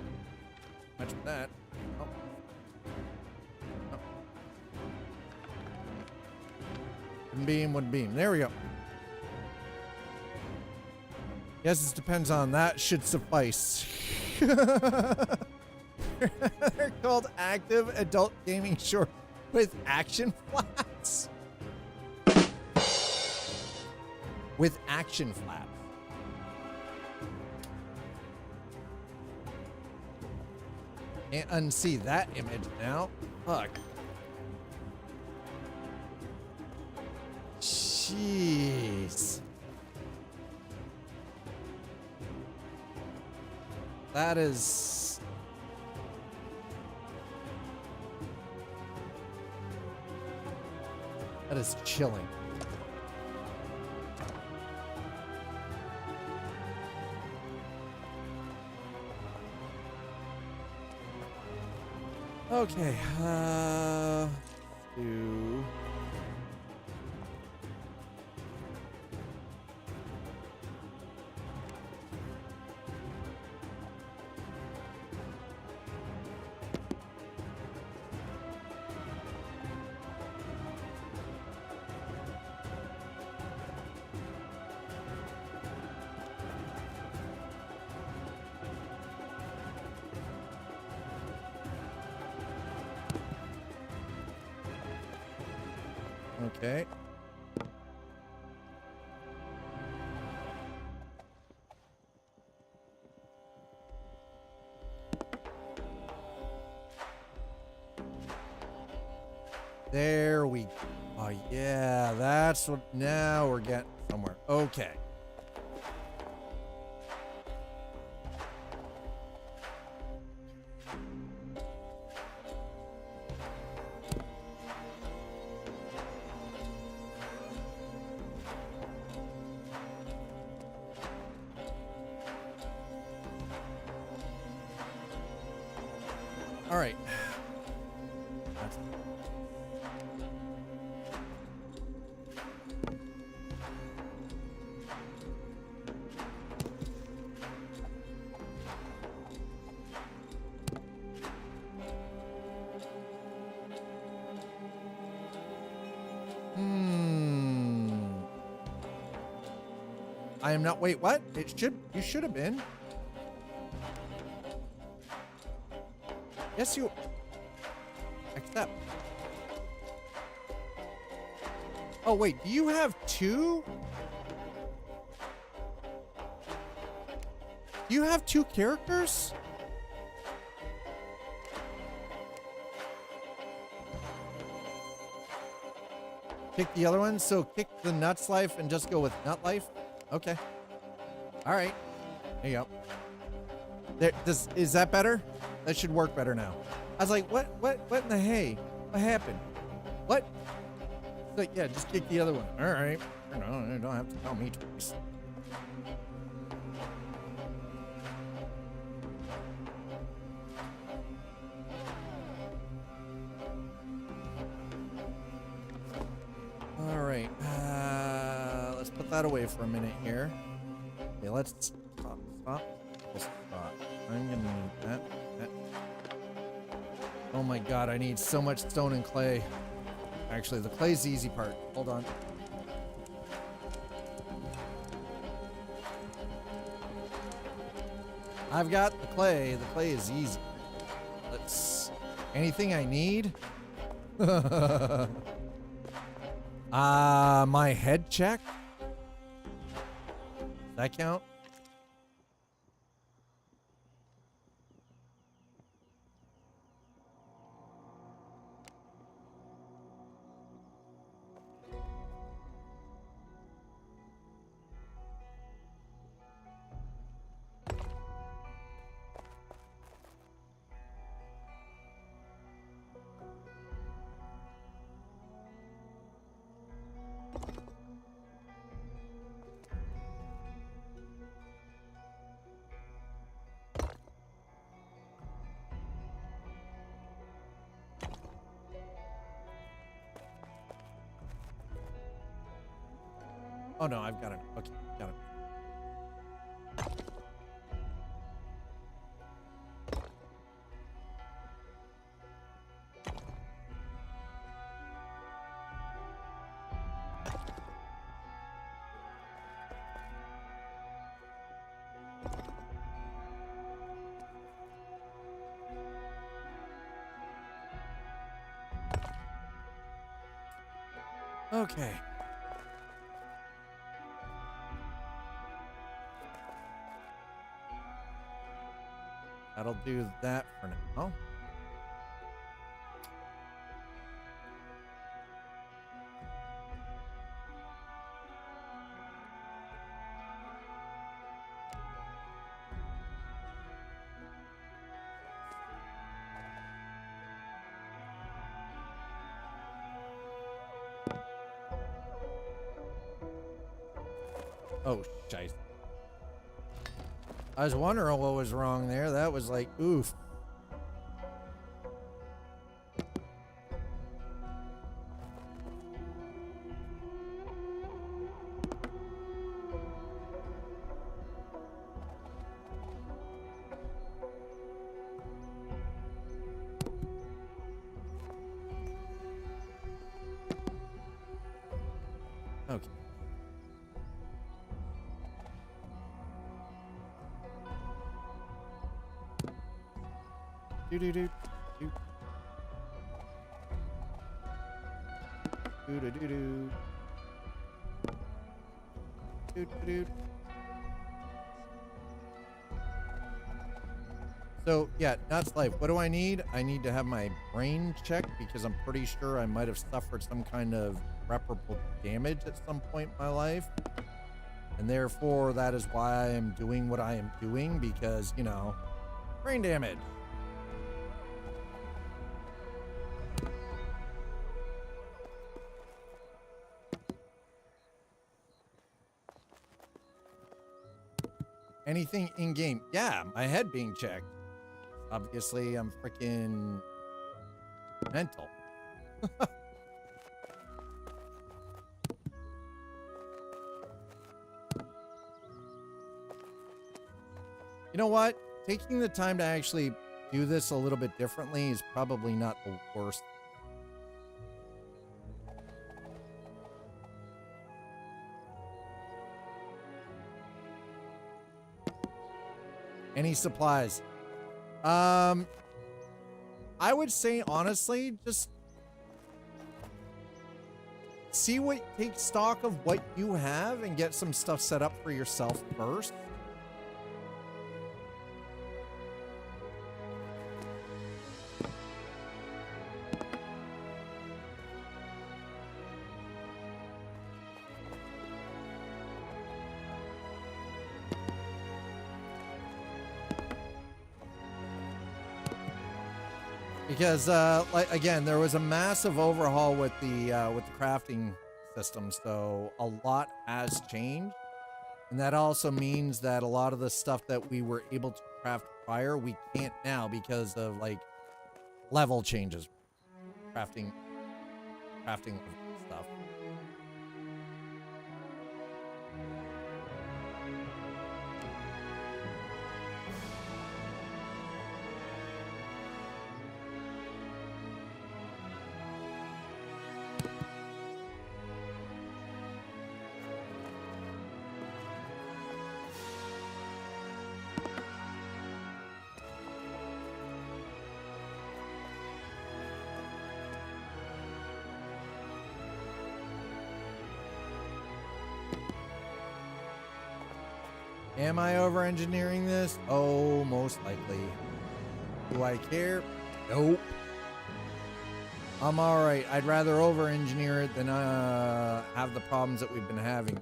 Speaker 1: Much for that. Oh. Oh. Wooden beam, wooden beam. There we go. Guess it depends on that. Should suffice. They're called active adult gaming short with action flaps. With action flaps. Can't unsee that image now. Fuck. Jeez. That is... That is chilling. Okay, do... Okay. There we go. Oh, yeah, that's what... Now we're getting somewhere. Okay. All right. I am not. Wait, what? It should. You should have been. Yes, you. Accept. Oh, wait. Do you have two? Do you have two characters? Kick the other one? So kick the nuts life and just go with nut life? Okay. All right. There you go. There, is that better? That should work better now. I was like, what in the hay? What happened? What? It's like, yeah, just kick the other one. All right. No, you don't have to tell me twice. All right. Let's put that away for a minute here. Okay, let's stop. We'll stop. I'm gonna need that. Oh my god, I need so much stone and clay. Actually, the clay's the easy part. Hold on. I've got the clay. The clay is easy. Let's... Anything I need? My head check? Does that count? Oh no, I've got it. Okay, got it. Okay. That'll do that for now. Oh, shite. I was wondering what was wrong there. That was like, oof. Okay. Do do do do do do do do do do. So yeah, Nuts Life. What do I need? I need to have my brain checked because I'm pretty sure I might have suffered some kind of irreparable damage at some point in my life. And therefore, that is why I am doing what I am doing, because, you know, brain damage. Anything in game? Yeah, my head being checked. Obviously, I'm freaking mental. You know what? Taking the time to actually do this a little bit differently is probably not the worst. Any supplies? I would say, honestly, just take stock of what you have and get some stuff set up for yourself first. Because, like, again, there was a massive overhaul with the crafting system, so a lot has changed, and that also means that a lot of the stuff that we were able to craft prior, we can't now because of like level changes, crafting stuff. Am I over-engineering this? Oh, most likely. Do I care? Nope. I'm alright. I'd rather over-engineer it than have the problems that we've been having.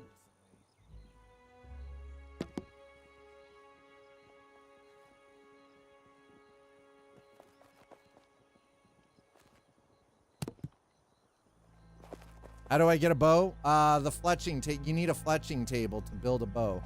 Speaker 1: How do I get a bow? The fletching you need a fletching table to build a bow.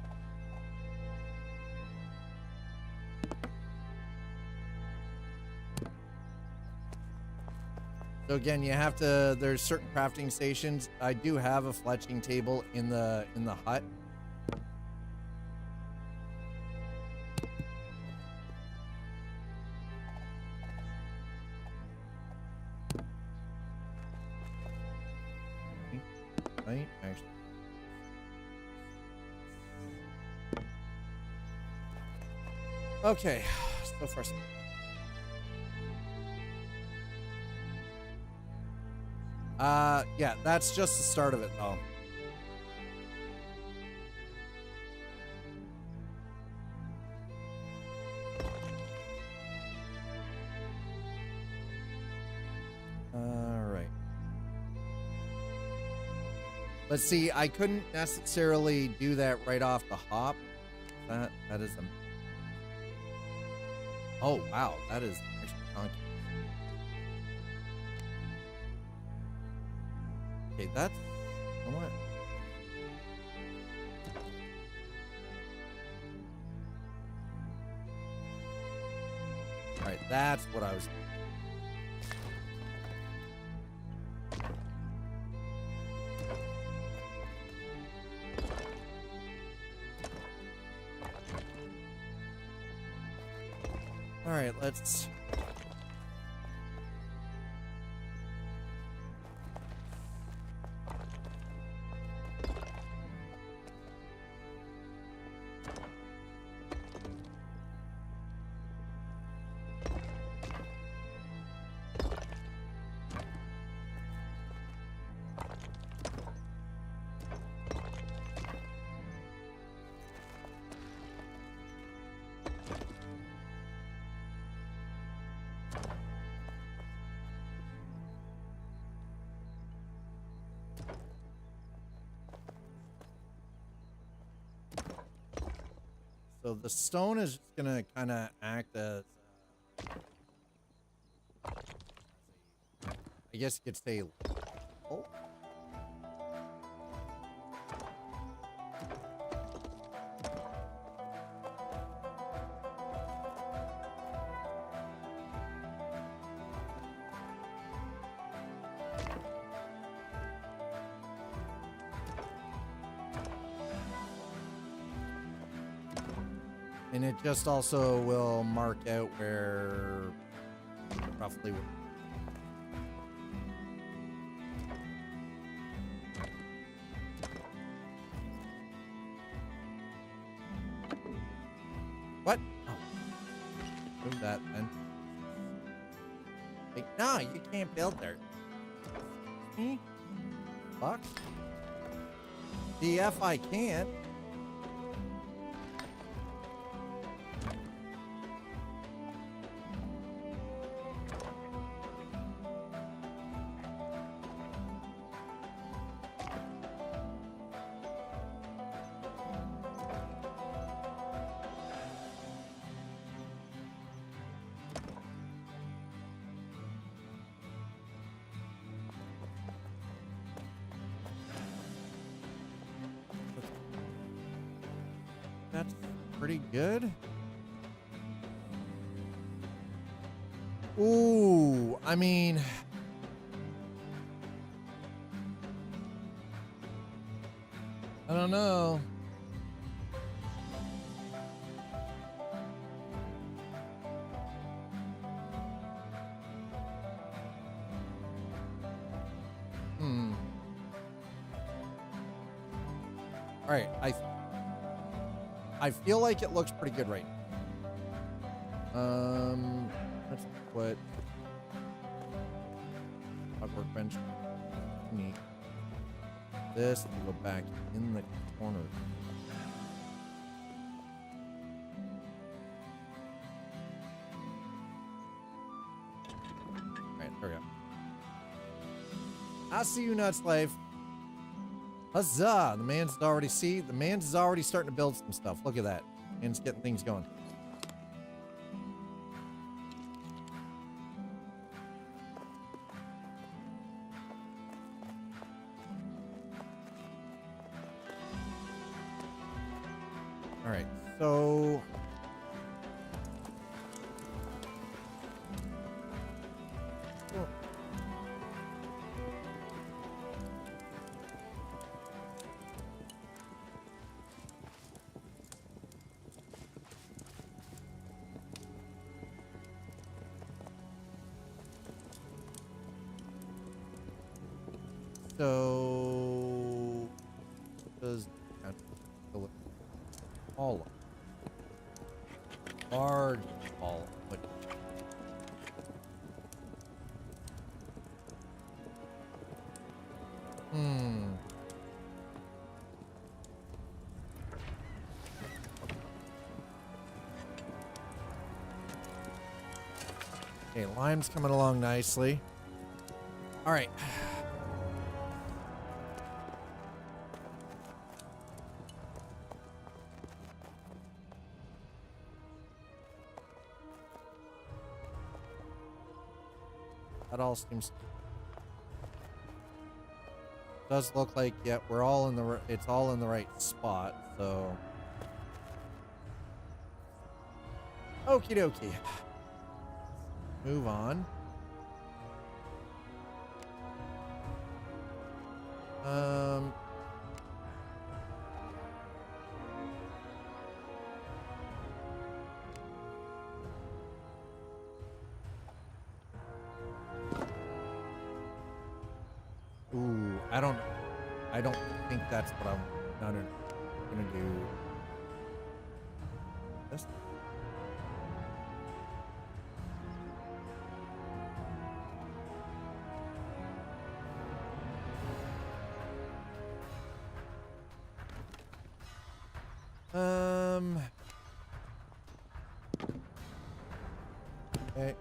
Speaker 1: So again, you have to, there's certain crafting stations. I do have a fletching table in the hut. Right, actually. Okay, so far. Yeah, that's just the start of it, though. All right. Let's see. I couldn't necessarily do that right off the hop. That is a. Oh wow, that is actually chunky. Okay, that's. You know what? All right, that's what I was. All right, let's. So the stone is gonna kind of act as, I guess you could say, oh. And it just also will mark out where roughly. What? Oh. Move that then. Like, no, you can't build there. Me? Fuck. DF, I can't. That's pretty good. Ooh, I mean, I don't know. All right, I feel like it looks pretty good right now. Let's put a workbench. Neat. This will go back in the corner. All right, there we go. I see you, nuts life. Huzzah! The man's already starting to build some stuff. Look at that. Man's getting things going. All right, so So does all large all but Okay, lime's coming along nicely. All right. That all seems does look like we're all in the it's all in the right spot, so okie dokie. Move on. Ooh, I don't think that's what I'm gonna do. This. Okay.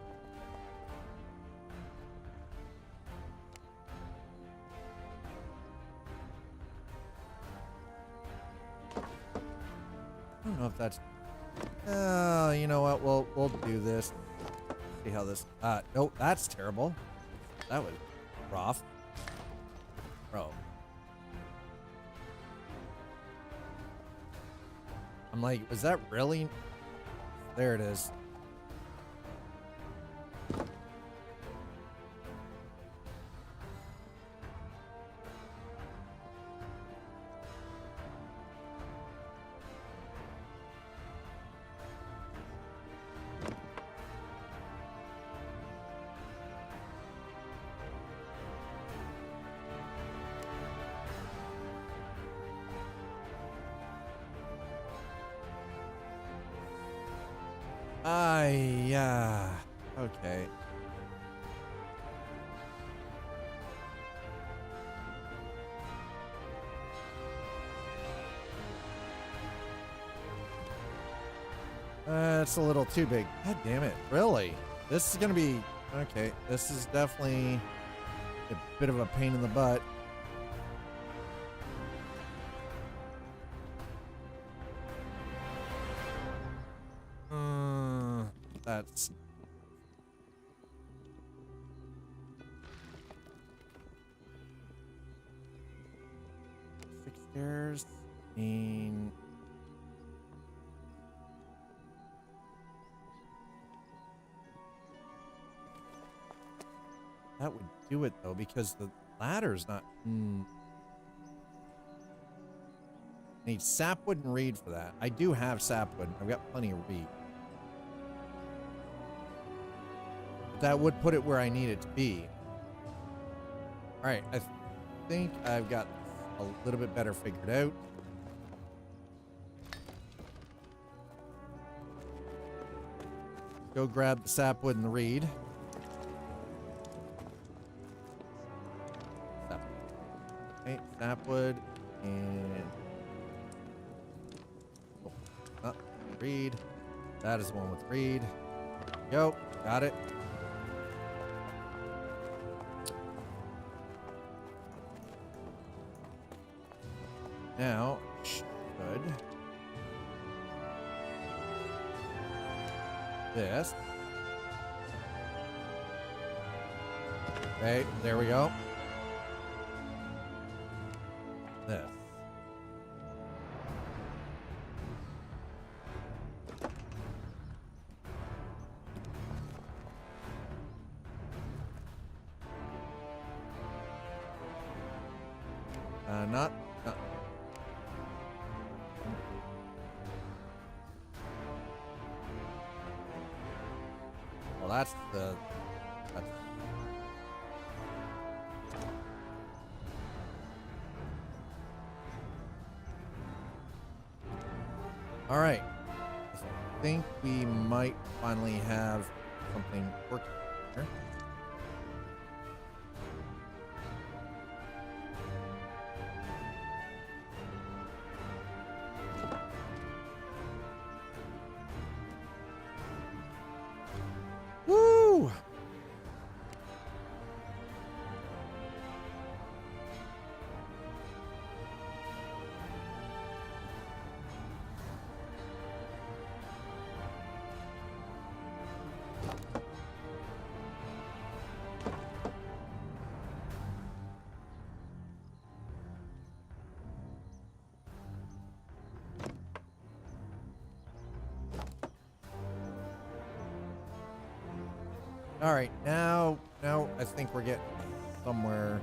Speaker 1: I don't know if that's. You know what? We'll do this. See how this. Nope, that's terrible. That was rough, bro. I'm like, was that really? There it is. Yeah. Okay. It's a little too big. God damn it. Really? This is gonna be... Okay, this is definitely a bit of a pain in the butt. That's... Fixtures in... That would do it though, because the ladder's not... Need sapwood and reed for that. I do have sapwood. I've got plenty of reed. That would put it where I need it to be. Alright, I think I've got a little bit better figured out. Go grab the sapwood and the reed. Okay, sapwood and... Oh, reed. That is the one with reed. Go, got it. Now, should this. Okay, there we go. This. Not. Well, that's the. All right. I think we might finally have something working here. Woo! All right, now I think we're getting somewhere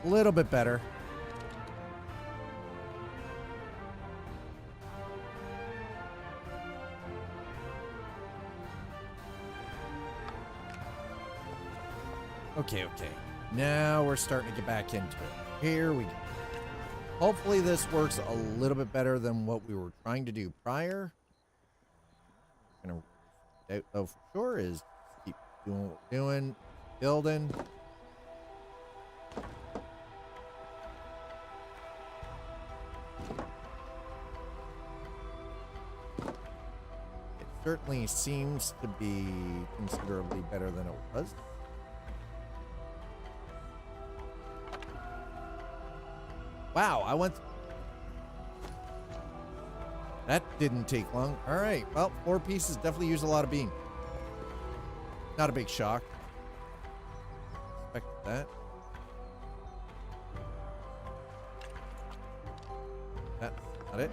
Speaker 1: a little bit better. Okay. Now we're starting to get back into it. Here we go. Hopefully this works a little bit better than what we were trying to do prior. Gonna though for sure is keep doing what we're doing, building. It certainly seems to be considerably better than it was. Wow, I went. That didn't take long. All right, well, 4 pieces definitely use a lot of beam. Not a big shock. Expect that. That's not it.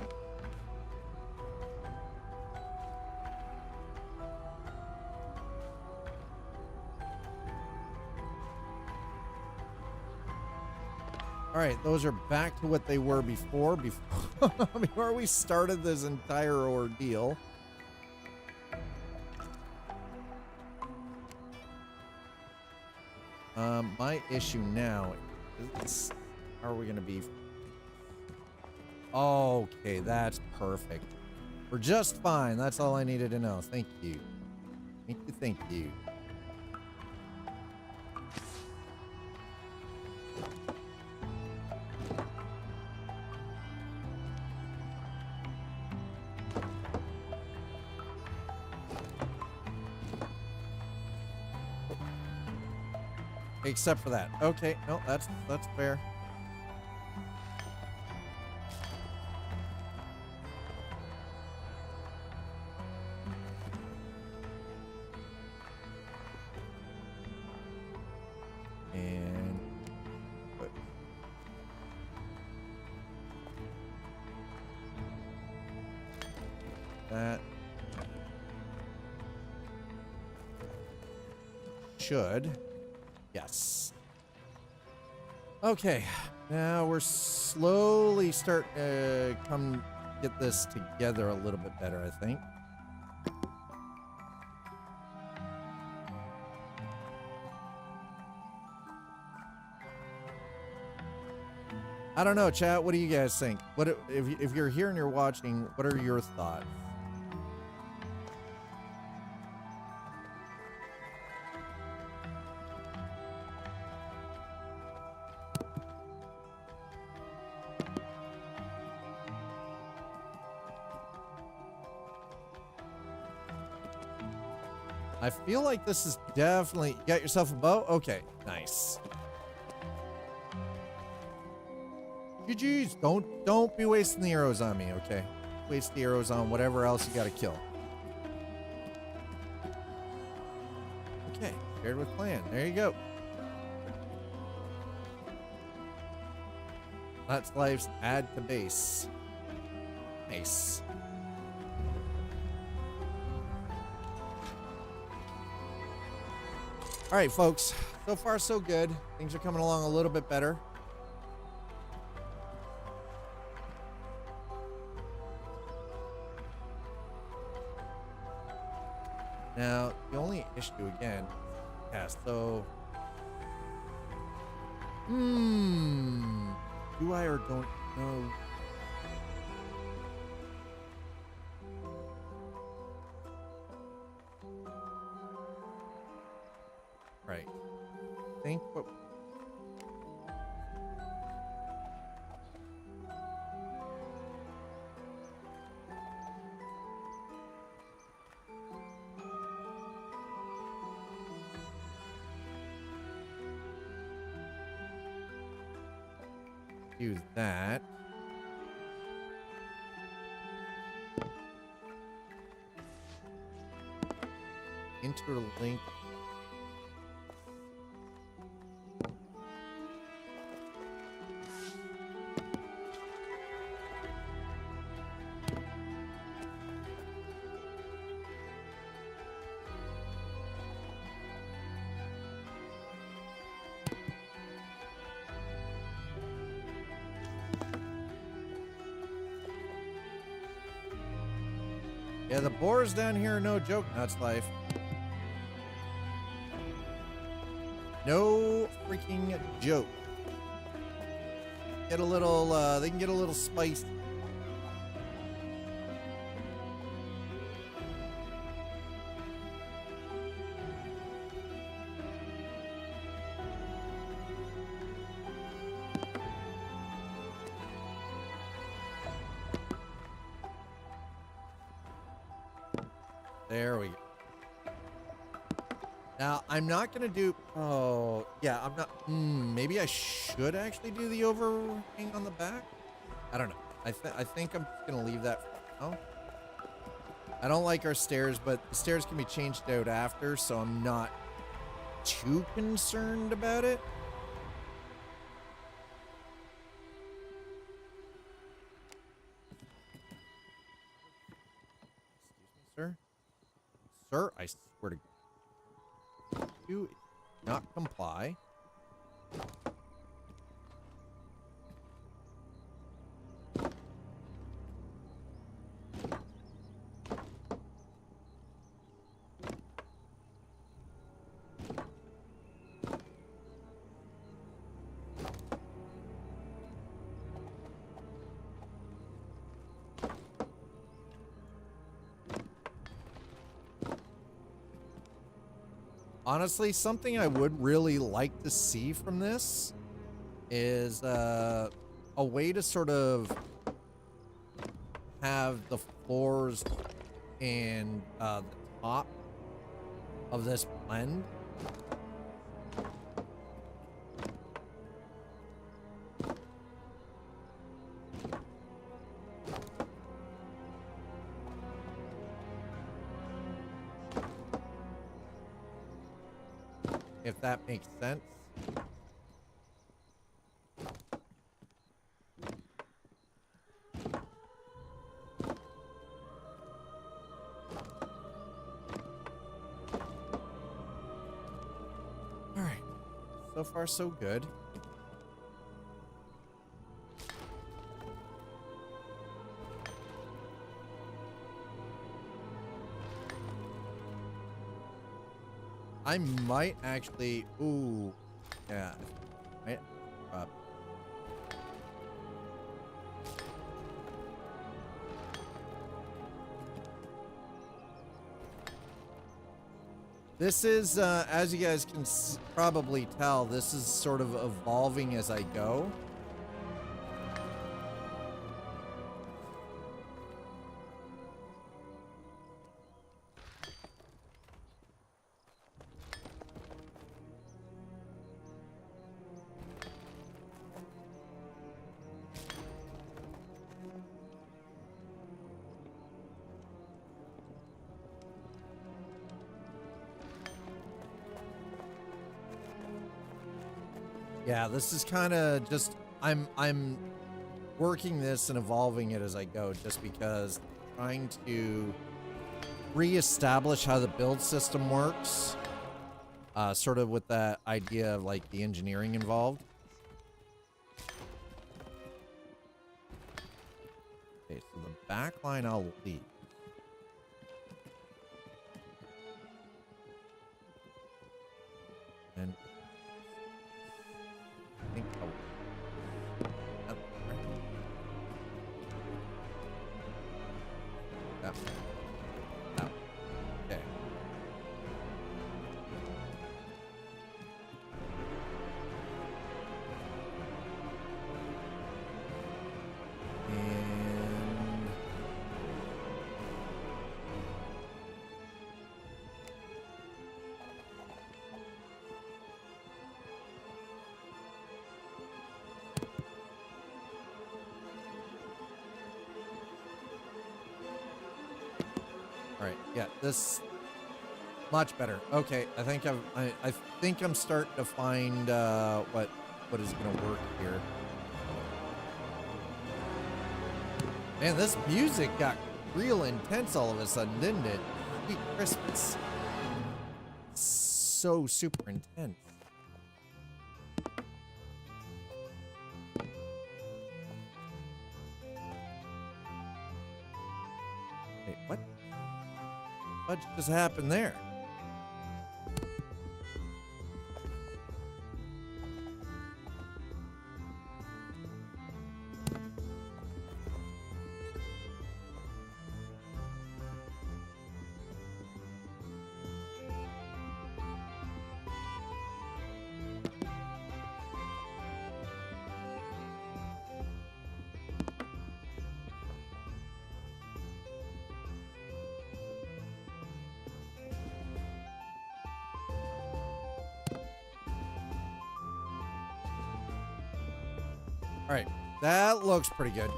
Speaker 1: All right, those are back to what they were before we started this entire ordeal. My issue now is, how are we going to be? Okay, that's perfect. We're just fine. That's all I needed to know. Thank you. Thank you. Except for that. Okay, no, that's fair. And put that should. Yes. Okay. Now we're slowly starting to get this together a little bit better, I think. I don't know, chat. What do you guys think? What if you're here and you're watching? What are your thoughts? I feel like this is definitely... You got yourself a bow? Okay, nice. GG's. Don't be wasting the arrows on me, okay? Waste the arrows on whatever else you gotta kill. Okay, shared with clan. There you go. That's life's add to base. Nice. All right, folks. So far, so good. Things are coming along a little bit better. Now, the only issue again, yeah, so... do I or don't know? right. Think what. Do that. Interlink. Yeah, the boars down here are no joke. That's life. No freaking joke. Get a little, they can get a little spicy. There we go. Now, I'm not going to do... Oh, yeah, I'm not... maybe I should actually do the overhang on the back? I don't know. I think I'm just going to leave that for now. I don't like our stairs, but the stairs can be changed out after, so I'm not too concerned about it. Excuse me, sir? Sir, I swear to God. You not comply. Honestly, something I would really like to see from this is a way to sort of have the floors and the top of this blend. If that makes sense. All right. So far, so good. I might actually, ooh, yeah, right. This is, as you guys can probably tell, this is sort of evolving as I go. Yeah, this is kind of just, I'm working this and evolving it as I go, just because I'm trying to reestablish how the build system works, sort of with that idea of like the engineering involved. Okay, so the back line I'll leave. And I think I'll... That one. That one. Okay. All right, yeah, this much better. Okay, I think I think I'm starting to find what is gonna work here. Man, this music got real intense all of a sudden, didn't it? Sweet Christmas. So super intense. Wait, what? What just happened there? All right, that looks pretty good.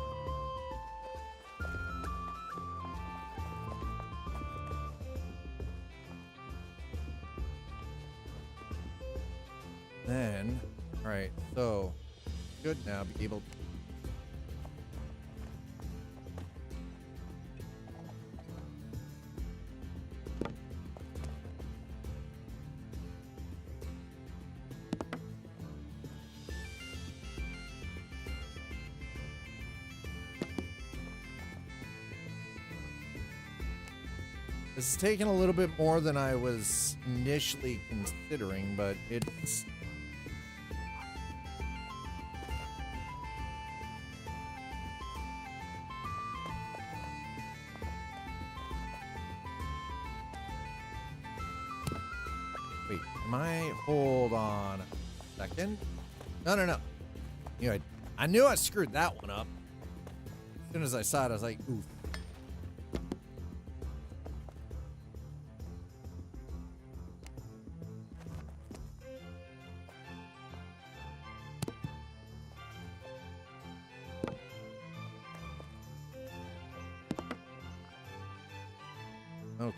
Speaker 1: Then, all right, so good now be able to. This is taking a little bit more than I was initially considering, but it's wait, am I hold on a second? No. You know, I knew I screwed that one up. As soon as I saw it, I was like, oof. Okay.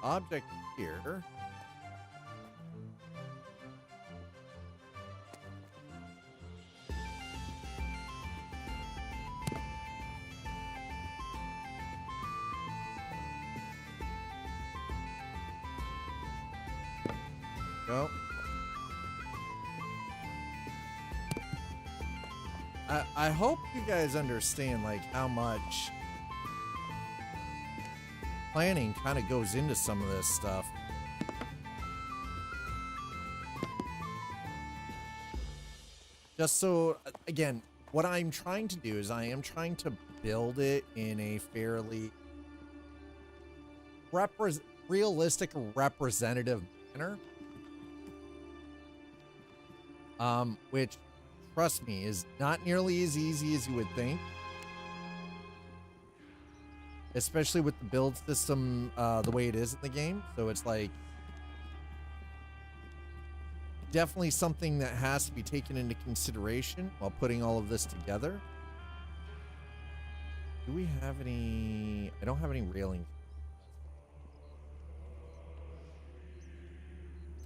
Speaker 1: Object here. Go. I hope you guys understand like how much planning kind of goes into some of this stuff. Just so, again, what I'm trying to do is I am trying to build it in a fairly realistic, representative manner. Which, trust me, is not nearly as easy as you would think. Especially with the build system the way it is in the game. So it's like definitely something that has to be taken into consideration while putting all of this together. Do we have any? I don't have any railing.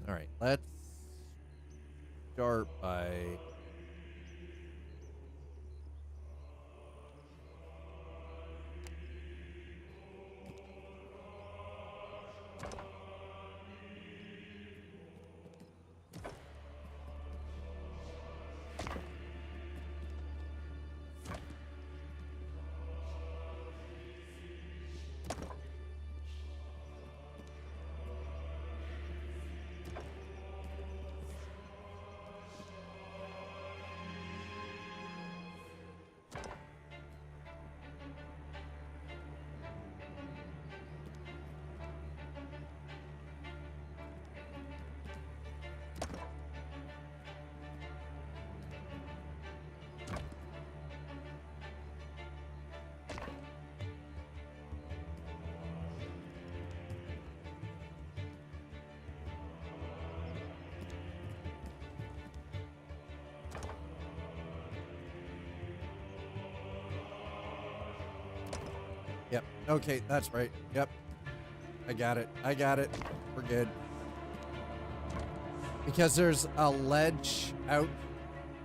Speaker 1: All right, let's start by Yep. Okay, that's right. Yep. I got it. I got it. We're good. Because there's a ledge out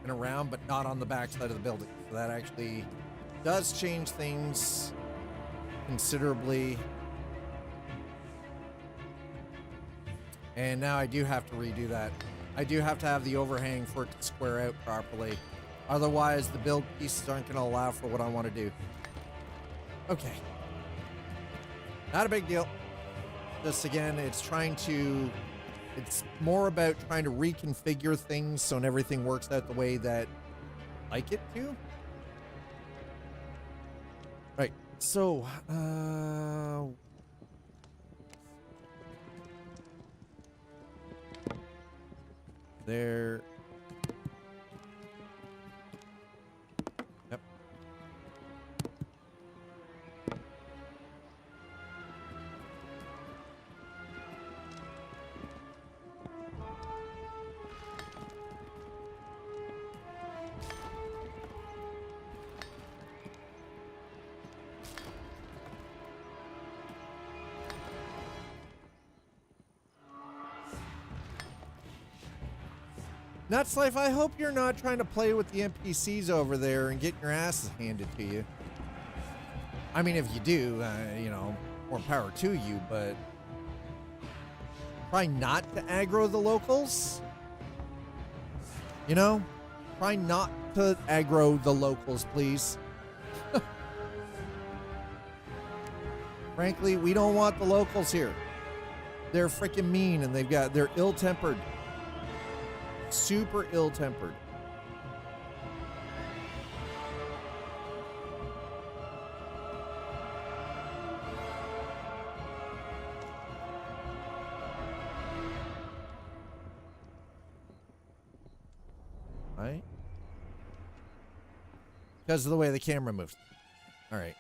Speaker 1: and around, but not on the back side of the building. So that actually does change things considerably. And now I do have to redo that. I do have to have the overhang for it to square out properly. Otherwise, the build pieces aren't going to allow for what I want to do. Okay. Not a big deal. Just again, it's more about trying to reconfigure things so everything works out the way that I like it to. Right. So, there. Yep. Nuts Life, I hope you're not trying to play with the NPCs over there and getting your asses handed to you. I mean, if you do, you know, more power to you, but try not to aggro the locals. You know? Try not to aggro the locals, please. Frankly, we don't want the locals here. They're freaking mean and they're ill-tempered. Super ill-tempered. Right? Because of the way the camera moves. All right.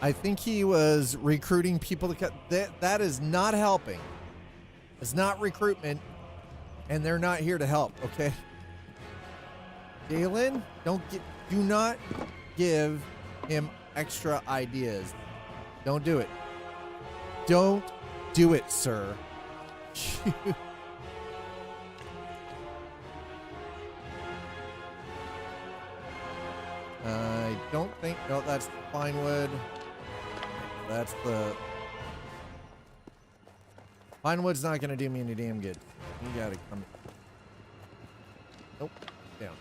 Speaker 1: I think he was recruiting people to cut. That is not helping. It's not recruitment, and they're not here to help. Okay, Galen, do not give him extra ideas. Don't do it. Don't do it, sir. I don't think. No, that's the pine wood. That's the pine wood's not gonna do me any damn good. You gotta come. Nope. Down.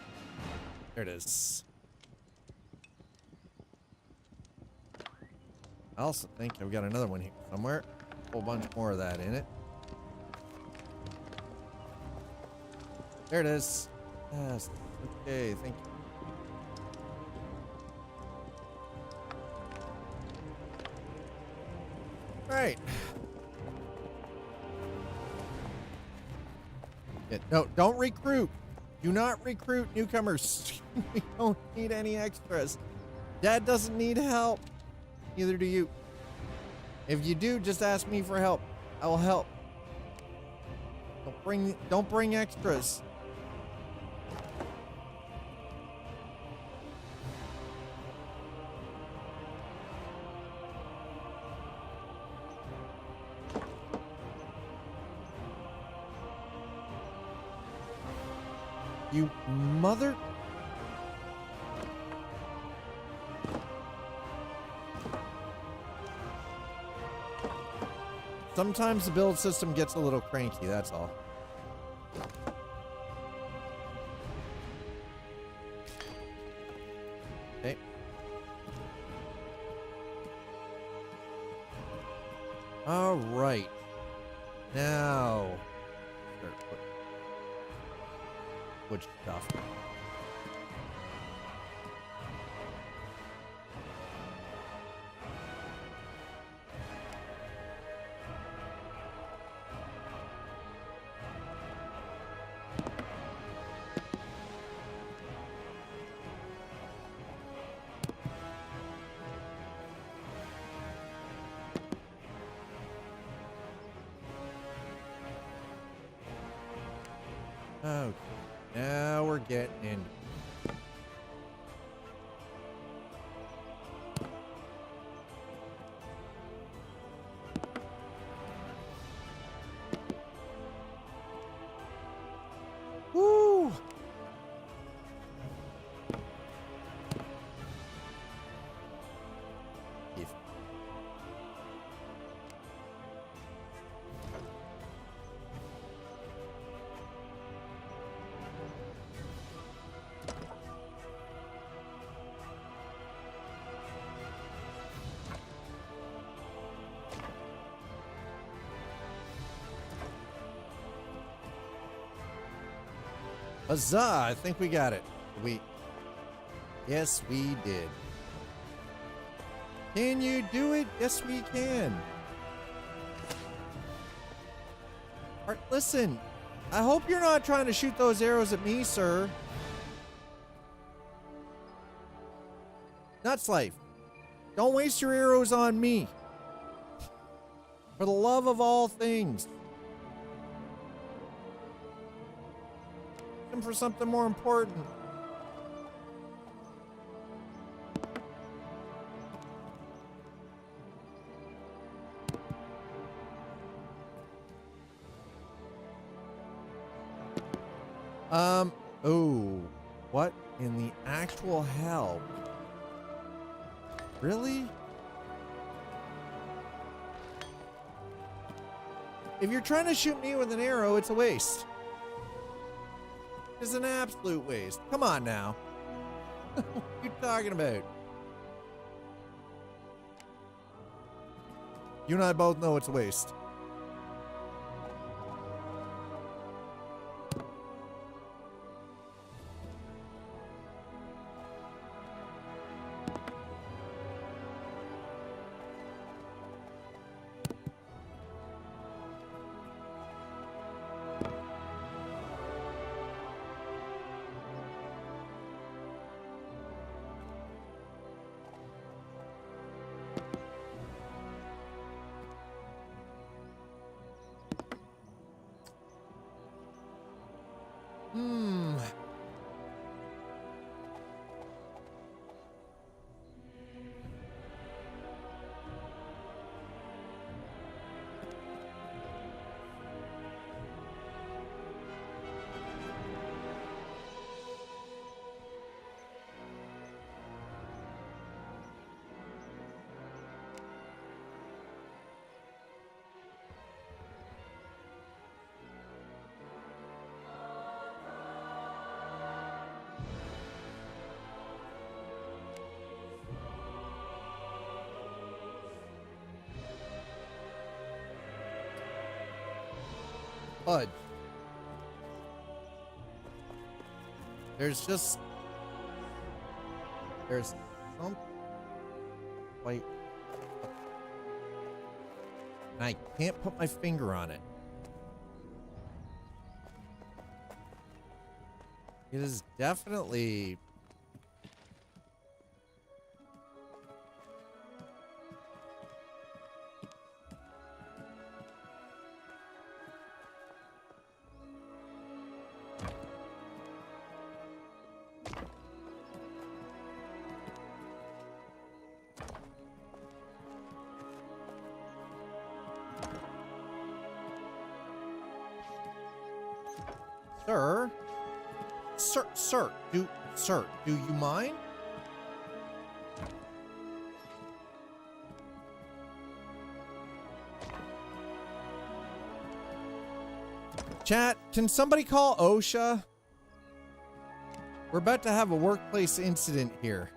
Speaker 1: There it is. I also think I've got another one here somewhere. A whole bunch more of that in it. There it is. Yes. Okay. Thank you. Right. Yeah, no, don't recruit. Do not recruit newcomers. We don't need any extras. Dad doesn't need help. Neither do you. If you do, just ask me for help. I will help. Don't bring extras. You mother... Sometimes the build system gets a little cranky, that's all. Okay. All right. Now... Which stuff? Okay, now we're getting in. Woo! If Huzzah! I think we got it. Yes, we did. Can you do it? Yes, we can. All right, listen, I hope you're not trying to shoot those arrows at me, sir. Nuts life. Don't waste your arrows on me. For the love of all things. For something more important. Oh, what in the actual hell? Really? If you're trying to shoot me with an arrow, it's a waste. It's an absolute waste. Come on now. What are you talking about? You and I both know it's a waste. Fudge. There's some wait. And I can't put my finger on it. It is definitely Sir, do you mind? Chat, can somebody call OSHA? We're about to have a workplace incident here.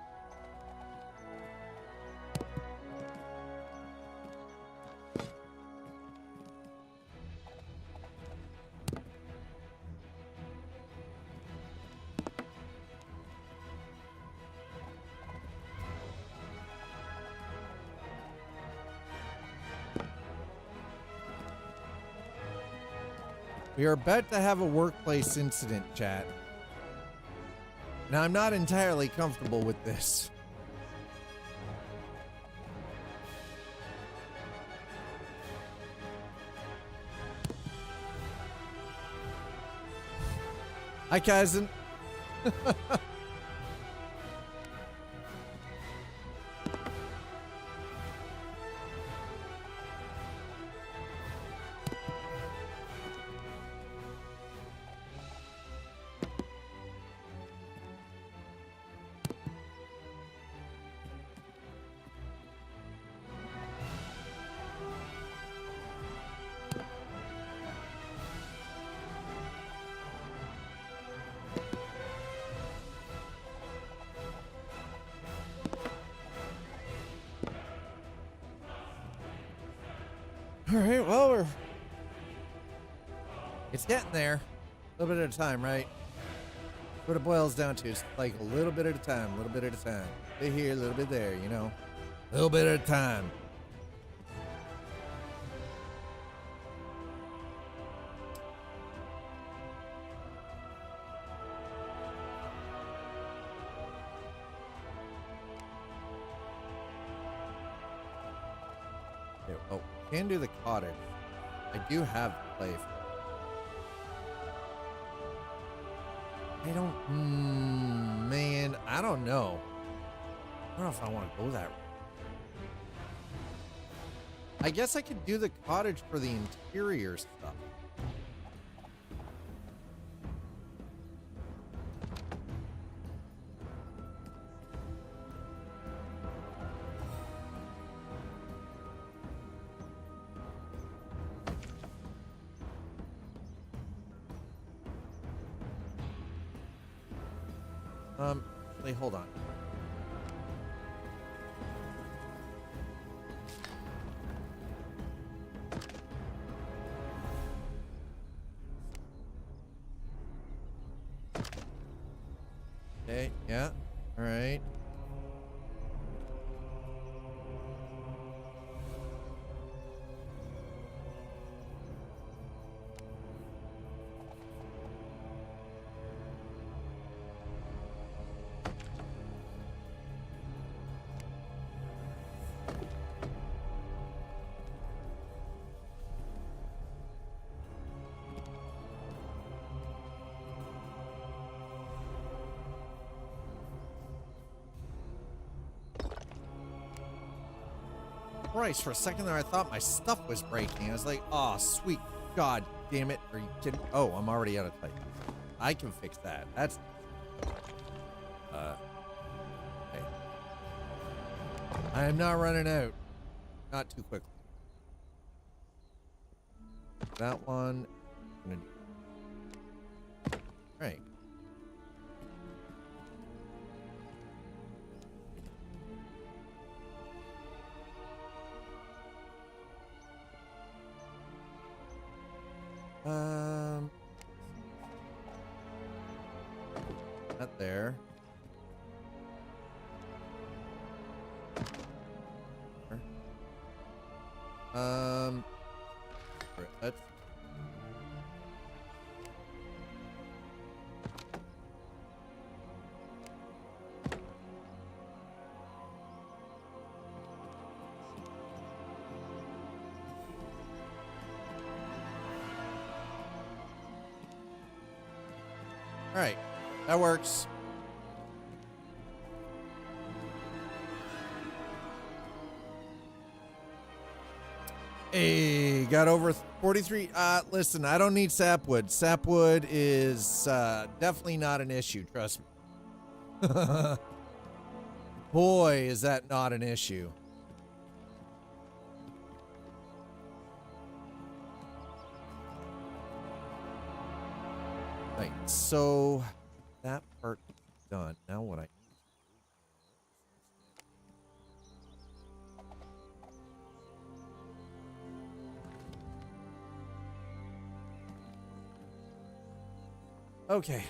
Speaker 1: We are about to have a workplace incident, chat. Now, I'm not entirely comfortable with this. Hi, cousin. All right, well, it's getting there. A little bit at a time, right? What it boils down to is like a little bit at a time, a little bit at a time. A bit here, a little bit there, you know? A little bit at a time. Okay, oh, can do the cottage. I do have the play. I don't, man, I don't know. I don't know if I want to go that route. I guess I could do the cottage for the interior stuff. Wait, hold on. Okay, yeah, all right. Christ, for a second there I thought my stuff was breaking. I was like, oh, sweet God damn it. Are you kidding? Oh, I'm already out of type. I can fix that. That's... okay. I am not running out. Not too quickly. That one. I'm gonna do... Right. Not there. Let's... All right, that works. Hey, got over 43. Listen, I don't need sapwood. Sapwood is definitely not an issue, trust me. Boy, is that not an issue. Right, so that part is done. Now what I okay.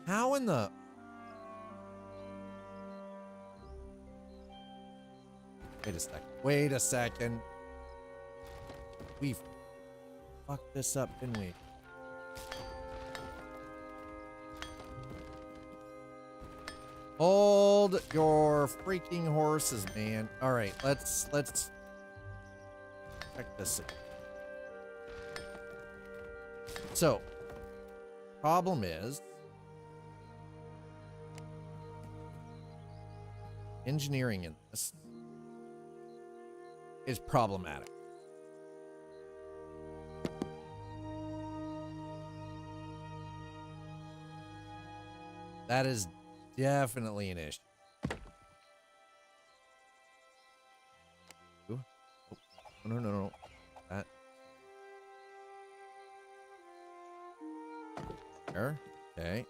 Speaker 1: How in the... Wait a second. Wait a second. We've... fucked this up, didn't we? Hold your freaking horses, man. All right, let's check this out. So, problem is engineering in this is problematic. That is definitely an issue. Oh, no. That. There. Okay.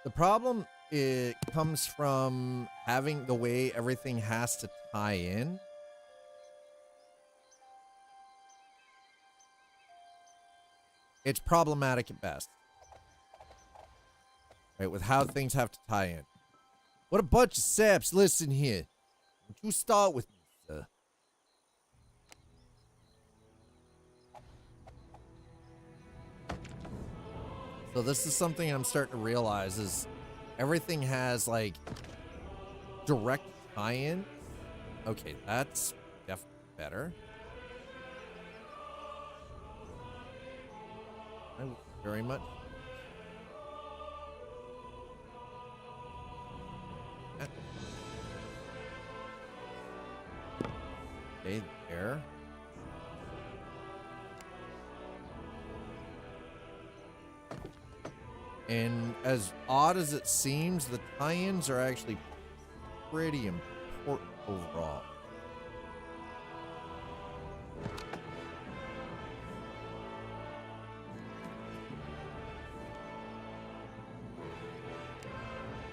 Speaker 1: The problem it comes from having the way everything has to tie in. It's problematic at best. Right, with how things have to tie in. What a bunch of saps. Listen here. Would you start with me, sir? So this is something I'm starting to realize is everything has like direct tie-in. Okay, that's definitely better. Thank you very much. Okay, there. And as odd as it seems, the tie-ins are actually pretty important overall.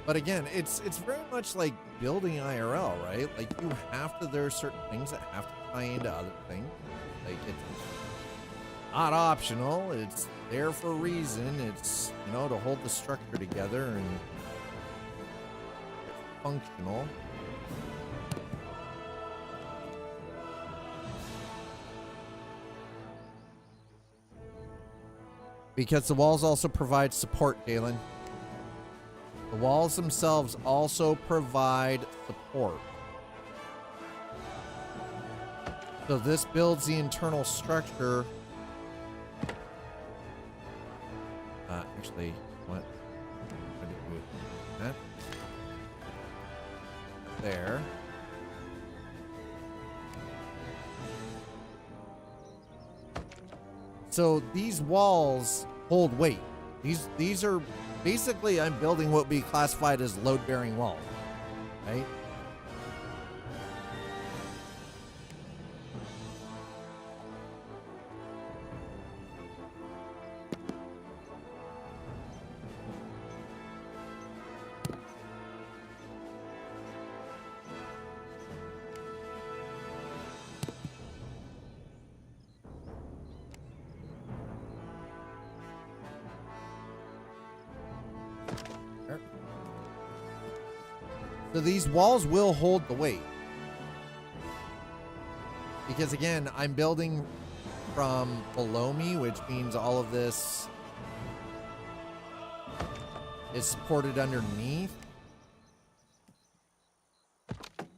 Speaker 1: But again, it's very much like building IRL, right? Like you have to, there are certain things that have to tie into other things. Like it's not optional. It's there for a reason. It's, you know, to hold the structure together and it's functional. Because the walls also provide support, Galen. The walls themselves also provide support. So this builds the internal structure. Actually, what? I did move that. There. So these walls hold weight. These are basically, I'm building what would be classified as load-bearing walls, right? So these walls will hold the weight. Because again, I'm building from below me, which means all of this is supported underneath.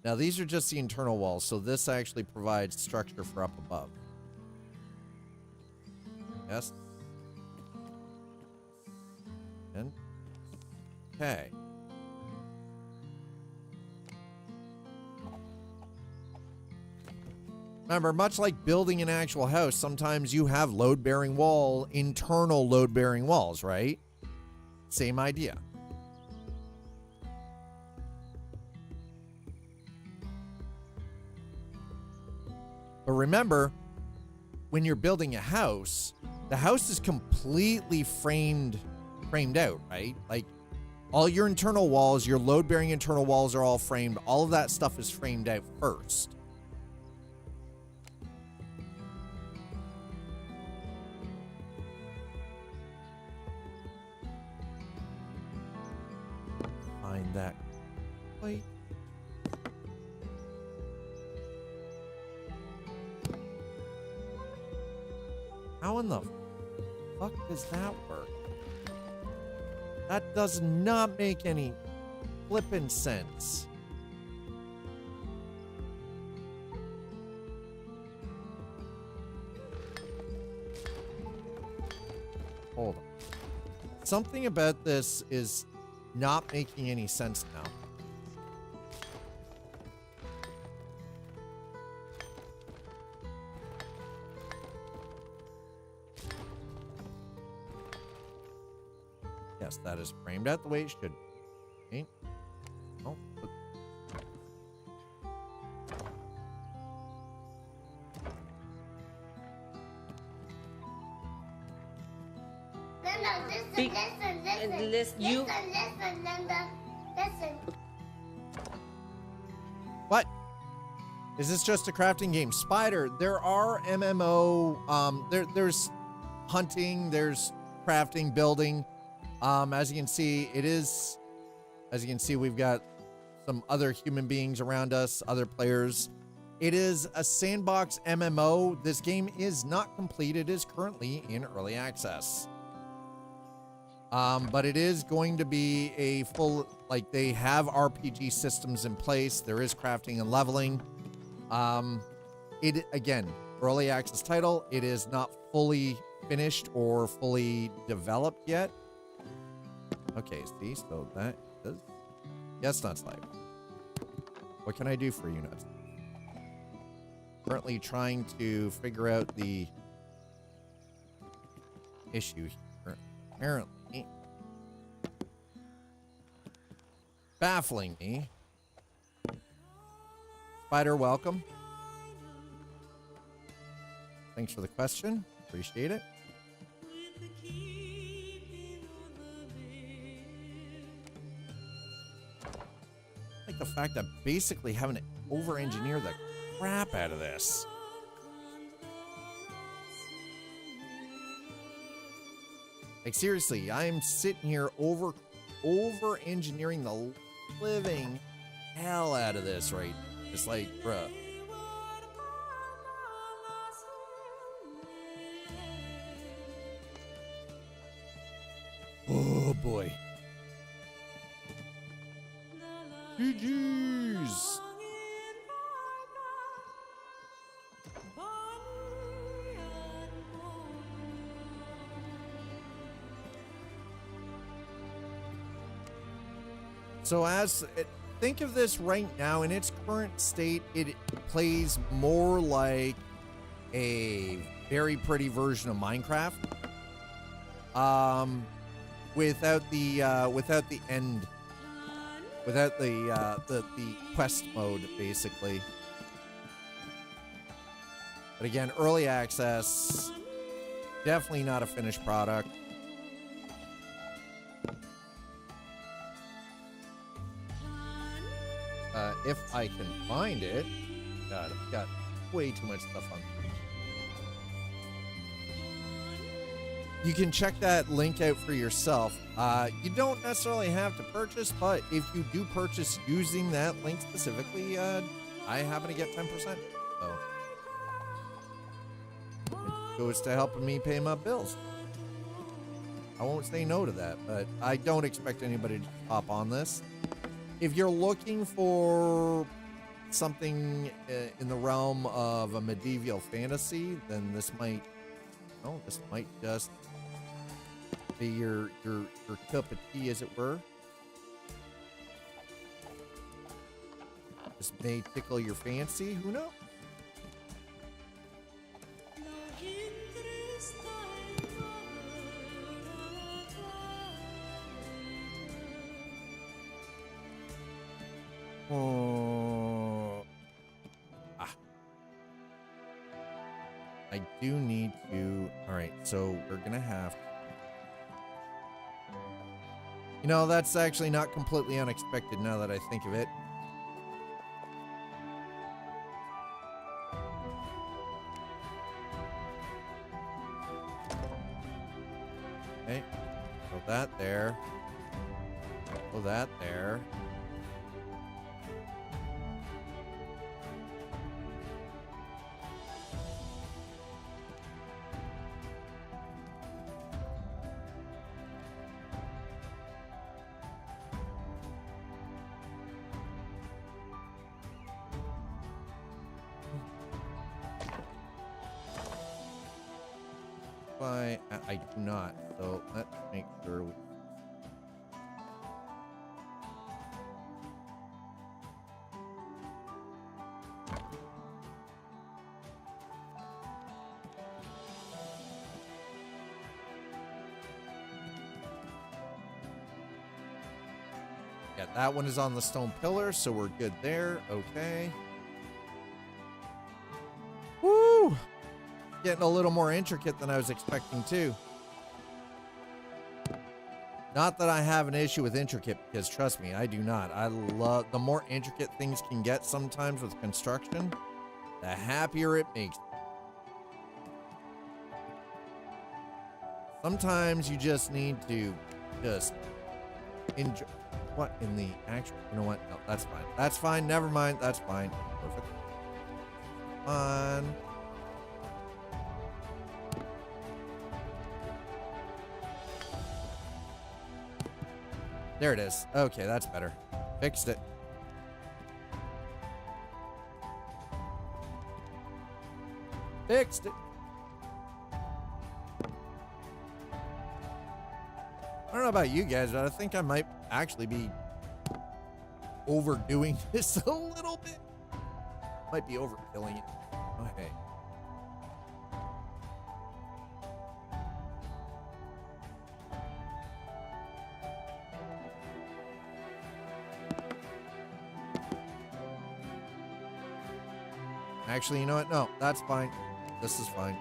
Speaker 1: Now these are just the internal walls, so this actually provides structure for up above. Yes. And okay. Remember, much like building an actual house, sometimes you have load-bearing wall, internal load-bearing walls, right? Same idea. But remember, when you're building a house, the house is completely framed out, right? Like all your internal walls, your load-bearing internal walls are all framed. All of that stuff is framed out first. find that quite. How in the fuck does that work? That does not make any flippin' sense. Hold on. Something about this is not making any sense now. Yes, that is framed out the way it should be. Okay. Oh, look.
Speaker 4: Listen.
Speaker 1: What? Is this just a crafting game? Spider, there are MMO, there's hunting, there's crafting, building. As you can see, we've got some other human beings around us, other players. It is a sandbox MMO. This game is not complete. It is currently in early access. But it is going to be a full, like, they have RPG systems in place. There is crafting and leveling. Again, early access title. It is not fully finished or fully developed yet. Okay, see, so that does. Yes, Nuts Life. What can I do for you, Nuts? Currently trying to figure out the issue here. Apparently, baffling me. Spider, welcome. Thanks for the question. Appreciate it. Like the fact that basically having to over-engineer the crap out of this. Like, seriously, I'm sitting here over-engineering the living hell out of this, right? It's like, bruh. Oh, boy. GG's. So think of this right now in its current state, it plays more like a very pretty version of Minecraft. Without the end, without the quest mode, basically. But again, early access, definitely not a finished product. If I can find it. God, I've got way too much stuff on. You can check that link out for yourself. You don't necessarily have to purchase, but if you do purchase using that link specifically, I happen to get 10%. So it goes to helping me pay my bills. I won't say no to that, but I don't expect anybody to hop on this. If you're looking for something in the realm of a medieval fantasy, then this might just be your cup of tea, as it were. This may tickle your fancy. Who knows? I do need to. All right, so we're gonna have. You know, that's actually not completely unexpected now that I think of it. Okay, so that there. Throw that there. I do not, so let's make sure we... Yeah, that one is on the stone pillar, so we're good there. Okay. Woo! Getting a little more intricate than I was expecting too. Not that I have an issue with intricate, because trust me, I do not. I love the more intricate things can get sometimes with construction, the happier it makes me. Sometimes you just need to just enjoy. What in the actual? You know what? No, that's fine. That's fine. Never mind. That's fine. Perfect. On. There it is. Okay, that's better. Fixed it. Fixed it. I don't know about you guys, but I think I might actually be overdoing this a little bit. Might be overkilling it. Oh, hey. Actually, you know what? No, that's fine. This is fine.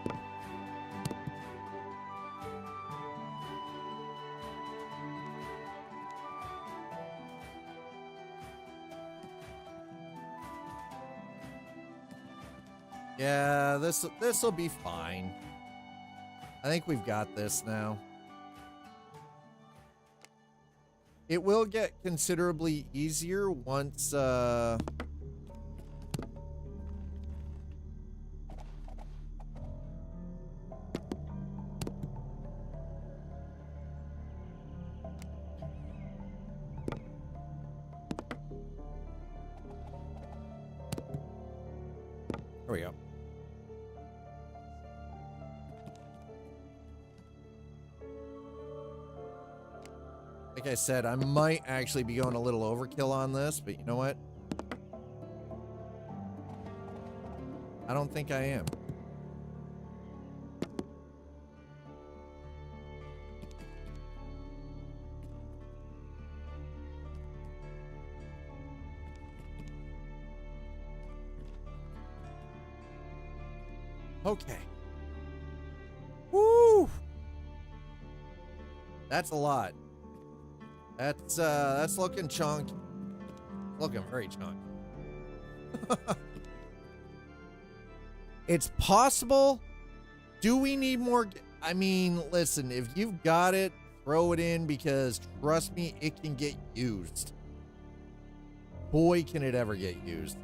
Speaker 1: Yeah, this'll be fine. I think we've got this now. It will get considerably easier once there we go. Like I said, I might actually be going a little overkill on this, but you know what? I don't think I am. Okay. Woo! That's a lot. That's looking chunky. Looking very chunky. It's possible. Do we need more? I mean, listen, if you've got it, throw it in, because trust me, it can get used. Boy, can it ever get used.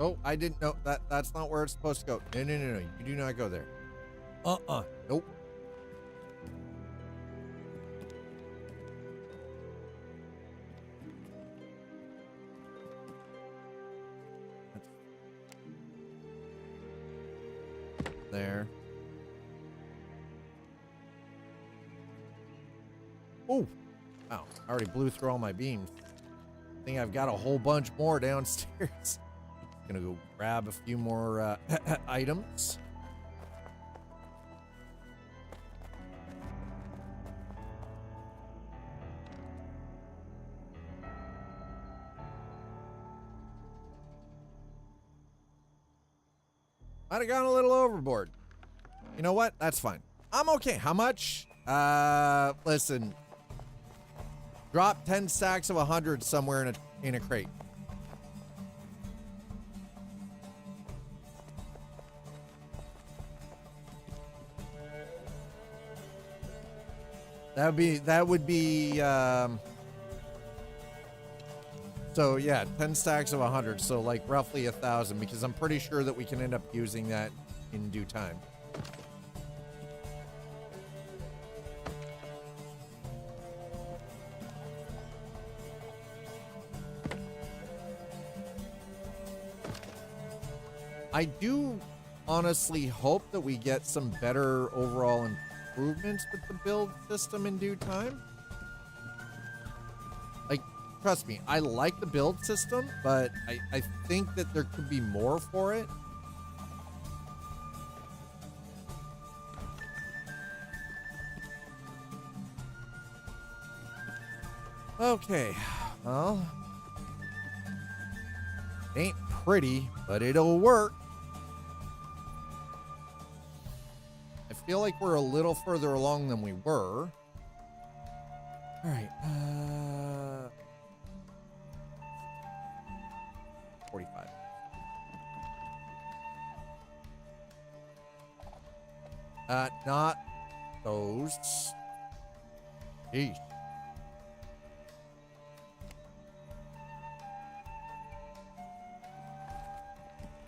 Speaker 1: Oh, I didn't know that. That's not where it's supposed to go. No, no, no, no. You do not go there. Nope. There. Oh, wow. I already blew through all my beams. I think I've got a whole bunch more downstairs. Gonna go grab a few more items. Might have gone a little overboard. You know what? That's fine. I'm okay. How much? Listen. Drop 10 stacks of 100 somewhere in a crate. That would be so yeah, 10 stacks of 100, so like roughly 1,000, because I'm pretty sure that we can end up using that in due time. I do honestly hope that we get some better overall improvements with the build system in due time. Like, trust me, I like the build system, but I think that there could be more for it. Okay, well, ain't pretty, but it'll work. I feel like we're a little further along than we were. All right, 45. Not those. Jeez.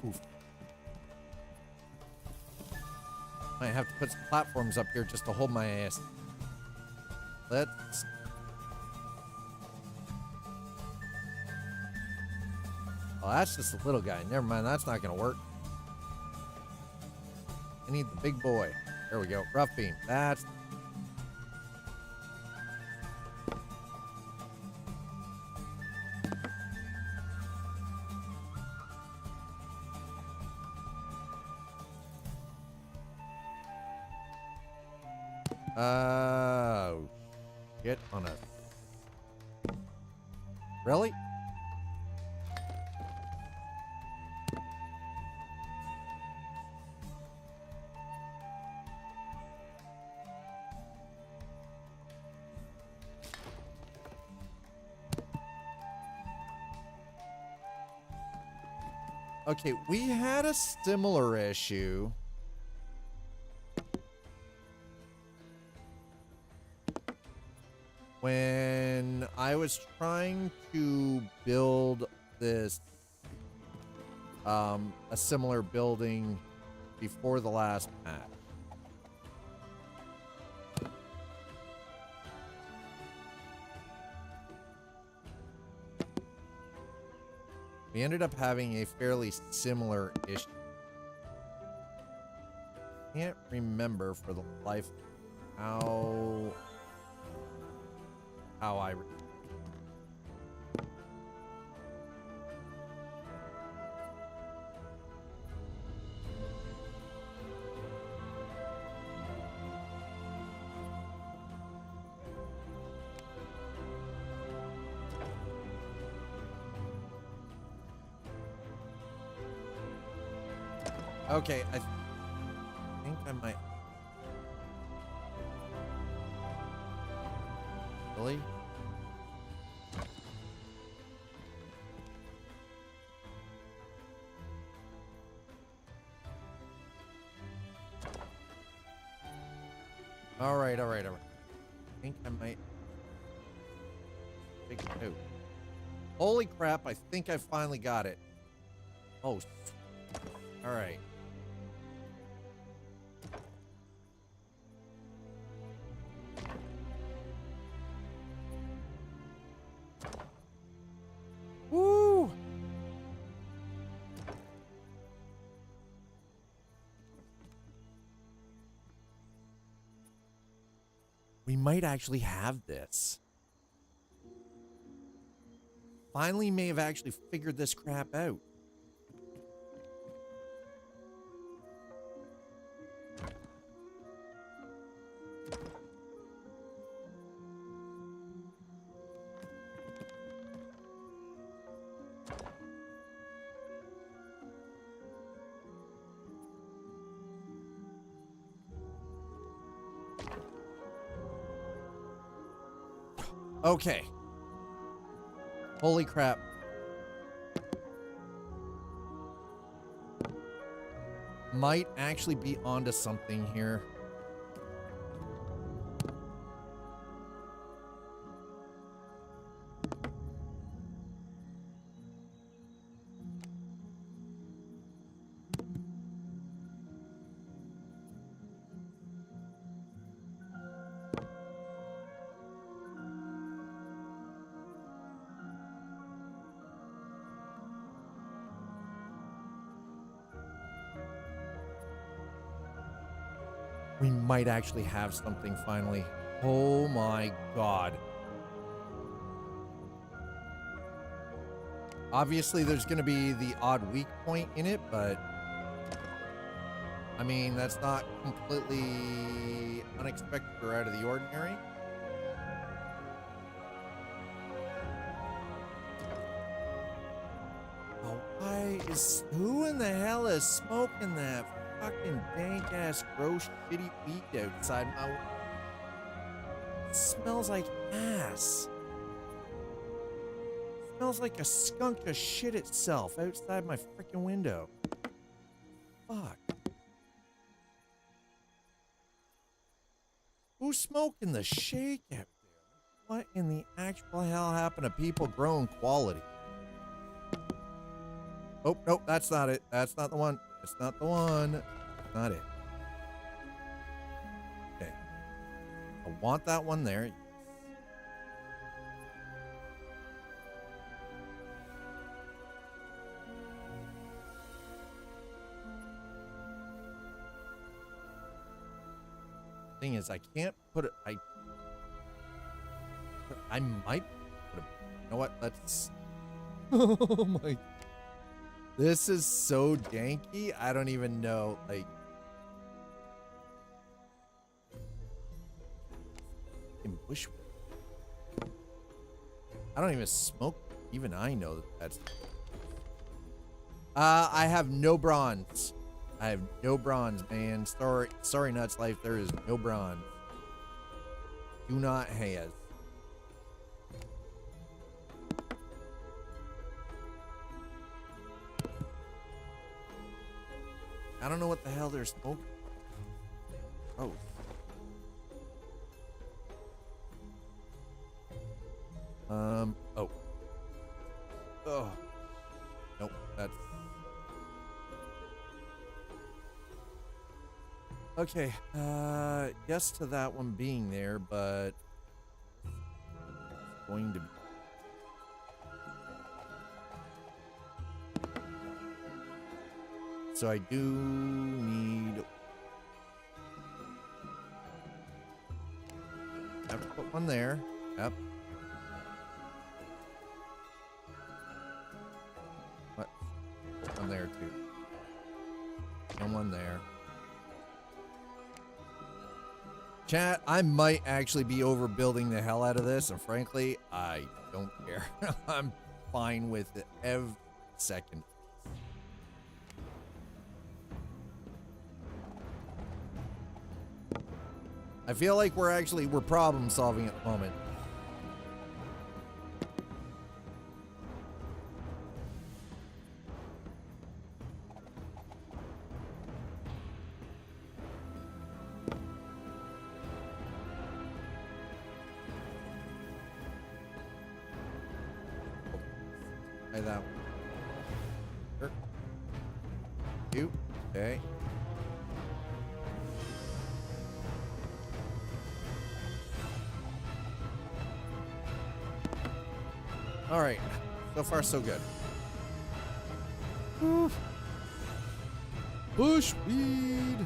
Speaker 1: Oof. Might have to put some platforms up here just to hold my ass. Let's... Oh, that's just a little guy. Never mind, that's not gonna work. I need the big boy. There we go. Rough beam. That's... Get on a... Really? Okay, we had a similar issue. When I was trying to build this, a similar building before the last patch. We ended up having a fairly similar issue. Can't remember for the life how I... Okay, I think I might... Really? All right. I think I might... Take two. Holy crap, I think I finally got it. Oh, all right. Woo! We might actually have this. Finally may have actually figured this crap out. Okay. Holy crap. Might actually be onto something here. We might actually have something finally. Oh my god. Obviously, there's going to be the odd weak point in it, but I mean, that's not completely unexpected or out of the ordinary. Oh, who in the hell is smoking that fucking dank ass gross shitty weed outside my window? It smells like ass. It smells like a skunk to shit itself outside my freaking window. Fuck. Who's smoking the shake out there? What in the actual hell happened to people growing quality? Oh, nope, that's not it. That's not the one. It's not the one. That's not it. Okay. I want that one there. Thing is, I can't put it. I might put it. You know what? Let's. Oh my. This is so janky. I don't even know. Like. In bush. I don't even smoke. Even I know that that's. I have no bronze. I have no bronze, man. Sorry, Nuts Life. There is no bronze. Do not have. I don't know what the hell they're smoking. Oh. Oh. Oh. Nope. That's. Okay, yes to that one being there, but it's going to be. So I do need. I have to put one there. Yep. What? One there too. And one there. Chat, I might actually be overbuilding the hell out of this, and frankly, I don't care. I'm fine with it every second. I feel like we're problem solving at the moment. Try that one. Sure. You. Okay. All right. So far, so good. Oof. Bushweed.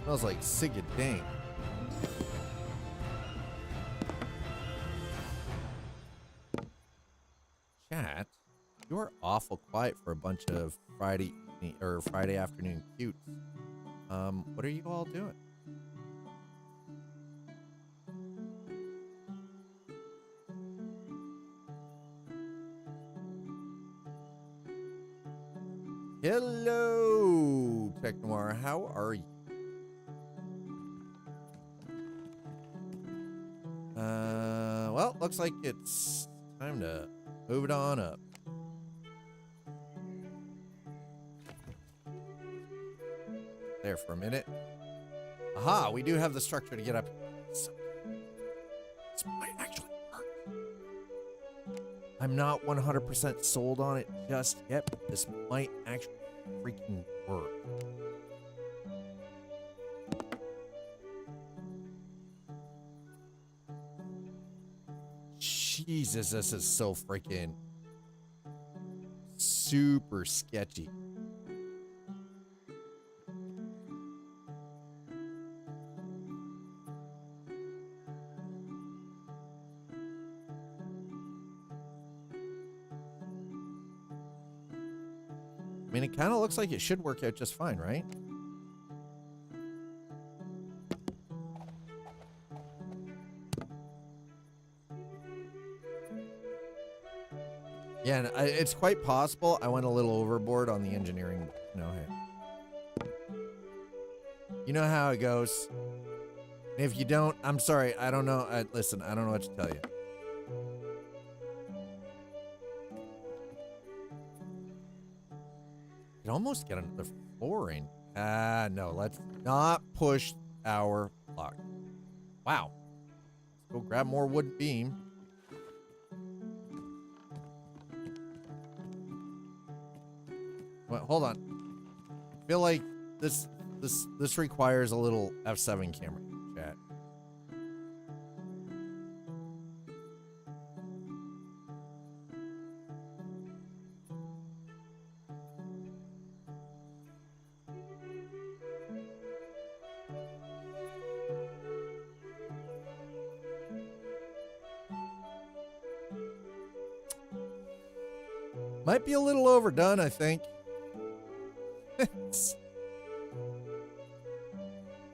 Speaker 1: Smells like Sigga Dank. Chat, you're awful quiet for a bunch of Friday afternoon cutes. What are you all doing? Hello, Technoir. How are you? Well, looks like it's time to move it on up. There for a minute. Aha, we do have the structure to get up. So, this might actually work. I'm not 100% sold on it just yet, but this might actually freaking work. Jesus, this is so freaking super sketchy. I mean, it kind of looks like it should work out just fine, right? Yeah, and it's quite possible I went a little overboard on the engineering. No, hey. You know how it goes. If you don't, I'm sorry. I don't know. Listen, I don't know what to tell you. You can almost get another floor in. No, let's not push our luck. Wow. Let's go grab more wood beam. Well, hold on. I feel like this requires a little F7 camera chat. Might be a little overdone, I think.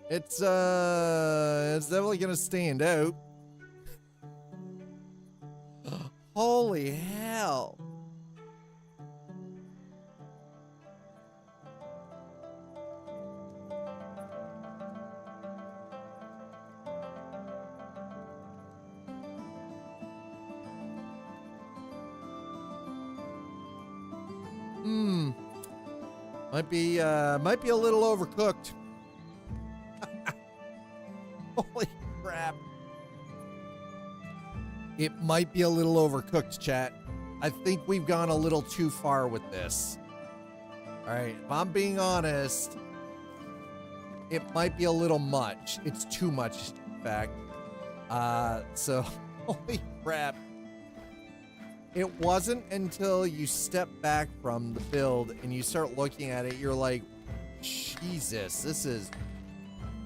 Speaker 1: It's definitely gonna stand out. Holy hell. Might be a little overcooked. Holy crap. It might be a little overcooked, chat. I think we've gone a little too far with this. All right, if I'm being honest, it might be a little much. It's too much, in fact. So, holy crap. It wasn't until you step back from the build and you start looking at it, you're like, Jesus, this is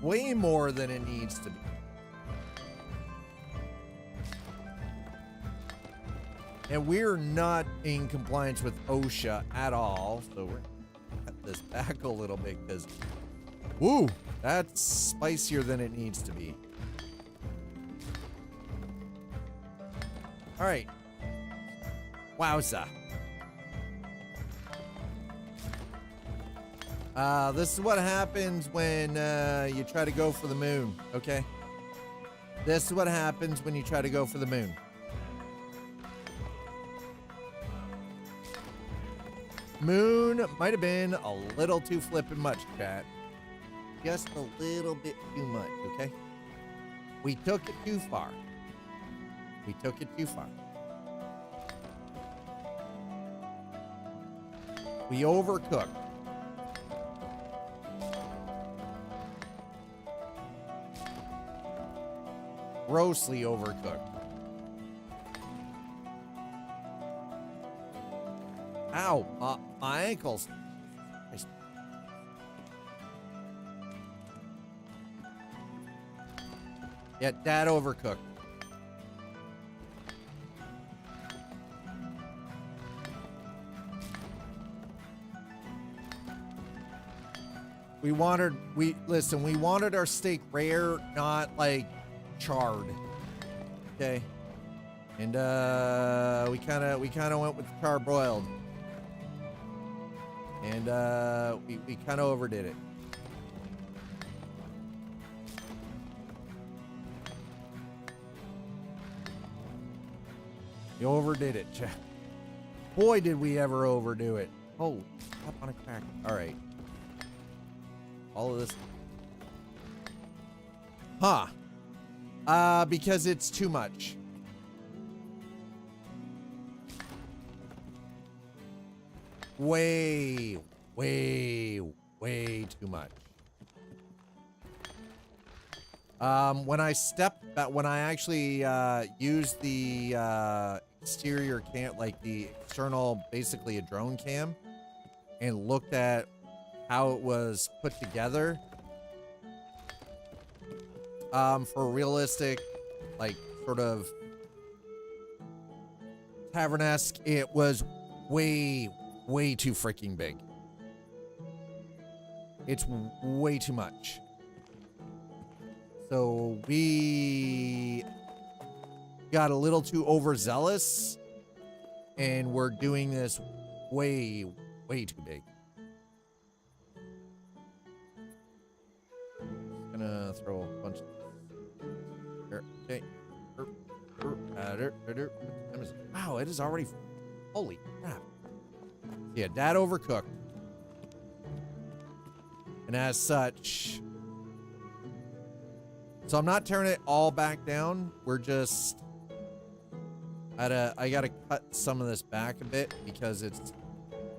Speaker 1: way more than it needs to be. And we're not in compliance with OSHA at all, so we're gonna cut this back a little bit because, woo, that's spicier than it needs to be. All right. Wowza. This is what happens when you try to go for the moon, okay? This is what happens when you try to go for the moon. Moon might have been a little too flippin' much, chat. Just a little bit too much, okay? We took it too far. We took it too far. We overcooked. Grossly overcooked. Ow, my ankles. Yeah, that overcooked. We wanted our steak rare, not like charred. Okay. And we kind of went with char broiled. And we kind of overdid it. You overdid it, Jack. Boy, did we ever overdo it. Oh, up on a crack. All right. All of this. Huh. Because it's too much. Way too much. When I actually used the exterior cam, like the external, basically a drone cam, and looked at how it was put together, for realistic, like sort of tavern-esque, it was way too freaking big. It's way too much. So we got a little too overzealous, and we're doing this way too big. Just gonna throw a bunch of... Okay. Wow, it is already... Holy crap. Yeah, that overcooked. And as such... So I'm not tearing it all back down. We're just... I gotta cut some of this back a bit because it's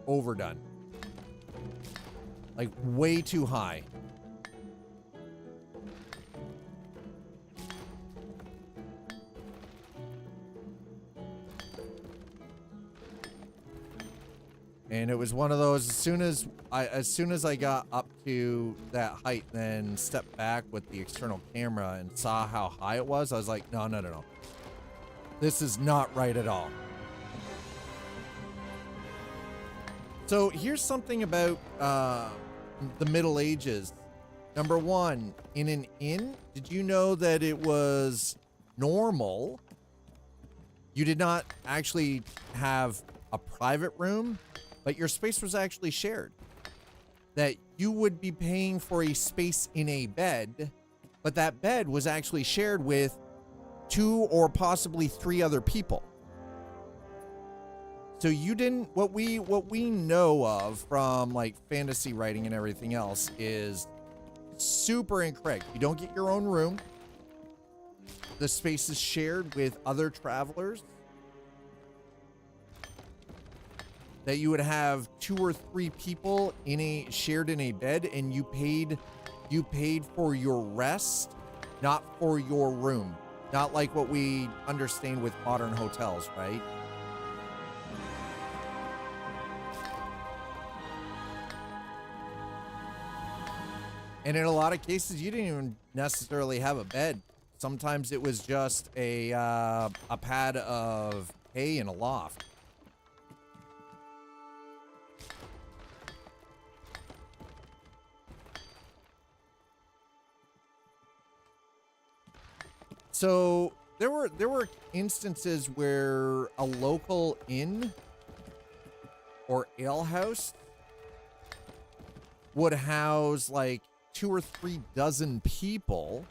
Speaker 1: overdone. Like, way too high. And it was one of those, as soon as I got up to that height, then stepped back with the external camera and saw how high it was, I was like, no. This is not right at all. So here's something about the Middle Ages. Number one, in an inn, did you know that it was normal? You did not actually have a private room, but your space was actually shared. That you would be paying for a space in a bed, but that bed was actually shared with 2 or possibly 3 other people. So you didn't, what we know of from like fantasy writing and everything else is super incorrect. You don't get your own room. The space is shared with other travelers. That you would have 2 or 3 people shared in a bed, and you paid for your rest, not for your room. Not like what we understand with modern hotels, right? And in a lot of cases, you didn't even necessarily have a bed. Sometimes it was just a pad of hay and a loft. So there were instances where a local inn or ale house would house like 2 or 3 dozen people,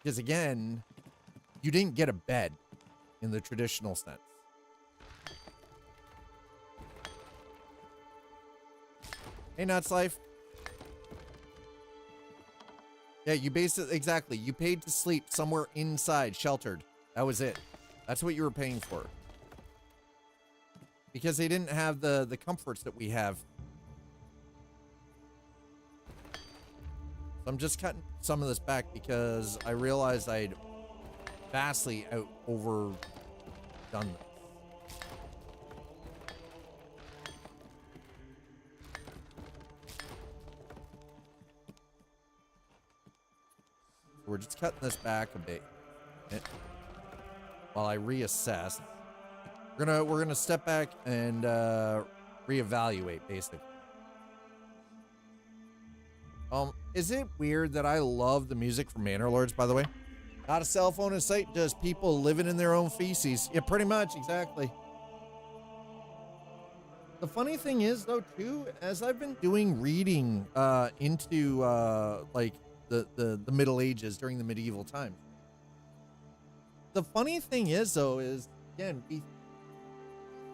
Speaker 1: because again, you didn't get a bed in the traditional sense. Hey, Nuts Life. Yeah, you basically, exactly. You paid to sleep somewhere inside, sheltered. That was it. That's what you were paying for. Because they didn't have the comforts that we have. So I'm just cutting some of this back because I realized I'd vastly overdone this. We're just cutting this back a bit while I reassess. We're gonna step back and reevaluate basically. Is it weird that I love the music from Manor Lords, by the way? Not a cell phone in sight, just people living in their own feces. Yeah, pretty much, exactly. The funny thing is, though, too, as I've been doing reading into like the Middle Ages during the medieval times. The funny thing is, though, is again, we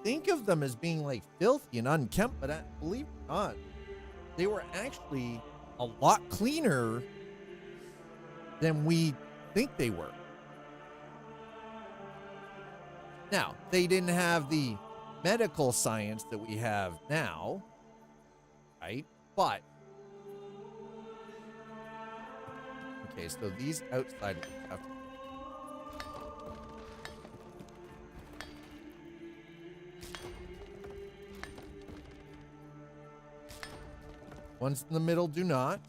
Speaker 1: think of them as being like filthy and unkempt, but believe it or not, they were actually a lot cleaner than we think they were. Now, they didn't have the medical science that we have now, right? But, okay, so these outside ones have to. Ones in the middle do not.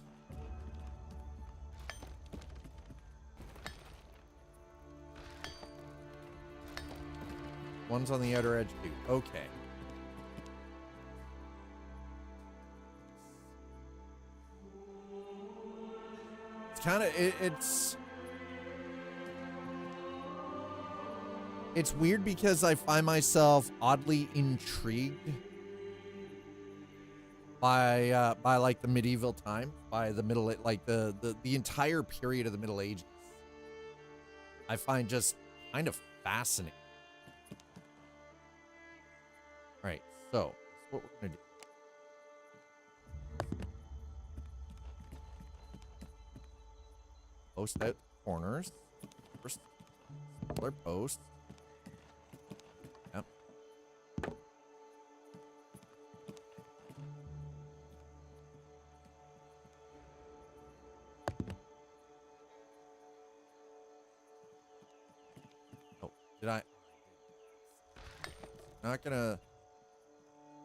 Speaker 1: Ones on the outer edge do. Okay. It's kind of it's weird because I find myself oddly intrigued by like the medieval time, by the middle, like the entire period of the Middle Ages. I find just kind of fascinating. Right, so that's what we're gonna do. Post out corners. First, smaller post. Yep. Oh, did I? Not gonna.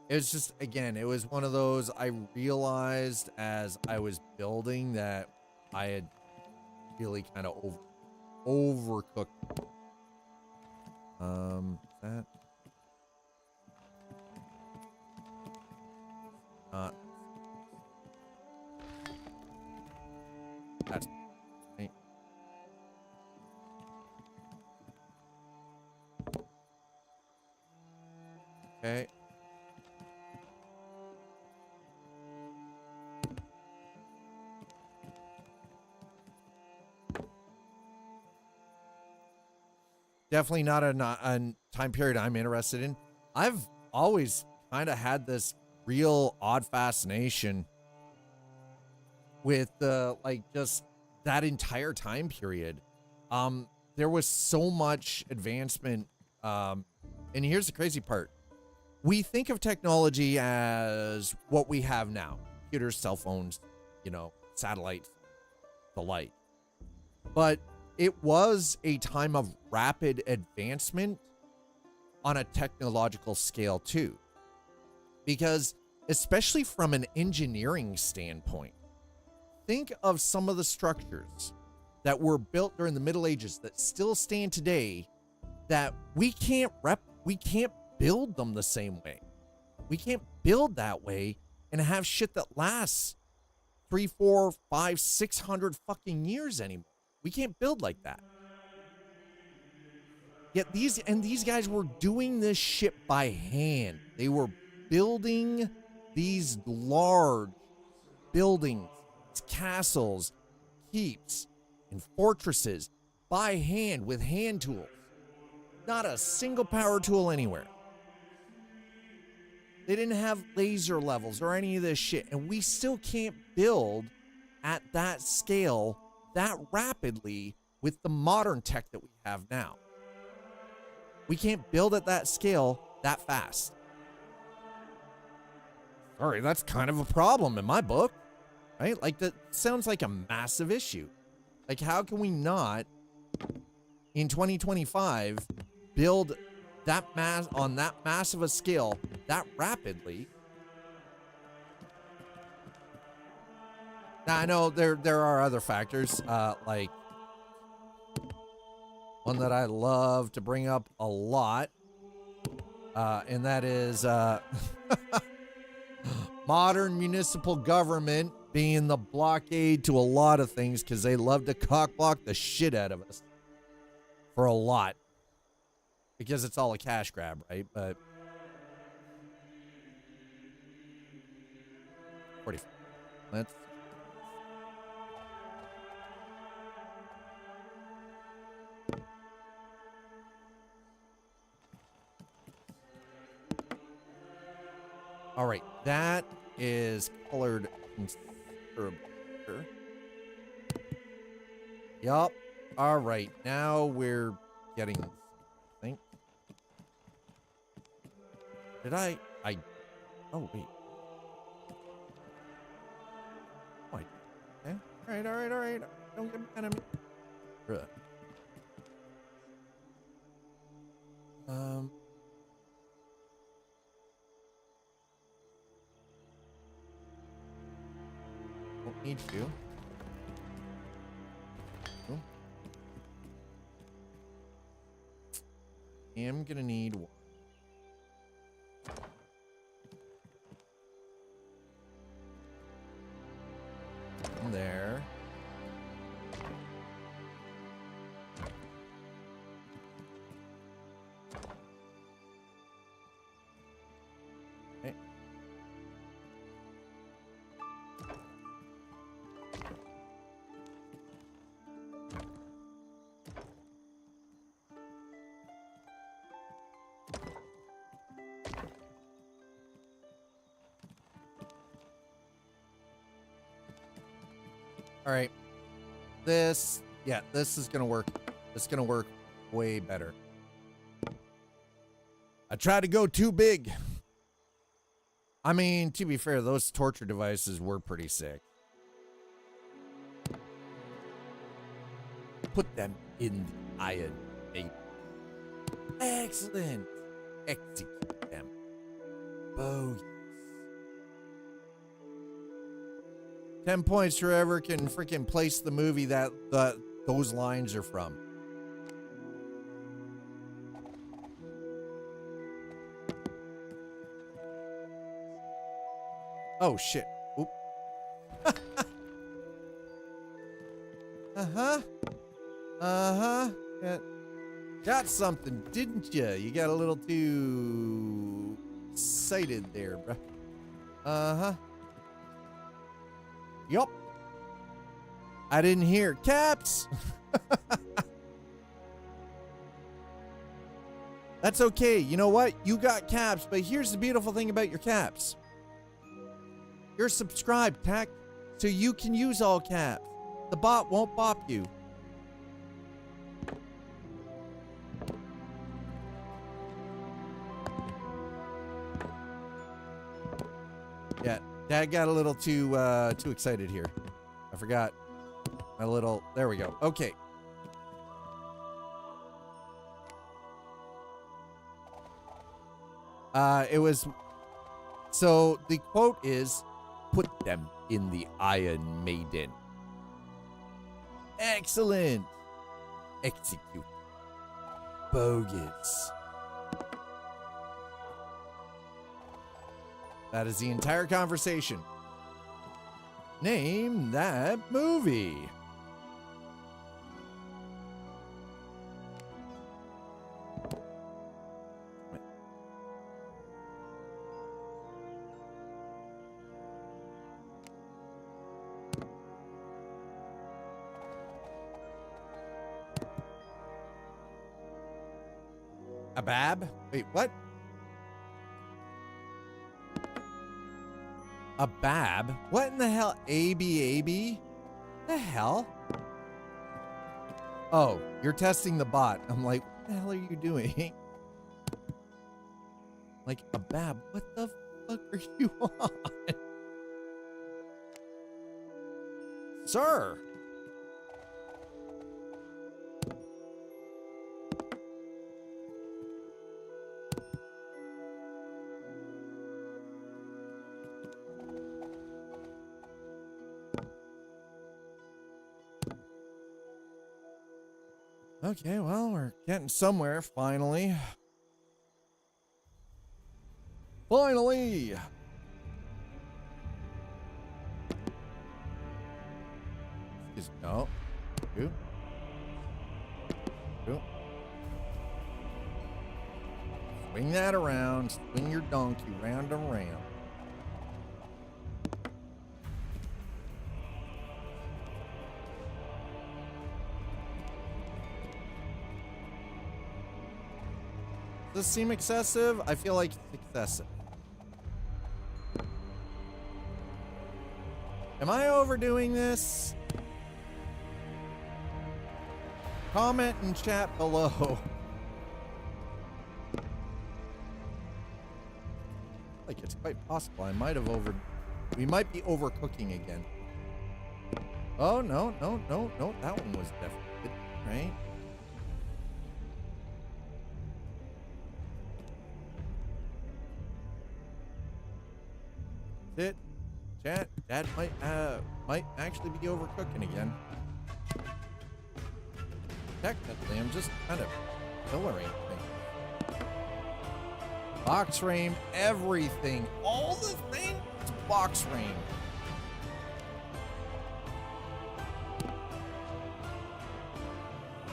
Speaker 1: It was just, again, it was one of those, I realized as I was building that I had really kind of overcooked. That. That's right. Okay. Definitely not a time period I'm interested in. I've always kind of had this real odd fascination with like just that entire time period. There was so much advancement. And here's the crazy part. We think of technology as what we have now. Computers, cell phones, you know, satellites, the like. But it was a time of rapid advancement on a technological scale too. Because especially from an engineering standpoint, think of some of the structures that were built during the Middle Ages that still stand today that we can't build them the same way. We can't build that way and have shit that lasts 3, 4, 5, 600 fucking years anymore. We can't build like that. Yet these guys were doing this shit by hand. They were building these large buildings, castles, keeps, and fortresses by hand with hand tools. Not a single power tool anywhere. They didn't have laser levels or any of this shit, and we still can't build at that scale that rapidly with the modern tech that we have now. We can't build at that scale that fast. Sorry, that's kind of a problem in my book, right? Like, that sounds like a massive issue. Like, how can we not, in 2025, build that on that massive a scale that rapidly? Now, I know there are other factors, like one that I love to bring up a lot, and that is modern municipal government being the blockade to a lot of things because they love to cock block the shit out of us for a lot because it's all a cash grab, right? But 45. Let's. All right, that is colored considerably. Yup. All right, now we're getting something. Did I? Oh, wait. Oh, okay. All right. Don't get mad at me. Ugh. Don't need to. Oh. Am gonna need one. One there. Okay. All right. This is gonna work. It's gonna work way better. I tried to go too big. I mean, to be fair, those torture devices were pretty sick. Put them in the iron maiden. Excellent. Execute them. Bogus. 10 points for whoever can freaking place the movie that those lines are from. Oh shit. Oop. Got something, didn't you? You got a little too excited there, bruh. Yup. I didn't hear caps. That's okay. You know what? You got caps, but here's the beautiful thing about your caps. You're subscribed, Tac, so you can use all caps. The bot won't bop you. Yeah, Dad got a little too excited here. I forgot my little. There we go. Okay. It was. So the quote is, "Put them in the Iron Maiden." Excellent. Execute. Bogus. That is the entire conversation. Name that movie. A bab? Wait, what? A bab? What in the hell? A-B-A-B? The hell? Oh, you're testing the bot. I'm like, what the hell are you doing? Like, a bab? What the fuck are you on? Sir! Okay, well, we're getting somewhere, finally. Finally! No. Two. Swing that around. Swing your donkey round and round. Does this seem excessive? I feel like it's excessive. Am I overdoing this? Comment and chat below. Like, it's quite possible I might have we might be overcooking again. Oh, no, no, no, no. That one was definitely good, right? That's it. Chat, that might actually be overcooking again. Technically, I'm just kind of pillaring things. Box frame, everything. All the things, box frame.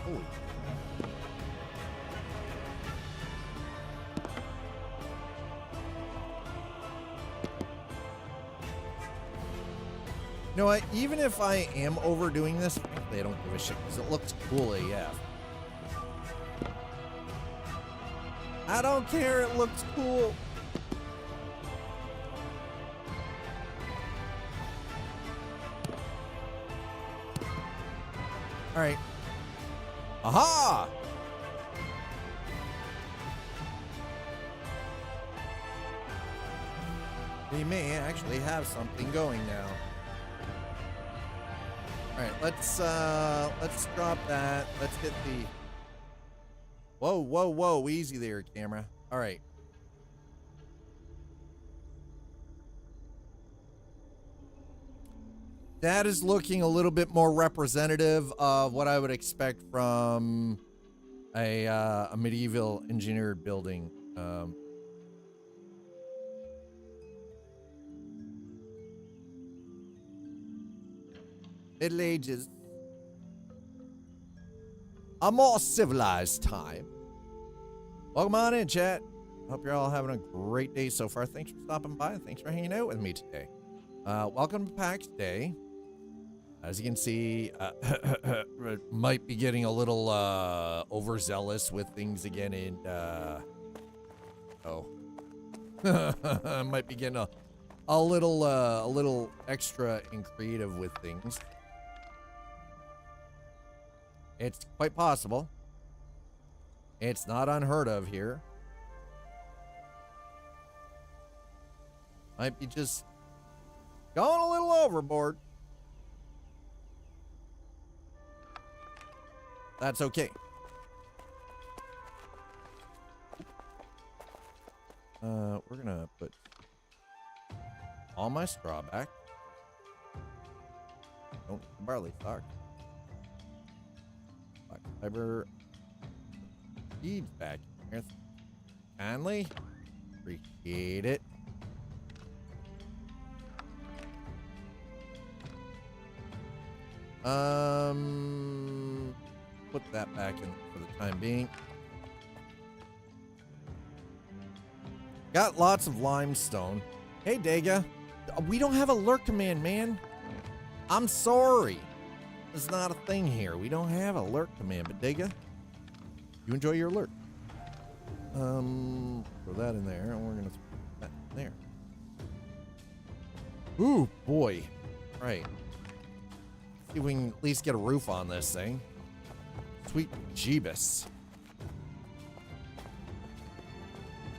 Speaker 1: Holy. You know what? Even if I am overdoing this, frankly, I don't give a shit because it looks cool AF. I don't care. It looks cool. All right. Aha! We may actually have something going now. All right, let's drop that. Let's hit the. Whoa, whoa, whoa! Easy there, camera. All right. That is looking a little bit more representative of what I would expect from a medieval engineered building. Middle Ages. A more civilized time. Welcome on in, chat. Hope you're all having a great day so far. Thanks for stopping by and thanks for hanging out with me today. Welcome to Pax Dei. As you can see, might be getting a little overzealous with things again in might be getting a little extra and creative with things. It's quite possible. It's not unheard of here. Might be just going a little overboard. That's okay. We're gonna put all my straw back. Don't need the barley stock. Black fiber seeds back here. Kindly appreciate it. Put that back in for the time being. Got lots of limestone. Hey, Dega. We don't have a lurk command, man. I'm sorry. It's not a thing here. We don't have a lurk command, but Dega, you enjoy your lurk. Throw that in there, and we're gonna throw that in there. Ooh, boy. All right. See if we can at least get a roof on this thing. Sweet Jeebus.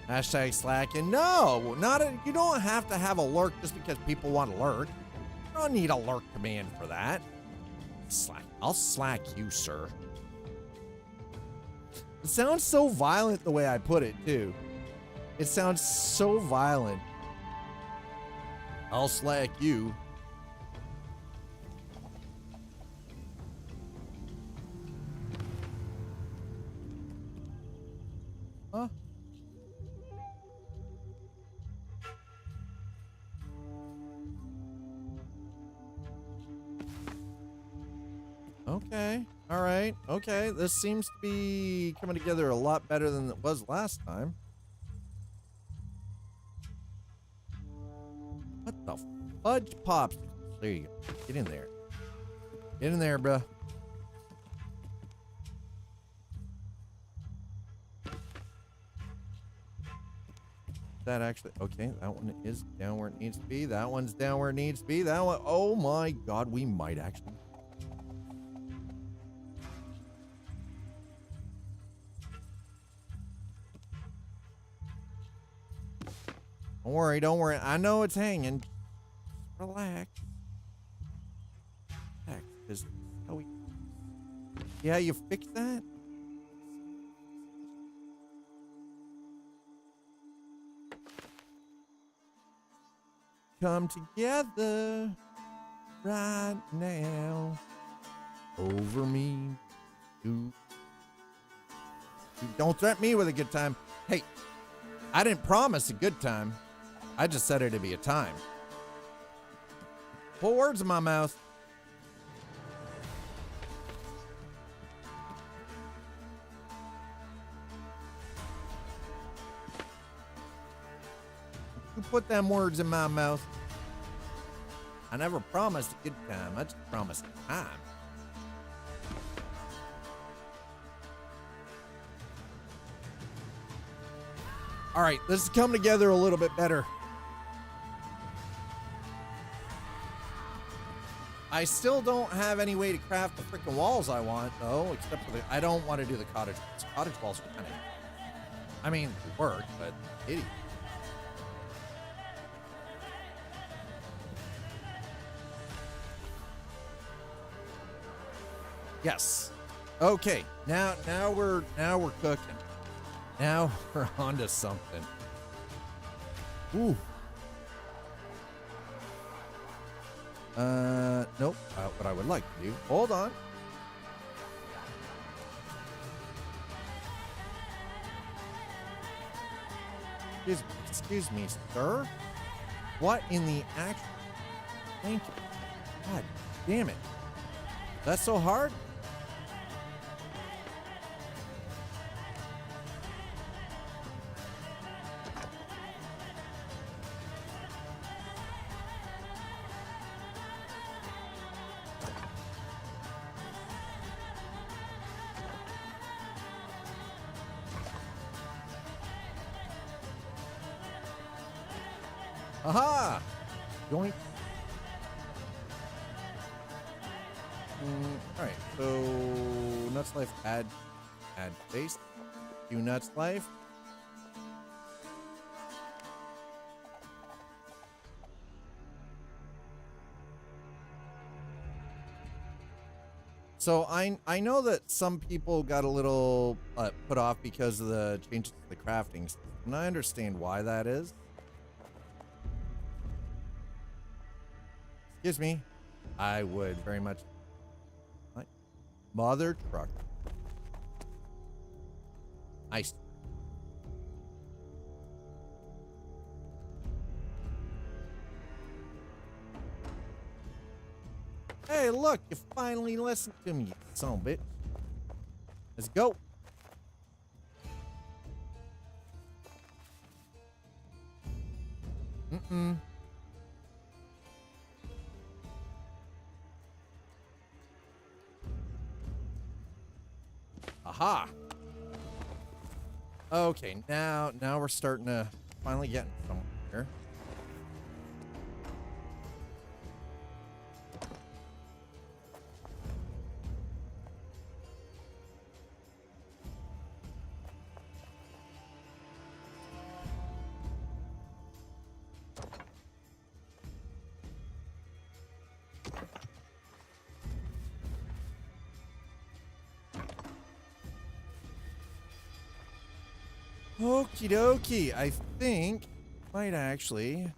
Speaker 1: Hashtag slacking. No, you don't have to have a lurk just because people want to lurk. You don't need a lurk command for that. Slack. I'll slack you, sir. It sounds so violent the way I put it, too. It sounds so violent. I'll slack you. Huh? Okay. All right. Okay. This seems to be coming together a lot better than it was last time. What the fudge pops? There you go. Get in there. Get in there, bruh. that actually? Okay, that one is down where it needs to be. That one's down where it needs to be. That one, oh my God, we might actually. Don't worry, don't worry. I know it's hanging. Just relax. Relax, because how we. Yeah, you fix that? Come together right now over me. Don't threaten me with a good time. Hey, I didn't promise a good time. I just said it'd be a time. Put words in my mouth. You put them words in my mouth. I never promised a good time. I just promised time. All right, let's come together a little bit better. I still don't have any way to craft the freaking walls I want, though, except for the. I don't want to do the cottage walls. Cottage walls are kind of. I mean, they work, but idiot. Yes. Okay. Now we're cooking. Now we're onto something. Ooh. Nope. What I would like to do. Hold on. Excuse me, sir. What in the actual? Thank you. God damn it. That's so hard? Aha! Yoink. All right, so Nuts Life add base. Do Nuts Life. So I know that some people got a little put off because of the changes to the crafting system, and I understand why that is. Excuse me. I would very much like mother truck. Nice. Hey, look, you finally listened to me, you son of a bitch. Let's go. Aha. Okay, now we're starting to finally get somewhere here. Okie dokie. I think might actually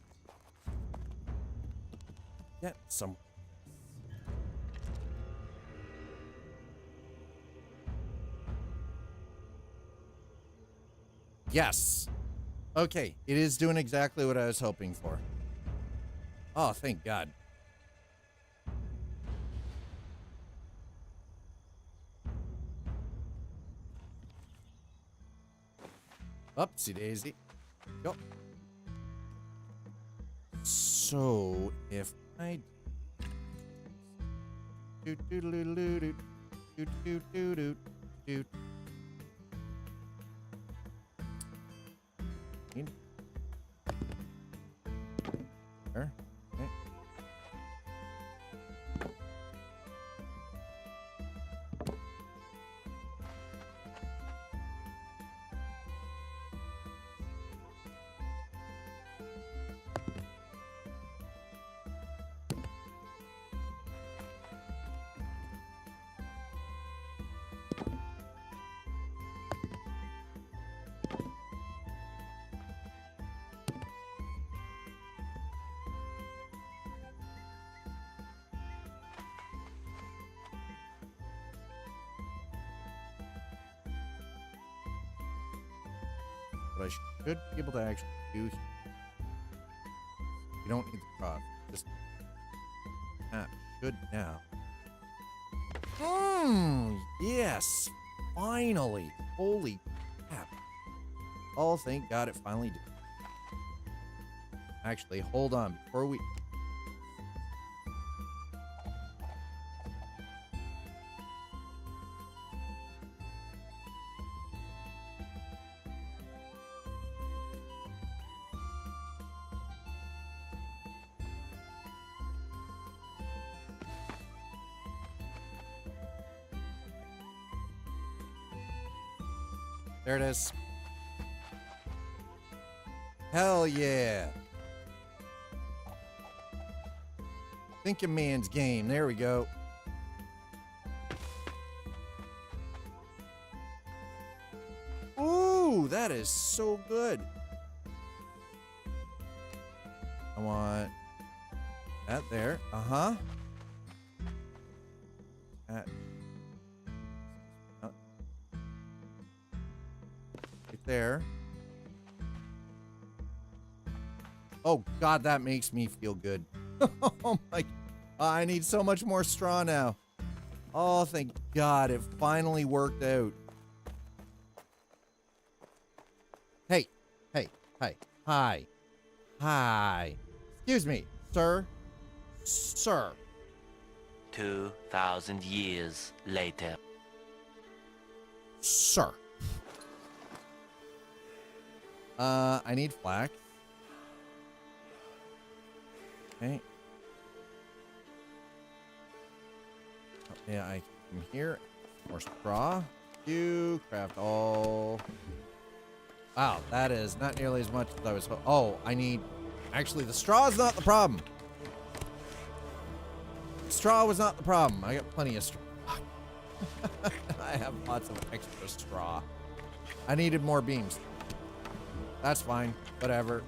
Speaker 1: get some. Yes. Okay, it is doing exactly what I was hoping for. Oh, thank God. Oopsie daisy. Go. So if I do do do do do do do do do do. there. Okay. What I should be able to actually do here. You don't need the cross. Just good now. Yes. Finally. Holy crap. Oh, thank God it finally did. Actually, hold on. Before we... There it is. Hell yeah. Thinking man's game. There we go. Ooh, that is so good. I want that there. Uh-huh. That. There. Oh God, that makes me feel good. Oh my, I need so much more straw now. Oh, thank God, it finally worked out. Hey, hi. Excuse me, sir.
Speaker 4: 2,000 years later.
Speaker 1: Sir. I need flax. Okay. Oh, yeah, I come here. More straw. You craft all. Wow, that is not nearly as much as I was. Oh, I need. Actually, the straw is not the problem. Straw was not the problem. I got plenty of straw. I have lots of extra straw. I needed more beams. That's fine. Whatever.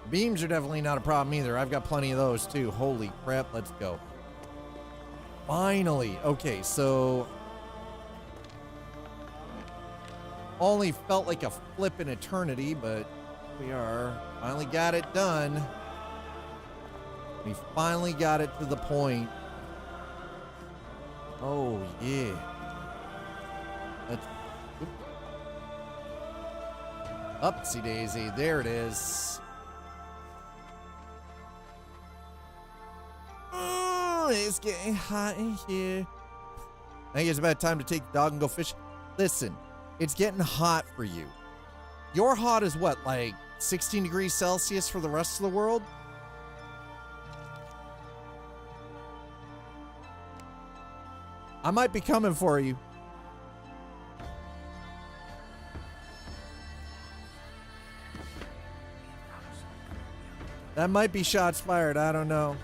Speaker 1: Beams are definitely not a problem either. I've got plenty of those too. Holy crap. Let's go. Finally. Okay, so... only felt like a flip in eternity, but we are. Finally got it done. We finally got it to the point. Oh, yeah. Let's... upsy daisy. There it is. Oh, it's getting hot in here. I think it's about time to take the dog and go fish. Listen, it's getting hot for you. Your hot is what, like 16 degrees Celsius for the rest of the world? I might be coming for you. That might be shots fired. I don't know.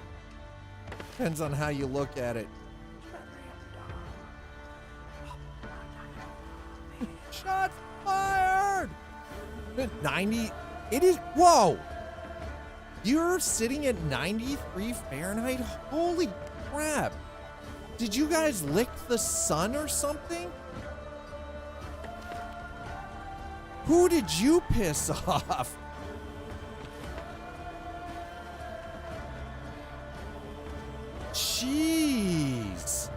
Speaker 1: Depends on how you look at it. Shots fired! 90. It is. Whoa! You're sitting at 93 Fahrenheit? Holy crap. Did you guys lick the sun or something? Who did you piss off? Jeez.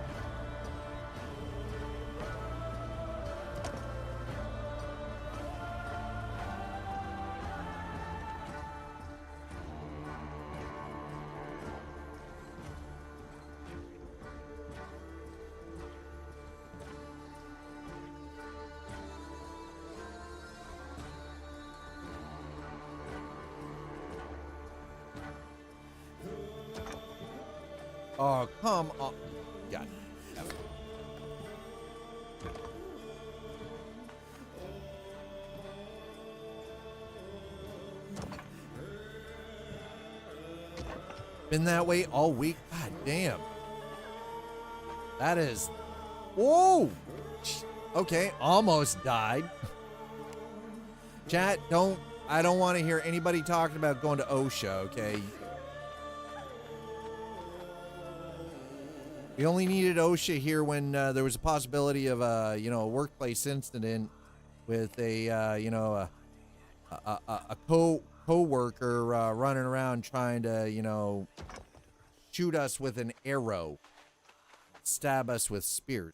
Speaker 1: Oh, come on. God. Been that way all week. God damn. That is. Whoa. Okay, almost died. Chat, I don't want to hear anybody talking about going to OSHA, okay? We only needed OSHA here when there was a possibility of a workplace incident with a co-worker running around trying to shoot us with an arrow, stab us with spears.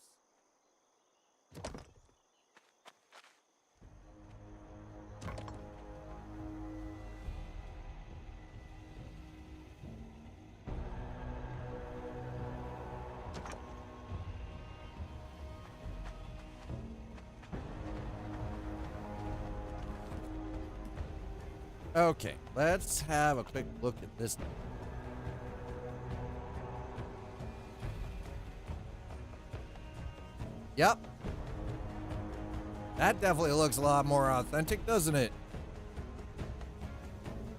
Speaker 1: Okay, let's have a quick look at this. Yep. That definitely looks a lot more authentic, doesn't it?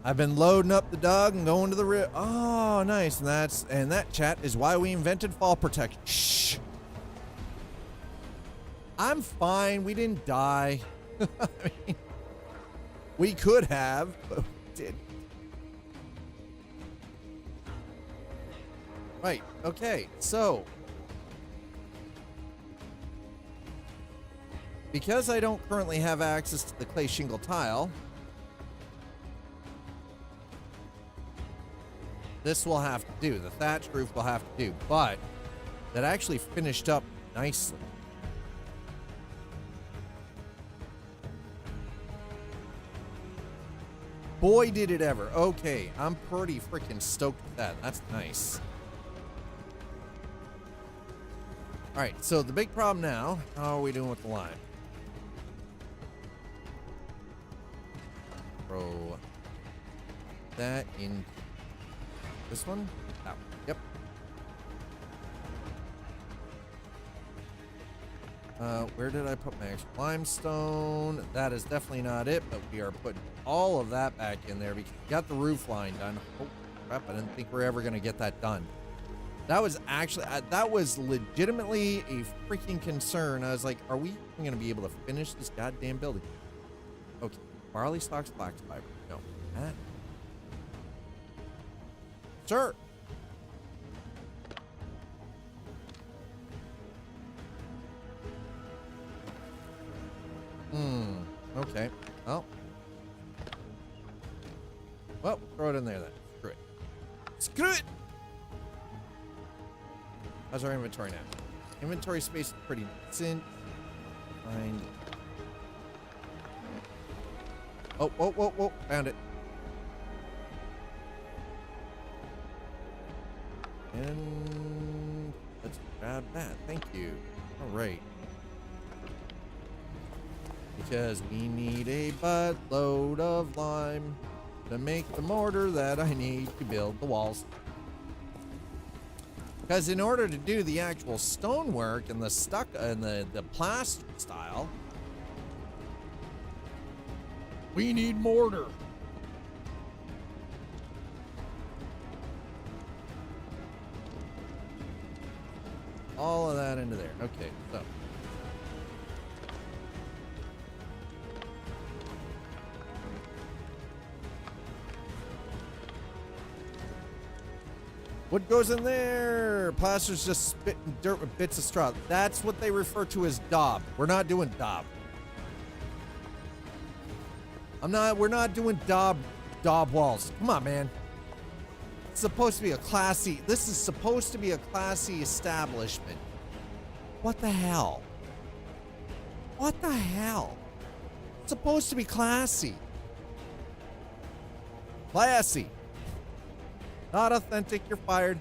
Speaker 1: I've been loading up the dog and going to the oh, nice. And that chat is why we invented fall protection. Shh. I'm fine. We didn't die. I mean, we could have, but we didn't. Right, okay, so. Because I don't currently have access to the clay shingle tile, this will have to do. The thatch roof will have to do, but that actually finished up nicely. Boy, did it ever. Okay, I'm pretty freaking stoked with that. That's nice. All right, so the big problem now, how are we doing with the lime? Throw that in this one? That one. Yep. Where did I put my extra limestone? That is definitely not it, but we are putting all of that back in there because we got the roof line done. Oh crap, I didn't think we were ever going to get that done. That was actually, that was legitimately a freaking concern. I was like, are we going to be able to finish this goddamn building? Okay, barley stalks, flax fiber. No. That. Sir. Okay. Oh. Well, throw it in there then. Screw it. Screw it! How's our inventory now? Inventory space is pretty decent. Fine. Oh, whoa, whoa, whoa. Found it. And let's grab that. Thank you. All right. Because we need a buttload of lime to make the mortar that I need to build the walls. Because in order to do the actual stonework and the stuck and the plaster style, we need mortar. All of that into there. Okay, so. What goes in there? Plaster's just spitting dirt with bits of straw. That's what they refer to as daub. We're not doing daub. We're not doing daub walls. Come on, man. It's supposed to be a classy, this is supposed to be a classy establishment. What the hell? What the hell? It's supposed to be classy. Classy. Not authentic, you're fired.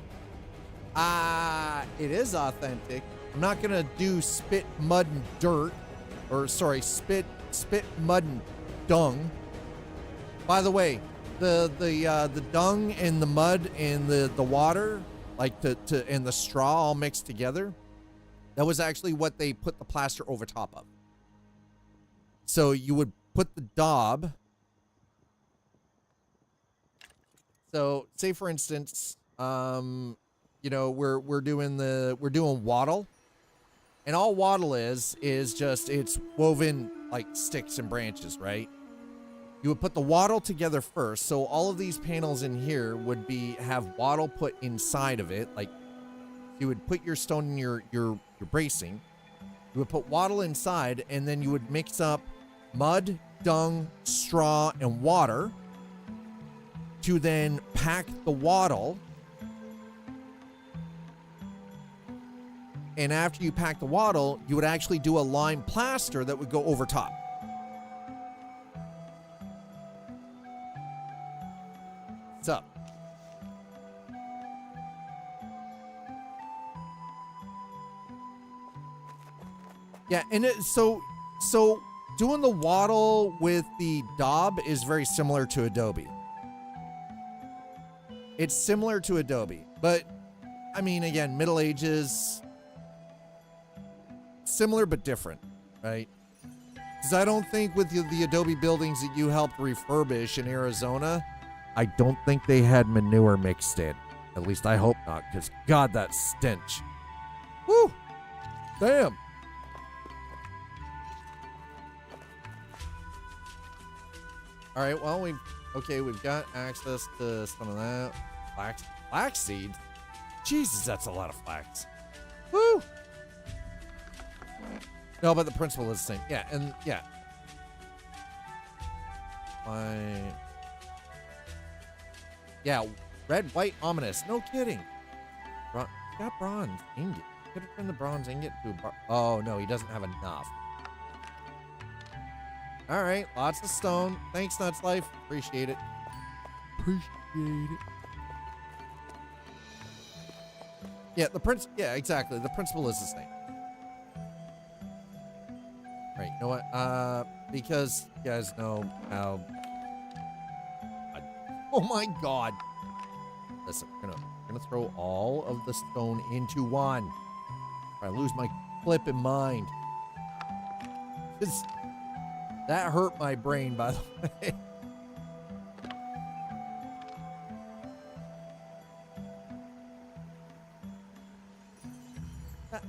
Speaker 1: It is authentic. I'm not gonna do spit, mud, and dirt. Or sorry, spit, mud, and dung. By the way, the dung and the mud and the water like and the straw all mixed together. That was actually what they put the plaster over top of. So you would put the daub. So say for instance, you know, we're doing wattle, and all wattle is just it's woven like sticks and branches, right? You would put the wattle together first, so all of these panels in here would have wattle put inside of it. Like you would put your stone in your bracing, you would put wattle inside, and then you would mix up mud, dung, straw, and water to then pack the wattle. And after you pack the wattle, you would actually do a lime plaster that would go over top. What's up? Yeah, and so doing the wattle with the daub is very similar to Adobe. It's similar to Adobe, but I mean, again, Middle Ages, similar but different, right? Because I don't think with the Adobe buildings that you helped refurbish in Arizona, I don't think they had manure mixed in. At least I hope not, because God, that stench. Woo! Damn. All right, well, we've got access to some of that. Flax seeds? Jesus, that's a lot of flax. Woo! No, but the principle is the same. Yeah, and yeah. Yeah, red, white, ominous. No kidding. Got bronze ingot. Could have turned the bronze ingot to a oh, no, he doesn't have enough. All right, lots of stone. Thanks, Nuts Life. Appreciate it. Yeah, yeah, exactly. The principle is the same. Right, you know what? Because you guys know how... Oh my God. Listen, we're gonna throw all of the stone into one. If I lose my flipping mind. That hurt my brain, by the way.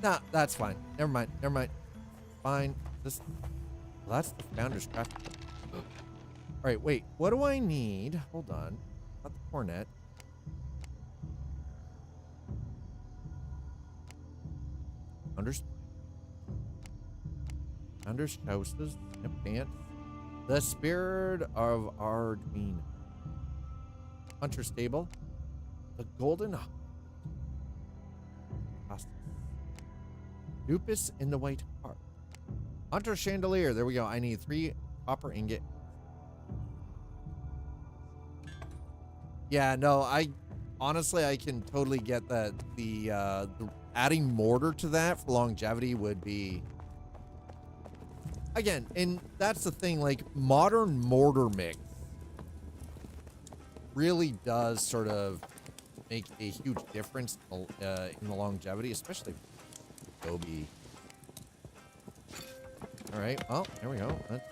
Speaker 1: Nah, that's fine. Never mind. Fine. Well, that's the founder's craft. All right, wait. What do I need? Hold on. Not the cornet. Founder's houses. Pants. The spirit of our dream. Hunter stable. The golden. Lupus in the white heart. Hunter chandelier. There we go. I need 3 copper ingot. Yeah, no, honestly I can totally get that the adding mortar to that for longevity would be, again, and that's the thing, like modern mortar mix really does sort of make a huge difference in the longevity, especially Adobe. All right, well, there we go. That's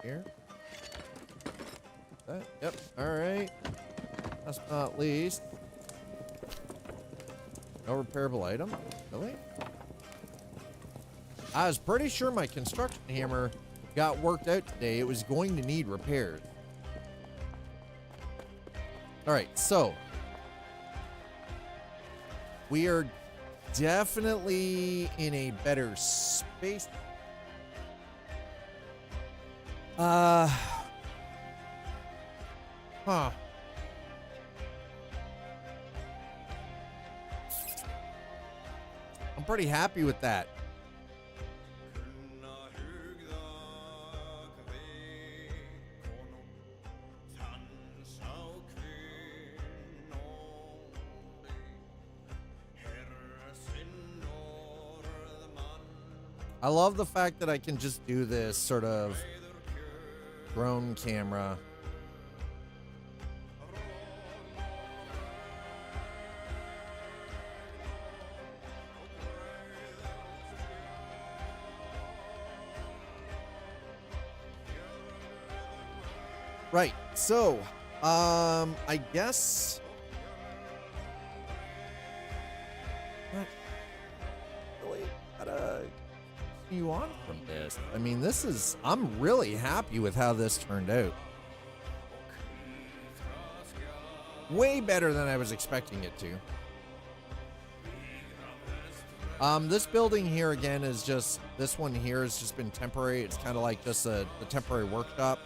Speaker 1: here. Yep. All right. Last but not least, no repairable item. Really? I was pretty sure my construction hammer got worked out today. It was going to need repairs. All right, so we are definitely in a better space. Huh. I'm pretty happy with that. I love the fact that I can just do this sort of drone camera. Right. So, I guess. What? Really gotta continue on from this. I mean, this is. I'm really happy with how this turned out. Way better than I was expecting it to. This building here again is just, this one here has just been temporary. It's kind of like just the temporary workshop.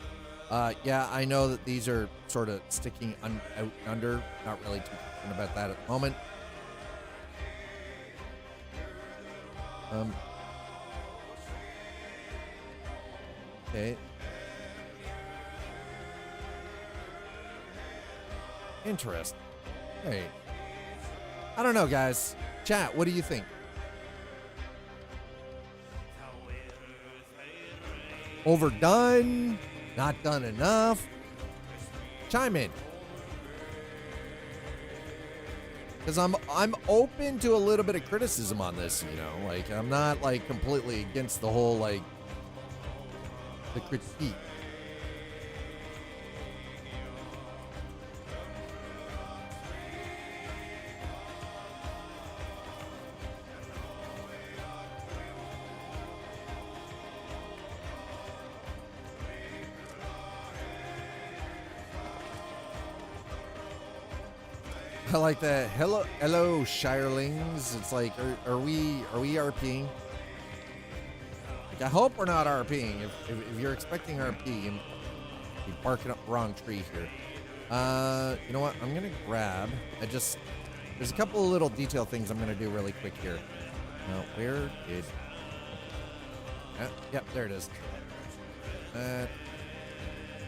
Speaker 1: Yeah, I know that these are sort of sticking out under. Not really too concerned about that at the moment. Okay. Interesting. Hey. I don't know, guys. Chat, what do you think? Overdone? Not done enough? Chime in. Because I'm open to a little bit of criticism on this, you know? Like, I'm not, like, completely against the whole, like, the critique. I like that. Hello, Shirelings. It's like, are we RPing? Like, I hope we're not RPing. If you're expecting RP, you're barking up the wrong tree here. You know what? I'm gonna grab. There's a couple of little detail things I'm gonna do really quick here. Now, where did? Yep, there it is.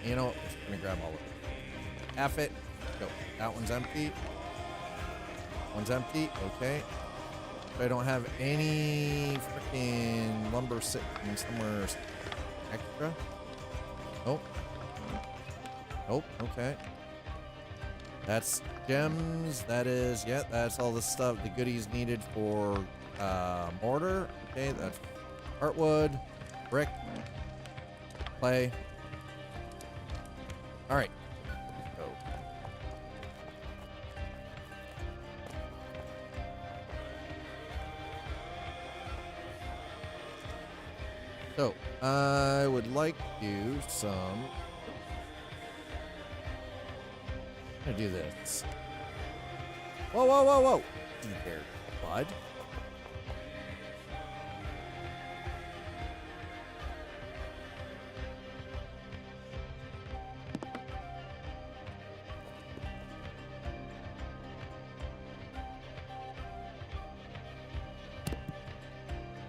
Speaker 1: You know what? I'm just gonna grab all of it. F it. Go. That one's empty. One's empty. Okay. So I don't have any freaking lumber sitting somewhere extra. Nope. Nope. Okay. That's gems. That is, yeah, that's all the stuff, the goodies needed for mortar. Okay, that's heartwood, brick, clay. All right. Go. So, I would like to do some. I'm gonna do this. Whoa, whoa, whoa, whoa! Eat there, bud.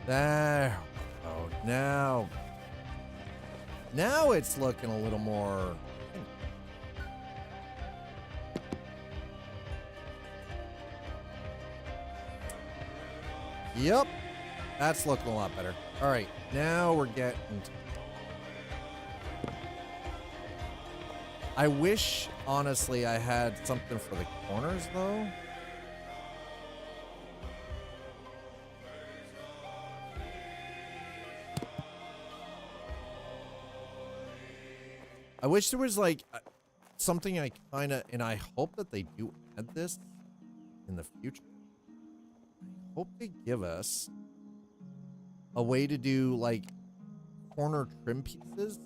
Speaker 1: There. Oh, now it's looking a little more. Yep, that's looking a lot better. All right, now we're getting. I wish, honestly, I had something for the corners, though. I wish there was like something I kind of, and I hope that they do add this in the future. I hope they give us a way to do like corner trim pieces.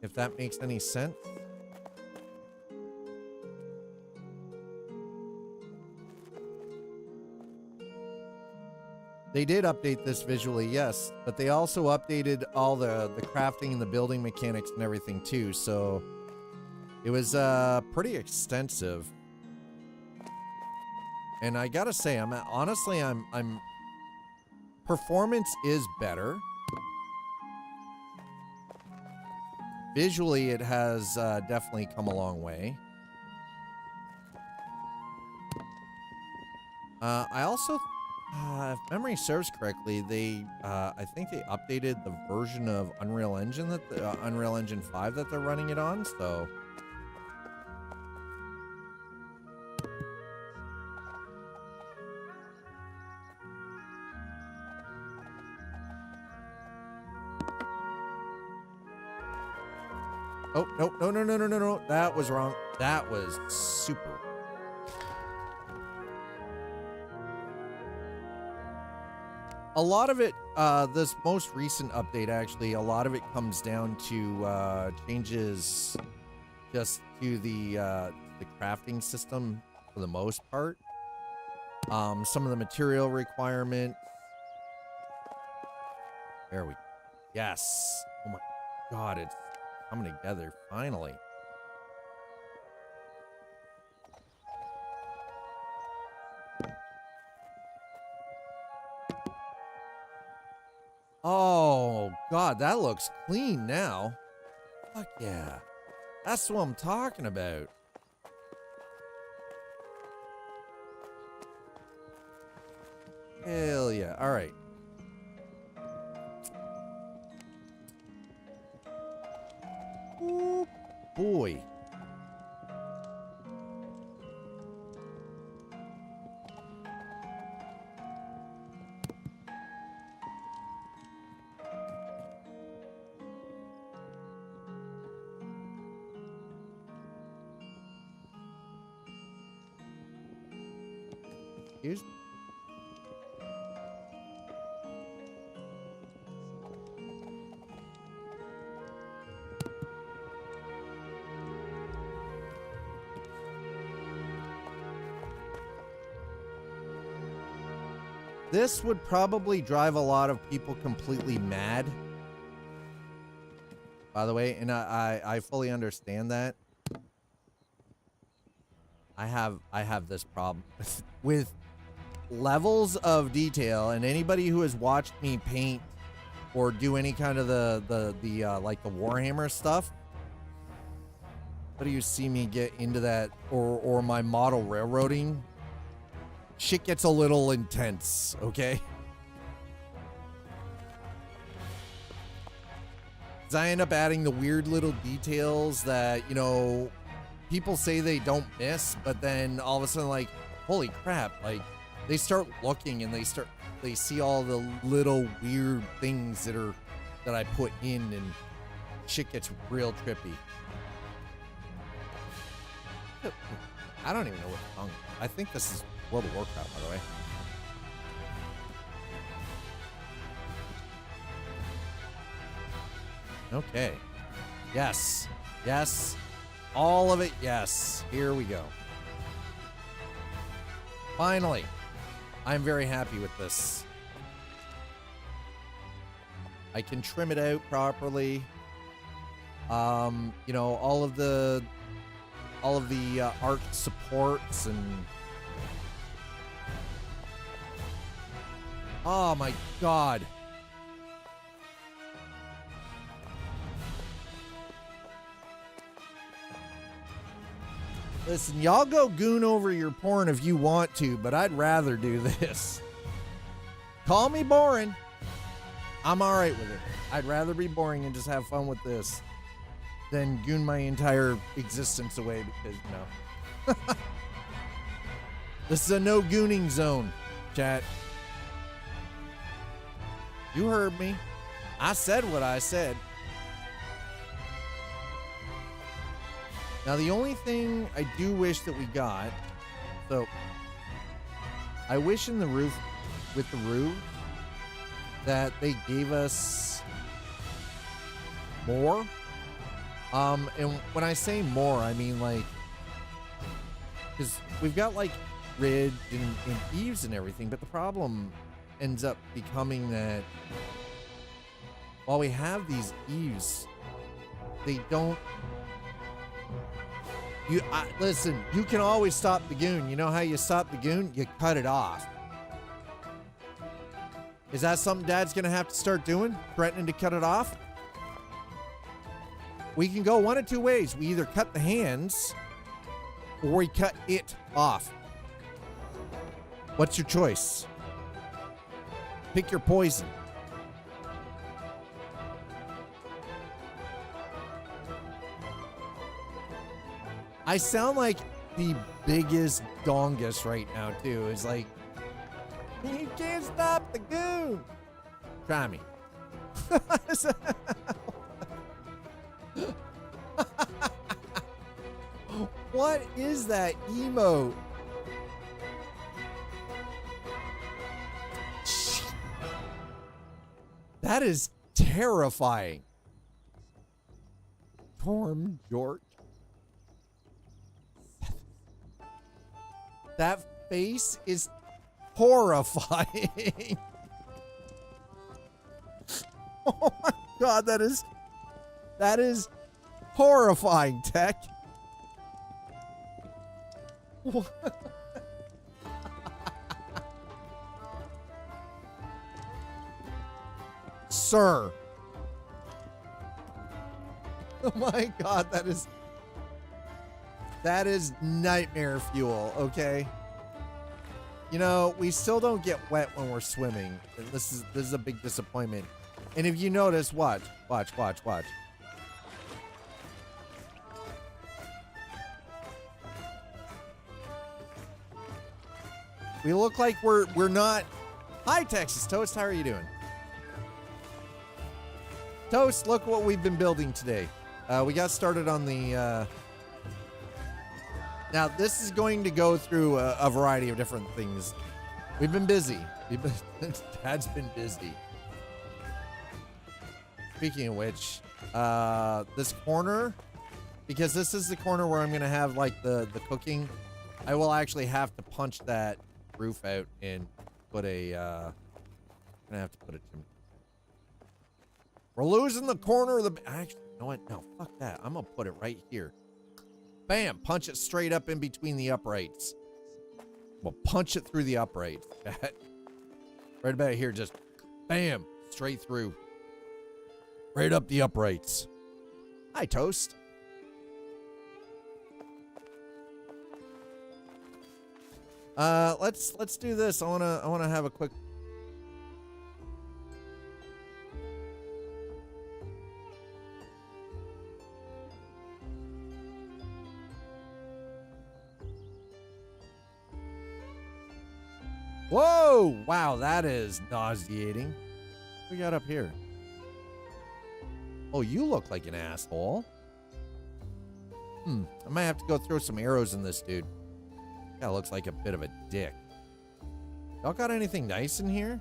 Speaker 1: If that makes any sense. They did update this visually, yes, but they also updated all the crafting and the building mechanics and everything too, so it was pretty extensive. And I gotta say, I'm performance is better. Visually, it has definitely come a long way. I also, if memory serves correctly, I think they updated the version of Unreal Engine Unreal Engine 5 that they're running it on. So, Oh, no, no, no, no, no, no, no. That was wrong. That was super. A lot of it, this most recent update, actually, a lot of it comes down to changes just to the crafting system for the most part. Some of the material requirements. There we go. Yes. Oh my God, it's coming together finally. Oh God, that looks clean now. Fuck yeah. That's what I'm talking about. Hell yeah. All right. Ooh, boy. Excuse me. This would probably drive a lot of people completely mad, by the way, and I fully understand that. I have this problem with levels of detail, and anybody who has watched me paint or do any kind of the like the Warhammer stuff, but you see me get into that, or my model railroading, shit gets a little intense, okay? Because I end up adding the weird little details that, you know, people say they don't miss, but then all of a sudden, like, holy crap, like, they start looking and they see all the little weird things that I put in, and shit gets real trippy. I don't even know what song. I think this is World of Warcraft, by the way. Okay. Yes. Yes. All of it. Yes. Here we go. Finally. I'm very happy with this. I can trim it out properly. You know, all of the arc supports and oh my God. Listen, y'all go goon over your porn if you want to, but I'd rather do this. Call me boring. I'm all right with it. I'd rather be boring and just have fun with this than goon my entire existence away because, you know. This is a no gooning zone, chat. You heard me. I said what I said. Now, the only thing I do wish that we got, so I wish in the roof, with the roof, that they gave us more. And when I say more, I mean like, because we've got like ridge and eaves and everything, but the problem ends up becoming that while we have these eaves, they don't. Listen, you can always stop the goon. You know how you stop the goon? You cut it off. Is that something Dad's going to have to start doing? Threatening to cut it off? We can go one of two ways. We either cut the hands or we cut it off. What's your choice? Pick your poison. I sound like the biggest dongus right now, too. It's like, you can't stop the goon. Try me. What is that emote? That is terrifying. Torm York. That face is horrifying. Oh my god, that is horrifying, Tech. What? Sir. Oh my god, that is nightmare fuel, okay? You know, we still don't get wet when we're swimming. This is a big disappointment. And if you notice, watch. We look like we're not. Hi, Texas Toast. How are you doing? Toast, look what we've been building today. We got started on the. Now, this is going to go through a variety of different things. We've been busy. Dad's been busy. Speaking of which, this corner, because this is the corner where I'm going to have like the cooking, I will actually have to punch that roof out and put a, I'm going to have to put a chimney. We're losing the corner of the, actually, you know what? No, fuck that. I'm going to put it right here. Bam, punch it straight up in between the uprights. We'll punch it through the uprights. Right about here, just bam, straight through. Right up the uprights. Hi, Toast. Let's do this. I wanna have a quick. Whoa! Wow, that is nauseating. What we got up here? Oh, you look like an asshole. I might have to go throw some arrows in this dude. Guy looks like a bit of a dick. Y'all got anything nice in here?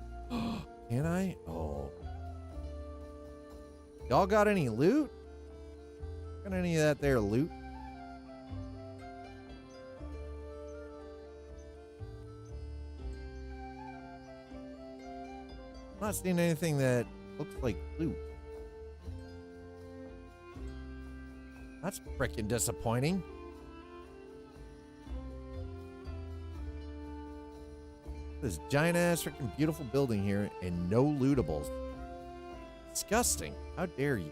Speaker 1: Can I? Oh. Y'all got any loot? Got any of that there loot? I'm not seeing anything that looks like loot. That's freaking disappointing. This giant ass freaking beautiful building here and no lootables. Disgusting. How dare you?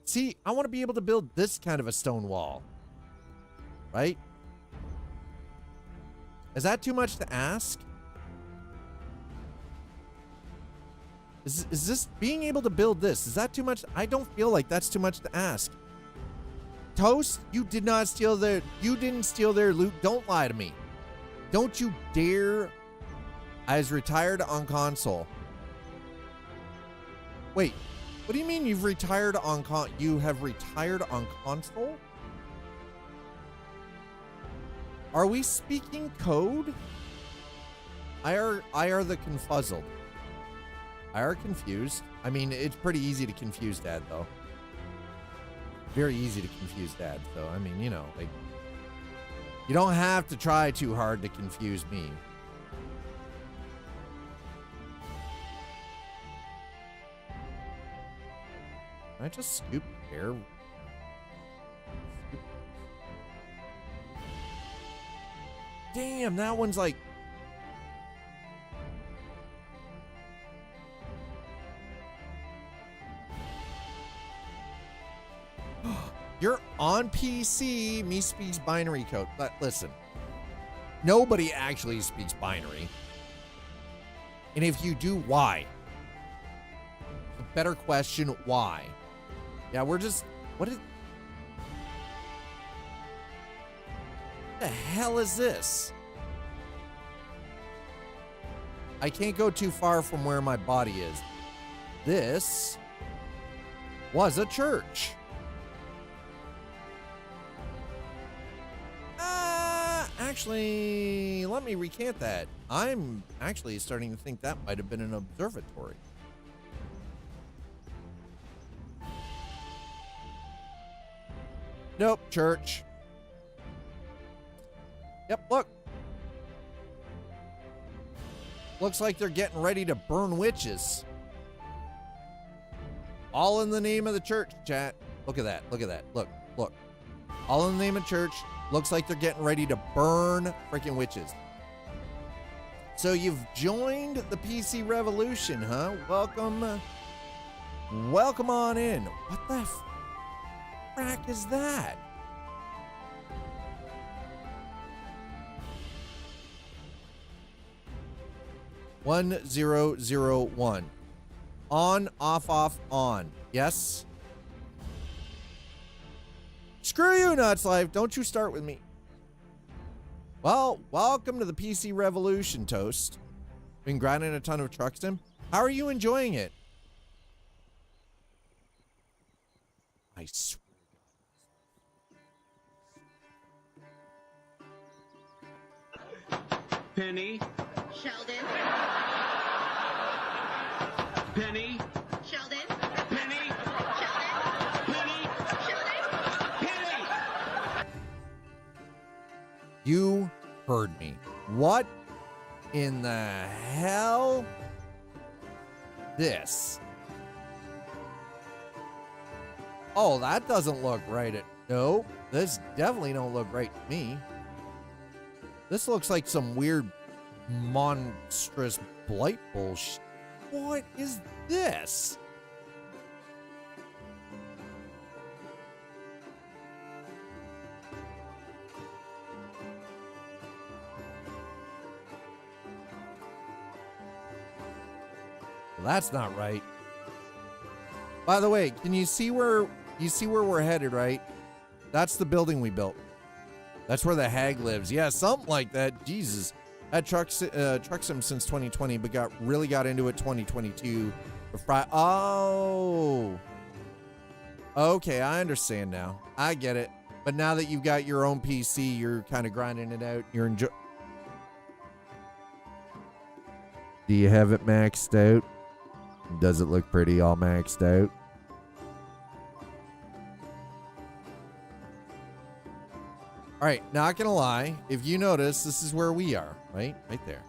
Speaker 1: See, I want to be able to build this kind of a stone wall. Right? Is that too much to ask? Is this being able to build this? Is that too much? I don't feel like that's too much to ask. Toast, you did not steal their. You didn't steal their loot. Don't lie to me. Don't you dare. I was retired on console. Wait, what do you mean you've retired on you have retired on console? Are we speaking code? I are the confuzzled. I are confused. I mean, it's pretty easy to confuse Dad, though. Very easy to confuse Dad, so I mean, you know, like, you don't have to try too hard to confuse me. Can I just scoop air? Damn, that one's like. You're on PC. Me speaks binary code. But listen, nobody actually speaks binary. And if you do, why? A better question, why? Yeah, we're just. What the hell is this? I can't go too far from where my body is. This was a church. Actually, let me recant that. I'm actually starting to think that might have been an observatory. Nope, church. Yep, look. Looks like they're getting ready to burn witches. All in the name of the church, chat. Look at that. Look at that. Look, look. All in the name of church. Looks like they're getting ready to burn freaking witches. So you've joined the PC revolution, huh? Welcome. Welcome on in. What the frack is that? $1001. On, off, on. Yes. Screw you, Nuts Life. Don't you start with me. Well, welcome to the PC revolution, Toast. Been grinding a ton of truck sim. How are you enjoying it? I swear.
Speaker 5: Penny.
Speaker 6: Sheldon.
Speaker 5: Penny.
Speaker 6: Sheldon.
Speaker 5: Penny.
Speaker 6: Sheldon.
Speaker 5: Penny.
Speaker 6: Sheldon.
Speaker 5: Penny.
Speaker 1: You heard me. What in the hell? This. Oh, that doesn't look right. No, this definitely don't look right to me. This looks like some weird monstrous blight bullshit. What is this? Well, that's not right. By the way, can you see where we're headed, right? That's the building we built. That's where the hag lives. Yeah, something like that. Jesus. Had truck sim since 2020, but really got into it 2022. Oh. Okay, I understand now. I get it. But now that you've got your own PC, you're kind of grinding it out. You're enjoying. Do you have it maxed out? Does it look pretty all maxed out? All right, not gonna lie. If you notice, this is where we are, right? Right there.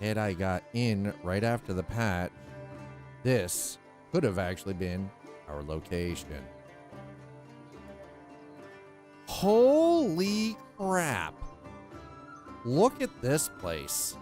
Speaker 1: Had I got in right after the patch, this could have actually been our location. Holy crap. Look at this place.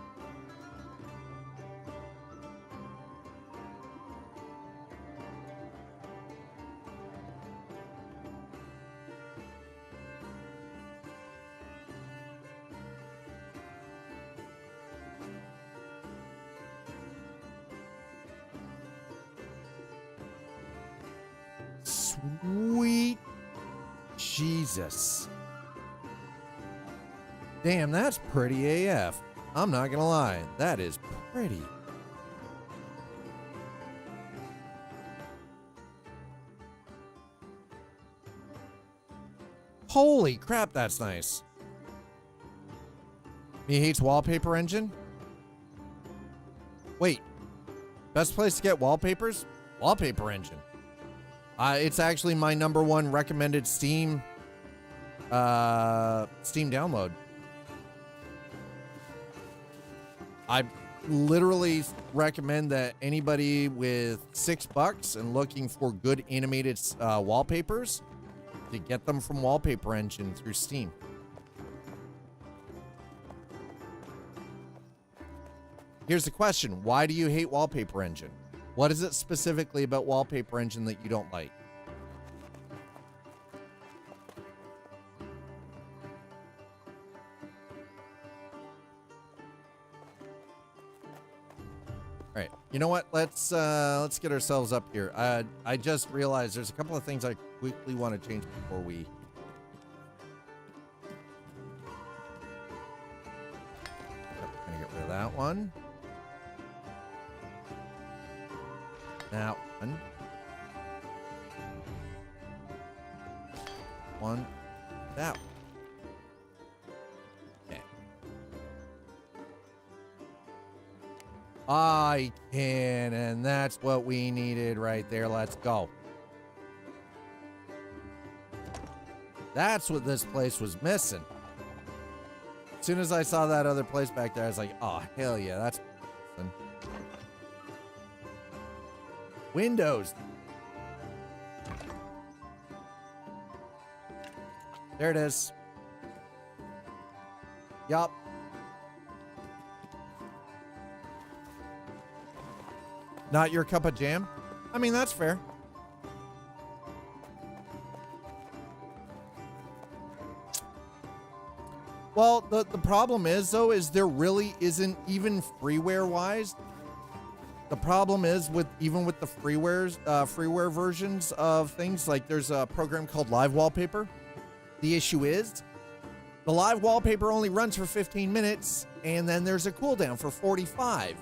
Speaker 1: Sweet Jesus. Damn, that's pretty AF. I'm not gonna lie. That is pretty. Holy crap, that's nice. He hates wallpaper engine? Wait. Best place to get wallpapers? Wallpaper engine. It's actually my #1 recommended Steam download. I literally recommend that anybody with $6 and looking for good animated wallpapers to get them from Wallpaper Engine through Steam. Here's the question. Why do you hate Wallpaper Engine? What is it specifically about Wallpaper Engine that you don't like? All right, you know what? Let's get ourselves up here. I just realized there's a couple of things I quickly want to change before we. Gonna get rid of that one. That one. one. That one. Okay. I can, and that's what we needed right there. Let's go. That's what this place was missing. As soon as I saw that other place back there, I was like, oh, hell yeah, that's missing. Windows. There it is. Yup. Not your cup of jam? I mean, that's fair. Well, the problem is, though, is there really isn't, even freeware-wise, the problem is even with the freeware versions of things, like there's a program called Live Wallpaper. The issue is the live wallpaper only runs for 15 minutes, and then there's a cooldown for 45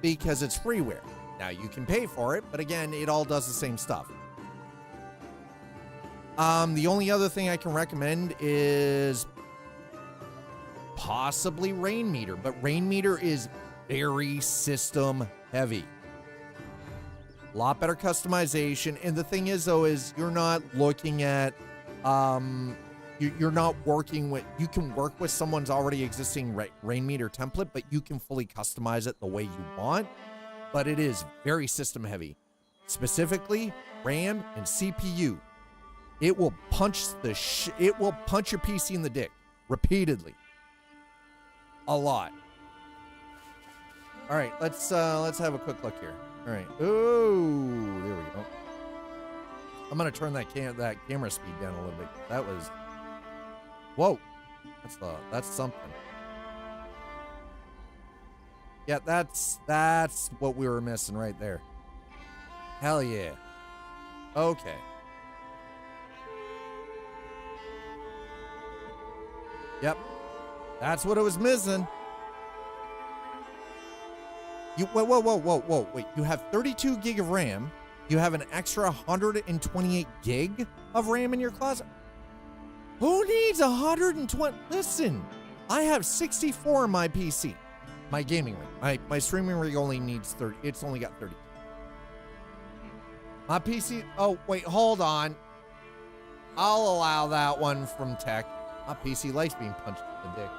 Speaker 1: because it's freeware. Now, you can pay for it, but again, it all does the same stuff. The only other thing I can recommend is possibly Rain Meter, but Rain Meter is very system heavy. A lot better customization, and the thing is, though, is you're not looking at you're not working with, you can work with someone's already existing Rain Meter template, but you can fully customize it the way you want. But it is very system heavy, specifically RAM and CPU. It will punch it will punch your PC in the dick repeatedly. A lot. All right, let's have a quick look here. All right. Ooh, there we go. I'm gonna turn that camera speed down a little bit. That was, whoa, that's something. Yeah, that's what we were missing right there. Hell yeah. Okay. Yep. That's what it was missing. Whoa. Wait. You have 32 gig of RAM. You have an extra 128 gig of RAM in your closet. Who needs 120? Listen, I have 64 in my PC. My gaming rig. My streaming rig only needs 30. It's only got 30. My PC. Oh, wait, hold on. I'll allow that one from tech. My PC likes being punched in the dick.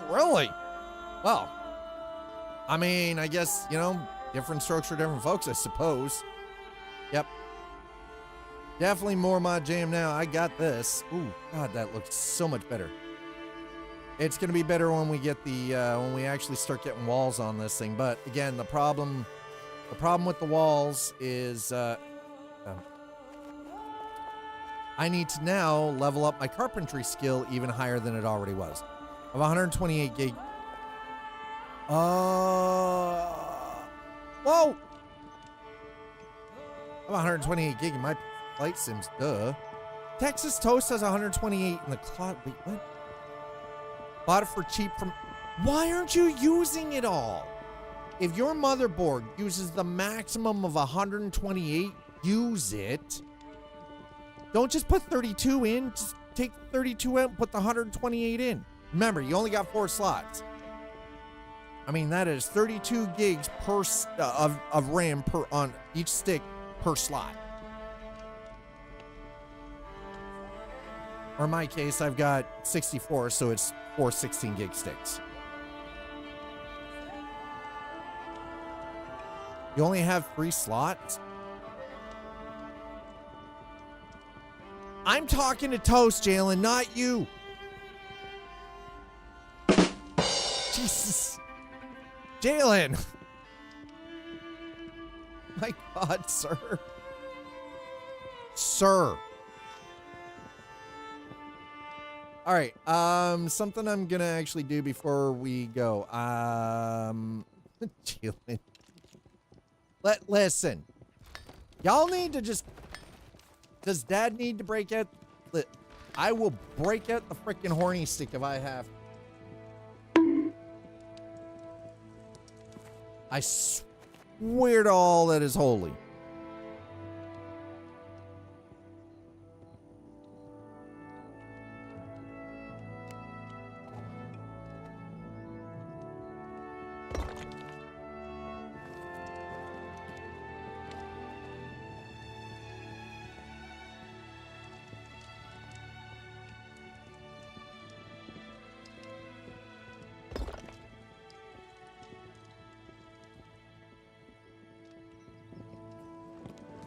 Speaker 1: Really? Well, I mean, I guess, different strokes for different folks, I suppose. Yep. Definitely more my jam now. I got this. Ooh, God, that looks so much better. It's going to be better when we get when we actually start getting walls on this thing. But again, the problem with the walls is, I need to now level up my carpentry skill even higher than it already was. Of 128 gig. Whoa! I'm 128 gig in my flight sims, duh. Texas Toast has 128 in the cloud. Wait, what? Bought it for cheap from... Why aren't you using it all? If your motherboard uses the maximum of 128, use it. Don't just put 32 in. Just take 32 out and put the 128 in. Remember, you only got 4 slots. I mean, that is 32 gigs per of RAM on each stick per slot. Or in my case, I've got 64, so it's 4 16 gig sticks. You only have 3 slots? I'm talking to Toast, Jalen, not you. Jesus. Jalen. My God, sir. Sir. All right. Something I'm gonna actually do before we go. Jalen. Listen. Y'all need to just... Does Dad need to break out? I will break out the freaking horny stick if I have. I swear to all that is holy.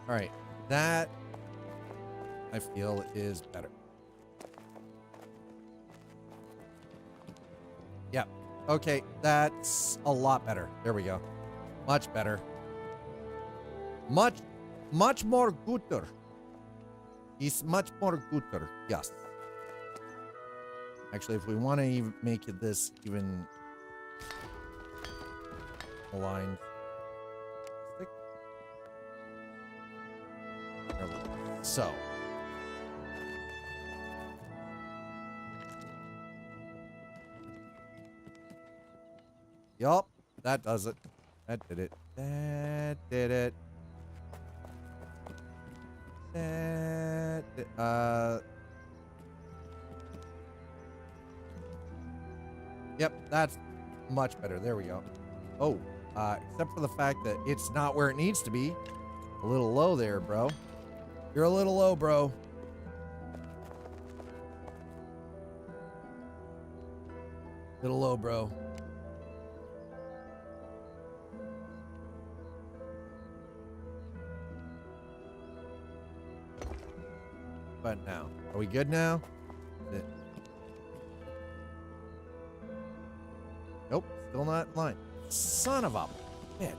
Speaker 1: All right, that I feel is better. Yep. Okay, that's a lot better. There we go. Much better. Much more gooder. It's much more gooder. Yes. Actually, if we want to make it this even aligned. There we go. So. Yup, that does it. That did it. That did it. Yep, that's much better. There we go. Oh, except for the fact that it's not where it needs to be. A little low there, bro. You're a little low, bro. Little low, bro. But now, are we good now? Nope, still not in line. Son of a bitch.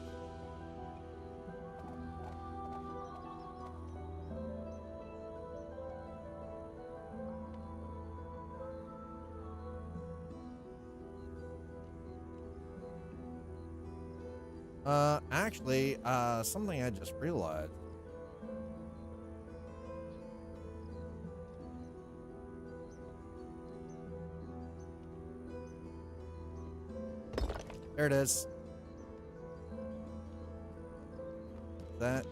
Speaker 1: Actually, something I just realized. There it is. That.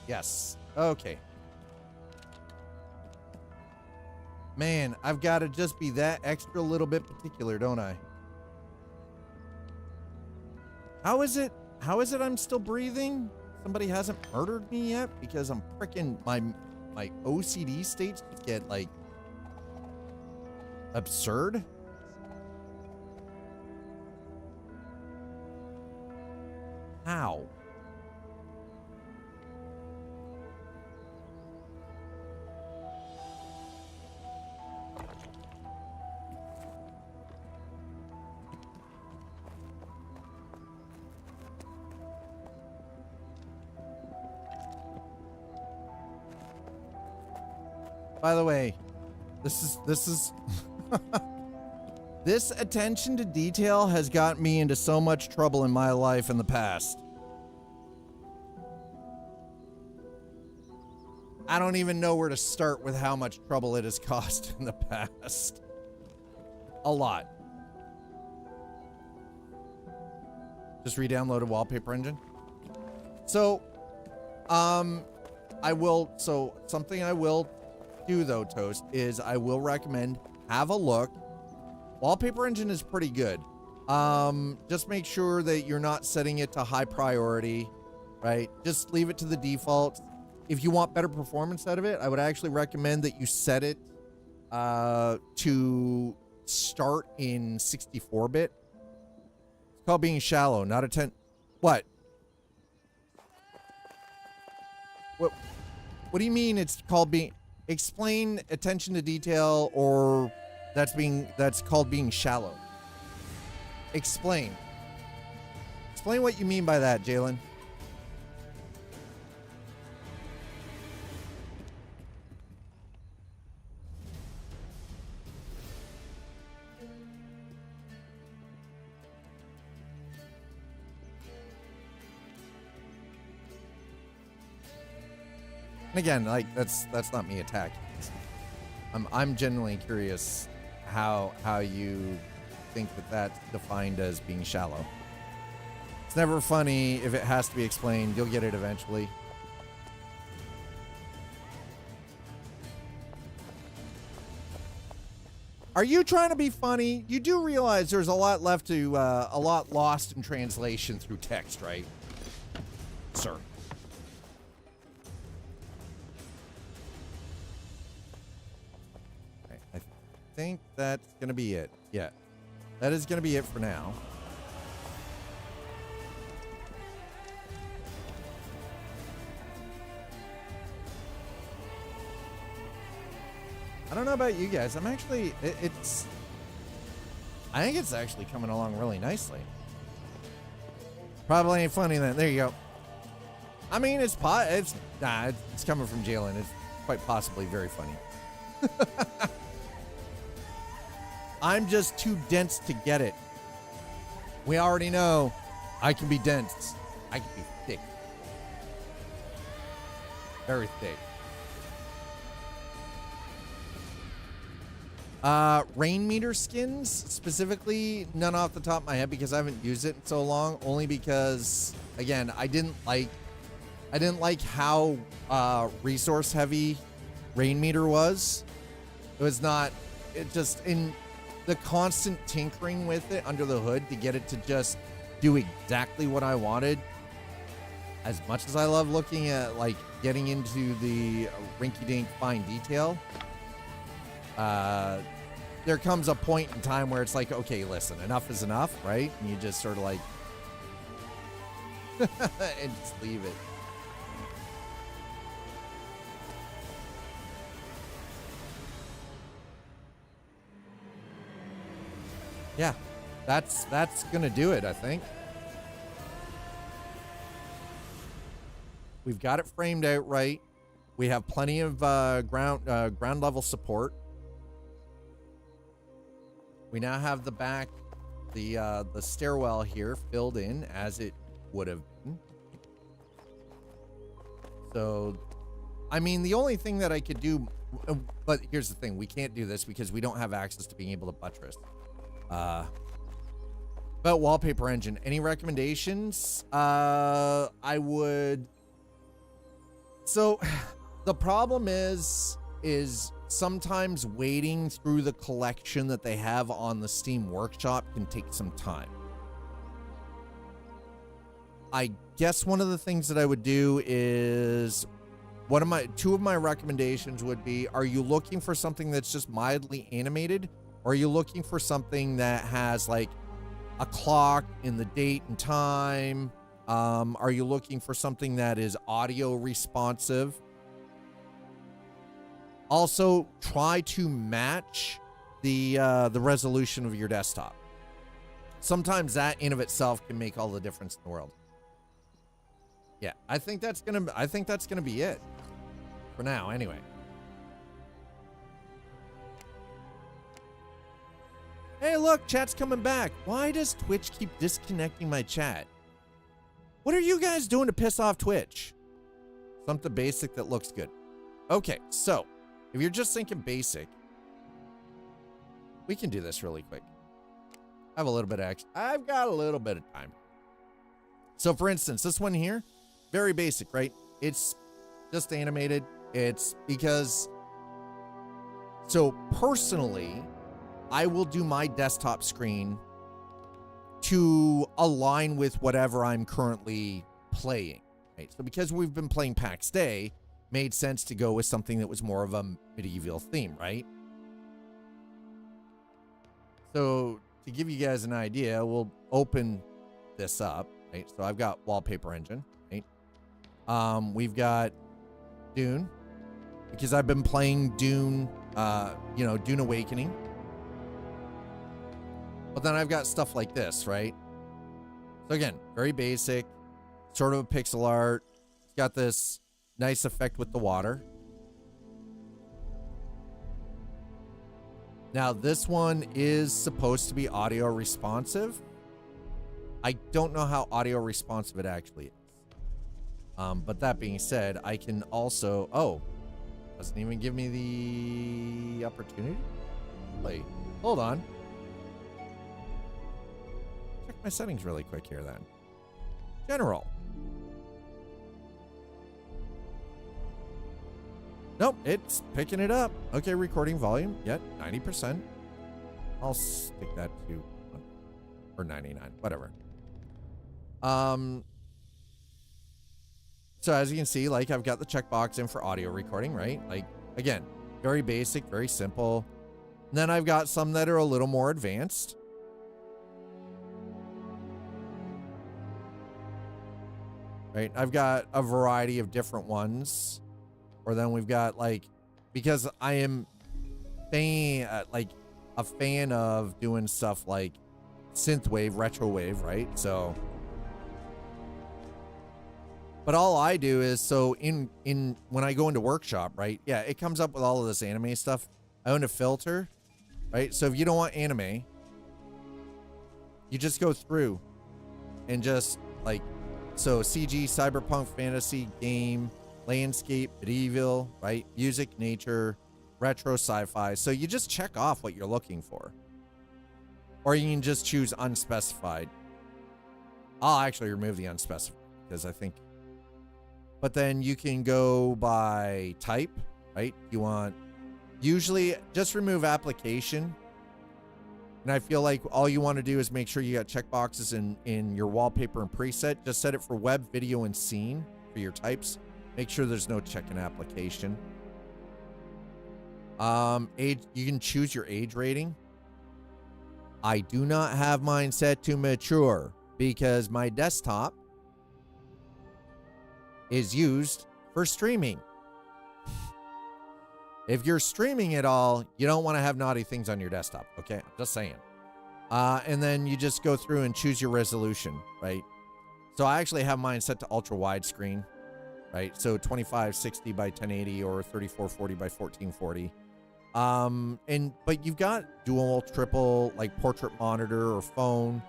Speaker 1: Yes. Okay. Man, I've got to just be that extra little bit particular, don't I? How is it I'm still breathing? Somebody hasn't murdered me yet? Because I'm freaking my OCD states just get like absurd. How? By the way, this is this attention to detail has gotten me into so much trouble in my life in the past. I don't even know where to start with how much trouble it has caused in the past. A lot. Just re-downloaded Wallpaper Engine. So, something I will do though, Toast, is I will recommend have a look. Wallpaper Engine is pretty good. Just make sure that you're not setting it to high priority, right? Just leave it to the default. If you want better performance out of it, I would actually recommend that you set it to start in 64-bit. It's called being shallow, not a 10. What? What do you mean it's called being... Explain attention to detail, or that's called being shallow. Explain what you mean by that, Jalen. And again, like that's not me attacking. I'm genuinely curious how you think that that's defined as being shallow. It's never funny if it has to be explained. You'll get it eventually. Are you trying to be funny? You do realize there's a lot left to, a lot lost in translation through text, right? Sir. I think that's going to be it. Yeah. That is going to be it for now. I don't know about you guys. I'm actually, I think it's actually coming along really nicely. Probably ain't funny then. There you go. I mean, it's coming from Jalen. It's quite possibly very funny. I'm just too dense to get it. We already know I can be dense. I can be thick. Very thick. Rain meter skins, specifically, none off the top of my head because I haven't used it in so long, only because, again, I didn't like how resource heavy rain meter was. It just in the constant tinkering with it under the hood to get it to just do exactly what I wanted. As much as I love looking at like getting into the rinky-dink fine detail, there comes a point in time where it's like, okay, listen, enough is enough, right? And you just sort of like and just leave it. Yeah, that's gonna do it, I think. We've got it framed out right. We have plenty of ground level support. We now have the back, the stairwell here filled in as it would have been. So, I mean, the only thing that I could do, but here's the thing: we can't do this because we don't have access to being able to buttress. About wallpaper engine, any recommendations? I would. So the problem is sometimes wading through the collection that they have on the Steam Workshop can take some time. I guess one of the things that I would do is two of my recommendations would be, are you looking for something that's just mildly animated? Or are you looking for something that has like a clock in the date and time? Are you looking for something that is audio responsive? Also, try to match the resolution of your desktop. Sometimes that in of itself can make all the difference in the world. Yeah, I think that's gonna be it for now, anyway. Hey, look, chat's coming back. Why does Twitch keep disconnecting my chat? What are you guys doing to piss off Twitch? Something basic that looks good. Okay, so if you're just thinking basic, we can do this really quick. I have a little bit of action. I've got a little bit of time. So for instance, this one here, very basic, right? It's just animated. It's because, so personally, I will do my desktop screen to align with whatever I'm currently playing, right? So because we've been playing Pax Dei, made sense to go with something that was more of a medieval theme, right? So to give you guys an idea, we'll open this up, right? So I've got wallpaper engine, right? We've got Dune, because I've been playing Dune, Dune Awakening. But then I've got stuff like this, right? So again, very basic, sort of a pixel art. It's got this nice effect with the water. Now this one is supposed to be audio responsive. I don't know how audio responsive it actually is. But that being said, I can also, doesn't even give me the opportunity. Wait, hold on. Check my settings really quick here then. General. Nope, it's picking it up. Okay, recording volume. Yep, 90%. I'll stick that to, or 99, whatever. So as you can see, like I've got the checkbox in for audio recording, right? Like, again, very basic, very simple. And then I've got some that are a little more advanced. Right, I've got a variety of different ones. Or then we've got like, because I am a fan of doing stuff like synthwave, retrowave, right? So, but all I do is, so in when I go into workshop, right? Yeah, it comes up with all of this anime stuff. I own a filter, right? So if you don't want anime, you just go through and just like, so CG, cyberpunk, fantasy, game, landscape, medieval, right? Music, nature, retro, sci-fi. So you just check off what you're looking for. Or you can just choose unspecified. I'll actually remove the unspecified because I think, but then you can go by type, right? You want, usually just remove application. And I feel like all you want to do is make sure you got checkboxes in your wallpaper and preset. Just set it for web, video, and scene for your types. Make sure there's no check in application. Age, you can choose your age rating. I do not have mine set to mature because my desktop is used for streaming. If you're streaming at all, you don't want to have naughty things on your desktop. Okay, I'm just saying. And then you just go through and choose your resolution, right? So I actually have mine set to ultra widescreen, right? So 2560 by 1080 or 3440 by 1440. But you've got dual, triple, like portrait monitor or phone.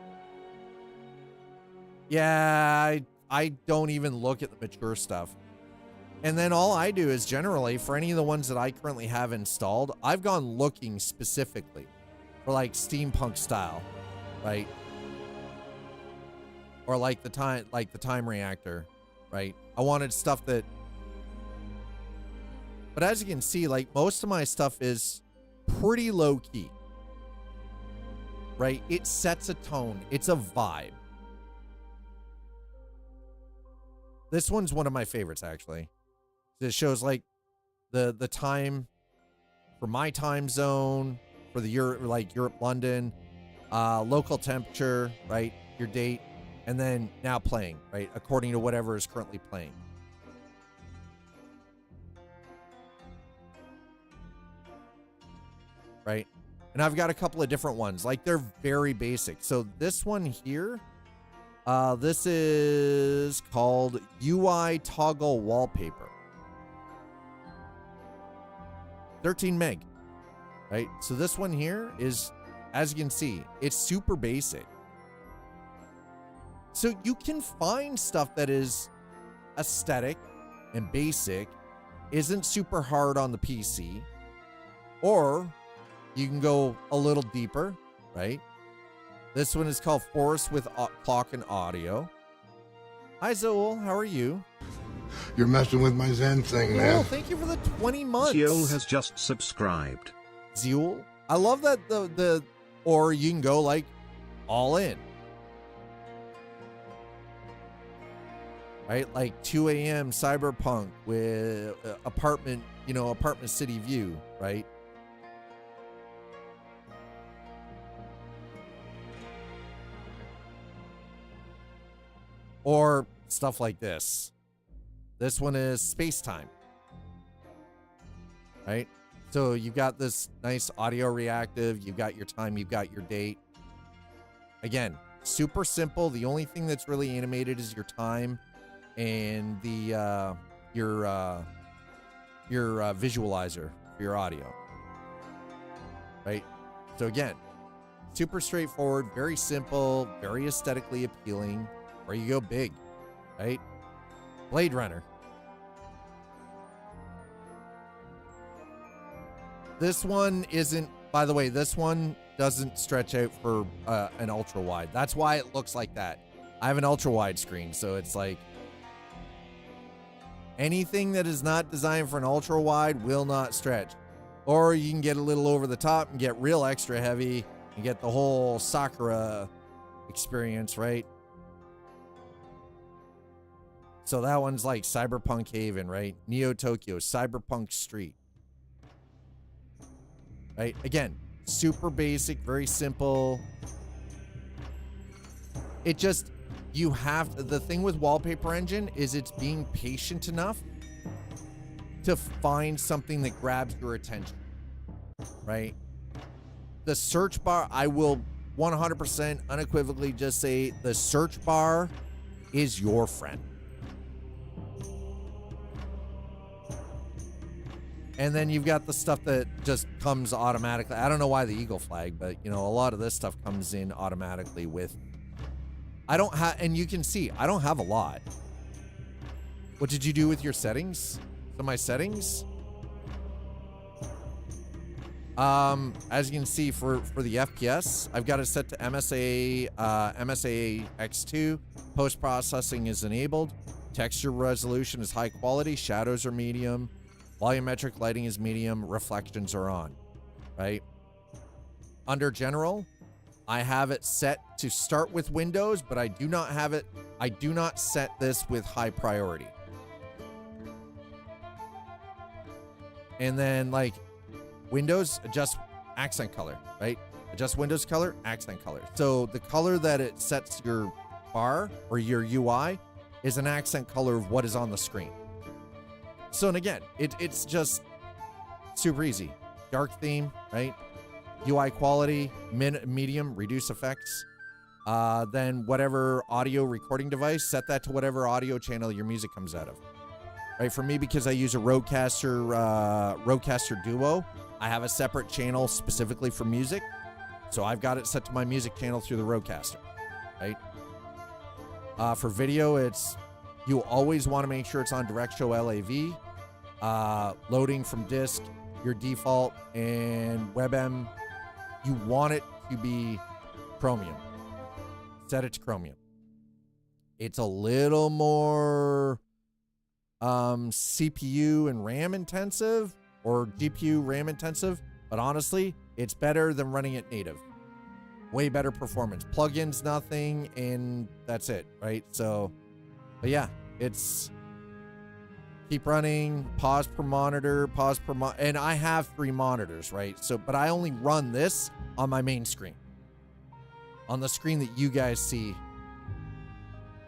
Speaker 1: Yeah, I don't even look at the mature stuff. And then all I do is generally, for any of the ones that I currently have installed, I've gone looking specifically for like steampunk style, right? Or like the time reactor, right? I wanted stuff that, but as you can see, like most of my stuff is pretty low key, right? It sets a tone. It's a vibe. This one's one of my favorites, actually. It shows like the time for my time zone, for the Europe, London, local temperature, right? Your date, and then now playing, right? According to whatever is currently playing. Right? And I've got a couple of different ones. Like they're very basic. So this one here, this is called UI toggle wallpaper. 13 meg, right? So this one here is, as you can see, it's super basic. So you can find stuff that is aesthetic and basic, isn't super hard on the PC, or you can go a little deeper, right? This one is called Forest with Clock and Audio. Hi, Zool. How are you?
Speaker 3: You're messing with my Zen thing, man.
Speaker 1: Oh, thank you for the 20 months.
Speaker 7: Ziol has just subscribed.
Speaker 1: Ziol. I love that or you can go like all in. Right? Like 2 a.m. cyberpunk with apartment city view, right? Or stuff like this. This one is space-time, right? So you've got this nice audio reactive. You've got your time. You've got your date. Again, super simple. The only thing that's really animated is your time and the your visualizer for your audio, right? So again, super straightforward, very simple, very aesthetically appealing. Or you go big, right? Blade Runner. This one isn't, by the way, this one doesn't stretch out for an ultra wide. That's why it looks like that. I have an ultra wide screen, so it's like anything that is not designed for an ultra wide will not stretch. Or you can get a little over the top and get real extra heavy and get the whole Sakura experience, right? So that one's like Cyberpunk Haven, right? Neo Tokyo, Cyberpunk Street. Right? Again, super basic, very simple. It just, you have, the thing with Wallpaper Engine is it's being patient enough to find something that grabs your attention. right? The search bar, I will 100% unequivocally just say the search bar is your friend. And then you've got the stuff that just comes automatically. I don't know why the eagle flag, but you know, a lot of this stuff comes in automatically with, I don't have, and you can see, I don't have a lot. What did you do with your settings? So my settings, as you can see for the FPS, I've got it set to MSA X2. Post-processing is enabled. Texture resolution is high quality. Shadows are medium. Volumetric lighting is medium. Reflections are on, right? Under general, I have it set to start with Windows, but I do not have it. I do not set this with high priority. And then like Windows, adjust accent color, right? Adjust Windows color, accent color. So the color that it sets your bar or your UI is an accent color of what is on the screen. So, and again, it's just super easy. Dark theme, right? UI quality, medium, reduce effects. Then whatever audio recording device, set that to whatever audio channel your music comes out of. Right, for me, because I use a Rodecaster Duo, I have a separate channel specifically for music. So I've got it set to my music channel through the Rodecaster, right? For video, you always want to make sure it's on direct show LAV. Loading from disk, your default, and WebM, you want it to be Chromium. Set it to Chromium. It's a little more CPU and RAM intensive, or GPU RAM intensive, but honestly, it's better than running it native. Way better performance. Plugins, nothing, and that's it, right? So, but yeah, it's keep running, pause per monitor, and I have 3 monitors, right? So, but I only run this on my main screen. On the screen that you guys see,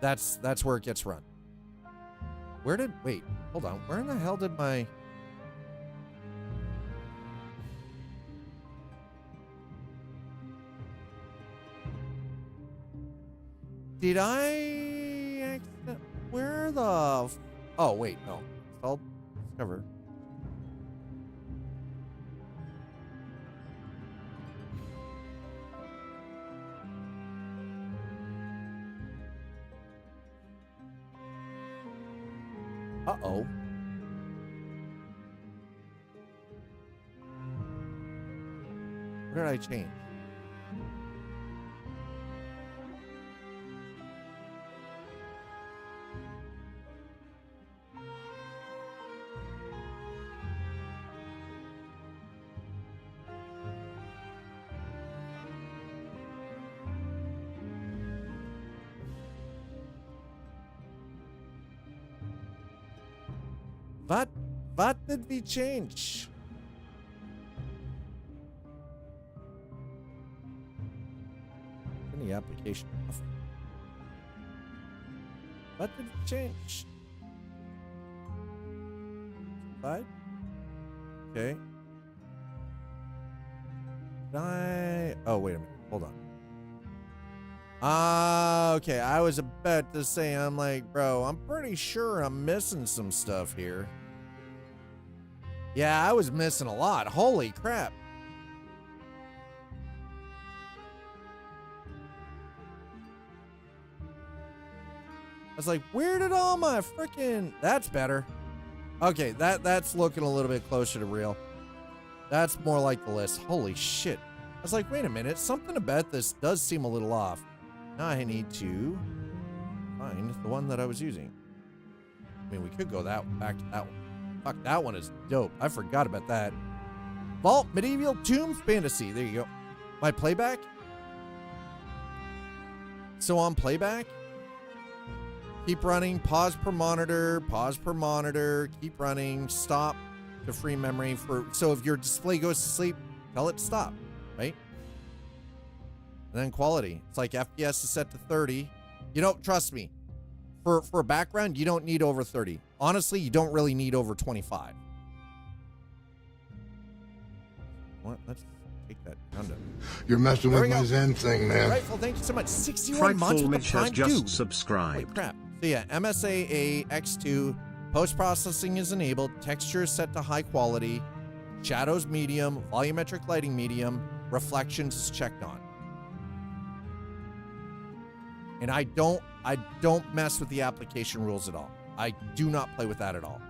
Speaker 1: that's where it gets run. Wait, hold on. Where in the hell did my... Did I... Where the... Oh, wait, no. Installed. Discover. Uh-oh. What did I change? What did we change? Any application? What did we change? What? Okay. Oh, wait a minute. Hold on. Okay. I was about to say, I'm like, bro, I'm pretty sure I'm missing some stuff here. Yeah, I was missing a lot. Holy crap. I was like, where did all my freaking... That's better. Okay, that's looking a little bit closer to real. That's more like the list. Holy shit. I was like, wait a minute. Something about this does seem a little off. Now I need to find the one that I was using. I mean, we could go back to that one. Fuck, that one is dope. I forgot about that. Vault, Medieval Tombs Fantasy. There you go. My playback. So on playback, keep running, pause per monitor, keep running, stop to free memory for, so if your display goes to sleep, tell it to stop, right? And then quality. It's like FPS is set to 30. You don't, trust me. For a background, you don't need over 30. Honestly, you don't really need over 25. What? Let's take that down to
Speaker 3: You're messing
Speaker 1: There
Speaker 3: with
Speaker 1: we
Speaker 3: my
Speaker 1: go.
Speaker 3: Zen thing, man.
Speaker 1: Frightful. Thank you so much. 61 months
Speaker 7: Frightful
Speaker 1: with the
Speaker 7: Mitch has
Speaker 1: Prime
Speaker 7: just
Speaker 1: Dude. Holy
Speaker 7: subscribed.
Speaker 1: crap. So yeah, MSAA X2, post-processing is enabled, texture is set to high quality, shadows medium, volumetric lighting medium, reflections is checked on. And I don't mess with the application rules at all. I do not play with that at all.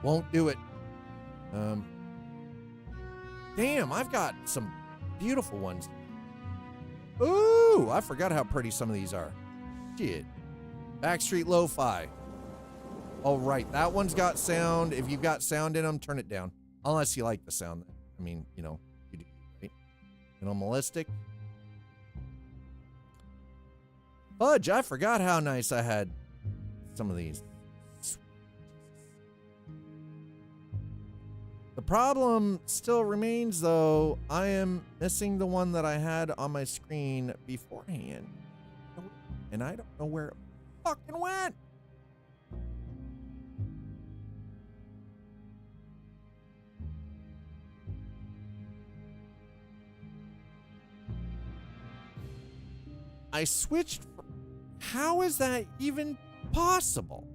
Speaker 1: Won't do it. Damn, I've got some beautiful ones. Ooh, I forgot how pretty some of these are. Shit. Backstreet Lo-Fi. All right, that one's got sound. If you've got sound in them, turn it down. Unless you like the sound. I mean, you know, you do, right? Minimalistic. Fudge, I forgot how nice I had some of these. The problem still remains, though. I am missing the one that I had on my screen beforehand. And I don't know where it fucking went. I switched. How is that even possible?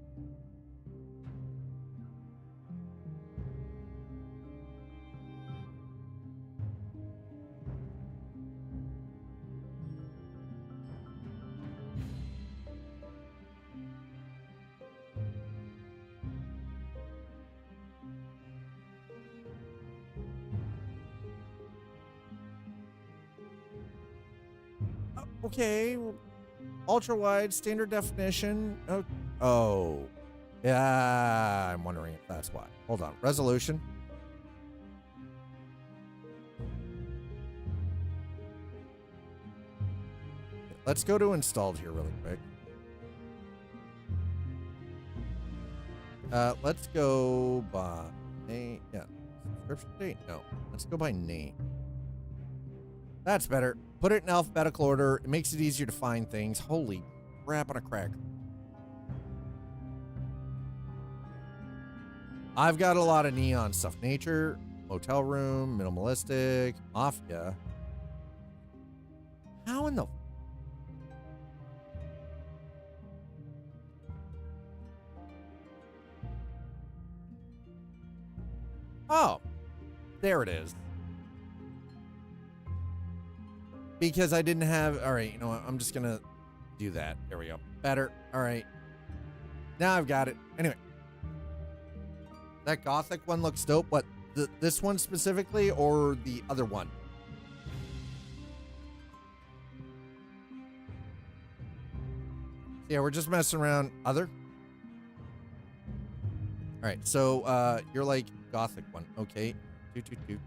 Speaker 1: Okay, ultra wide, standard definition. Oh, yeah. I'm wondering if that's why. Hold on, resolution. Let's go to installed here really quick. Let's go by name. Yeah, subscription date. No, let's go by name. That's better. Put it in alphabetical order. It makes it easier to find things. Holy crap on a cracker. I've got a lot of neon stuff. Nature, motel room, minimalistic, mafia. How in the... Oh, there it is. Because I didn't have... All right, you know what? I'm just going to do that. There we go. Better. All right. Now I've got it. Anyway. That Gothic one looks dope. What? This one specifically or the other one? Yeah, we're just messing around. Other? All right, so you're like Gothic one. Okay. Do.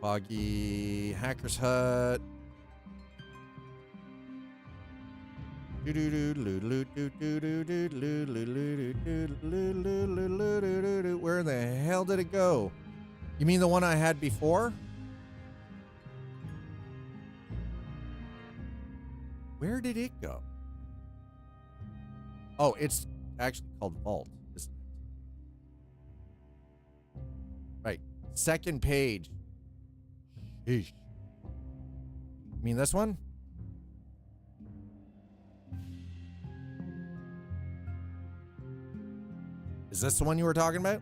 Speaker 1: Foggy Hacker's Hut. Where the hell did it go? You mean the one I had before? Where did it go? Oh, it's actually called Vault, isn't it? Right. Second page. Sheesh. You mean this one? Is this the one you were talking about?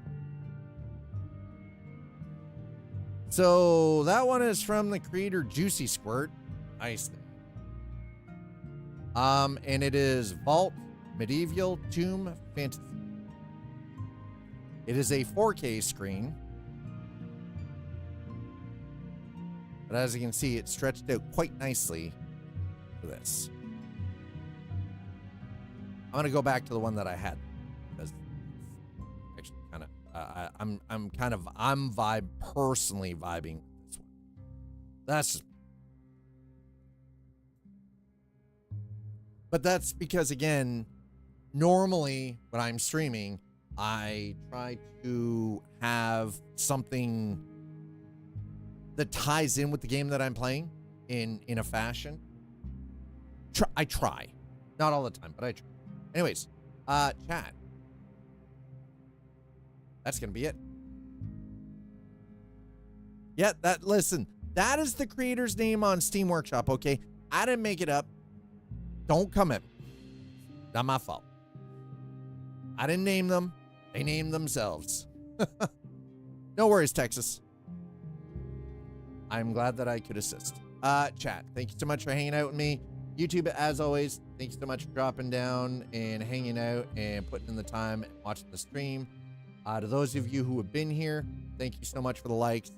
Speaker 1: So that one is from the creator Juicy Squirt. Nice. And it is Vault Medieval Tomb Fantasy. It is a 4K screen. But as you can see, it's stretched out quite nicely for this. I'm going to go back to the one that I had because it's actually kind of, I'm personally vibing with this one. That's just, but that's because, again, normally when I'm streaming, I try to have something that ties in with the game that I'm playing in a fashion. I try. Not all the time, but I try. Anyways, chat. That's going to be it. Yeah, listen, that is the creator's name on Steam Workshop, okay? I didn't make it up. Don't come at me. Not my fault. I didn't name them. They named themselves. No worries, Texas. I'm glad that I could assist. Chat, thank you so much for hanging out with me. YouTube, as always, thank you so much for dropping down and hanging out and putting in the time and watching the stream. To those of you who have been here, thank you so much for the likes.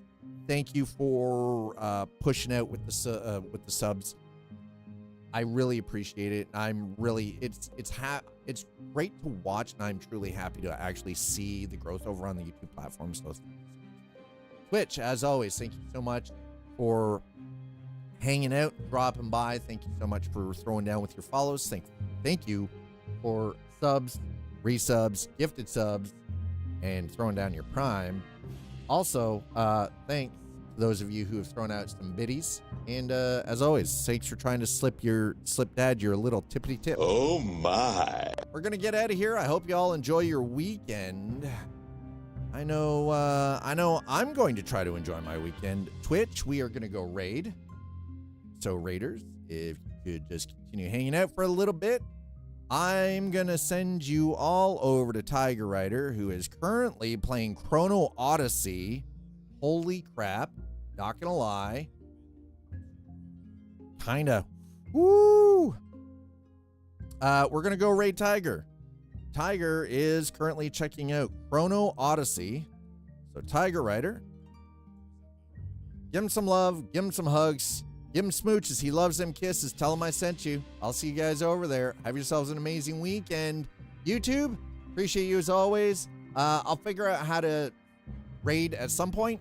Speaker 1: Thank you for pushing out with the subs. I really appreciate it. I'm really it's great to watch, and I'm truly happy to actually see the growth over on the YouTube platform. So Twitch, as always, thank you so much for hanging out, dropping by. Thank you so much for throwing down with your follows. Thank you for subs, resubs, gifted subs, and throwing down your prime. Also, thanks to those of you who have thrown out some biddies. And as always, thanks for trying to slip Dad your little tippity tip.
Speaker 2: Oh my.
Speaker 1: We're gonna get out of here. I hope you all enjoy your weekend. I know I'm going to try to enjoy my weekend. Twitch, we are gonna go raid. So Raiders, if you could just continue hanging out for a little bit, I'm gonna send you all over to Tiger Rider, who is currently playing Chrono Odyssey. Holy crap, not gonna lie. Kinda. Woo! We're gonna go raid Tiger. Tiger is currently checking out Chrono Odyssey. So Tiger Rider, give him some love, give him some hugs, give him smooches. He loves them kisses. Tell him I sent you. I'll see you guys over there. Have yourselves an amazing weekend. YouTube, appreciate you as always. I'll figure out how to raid at some point.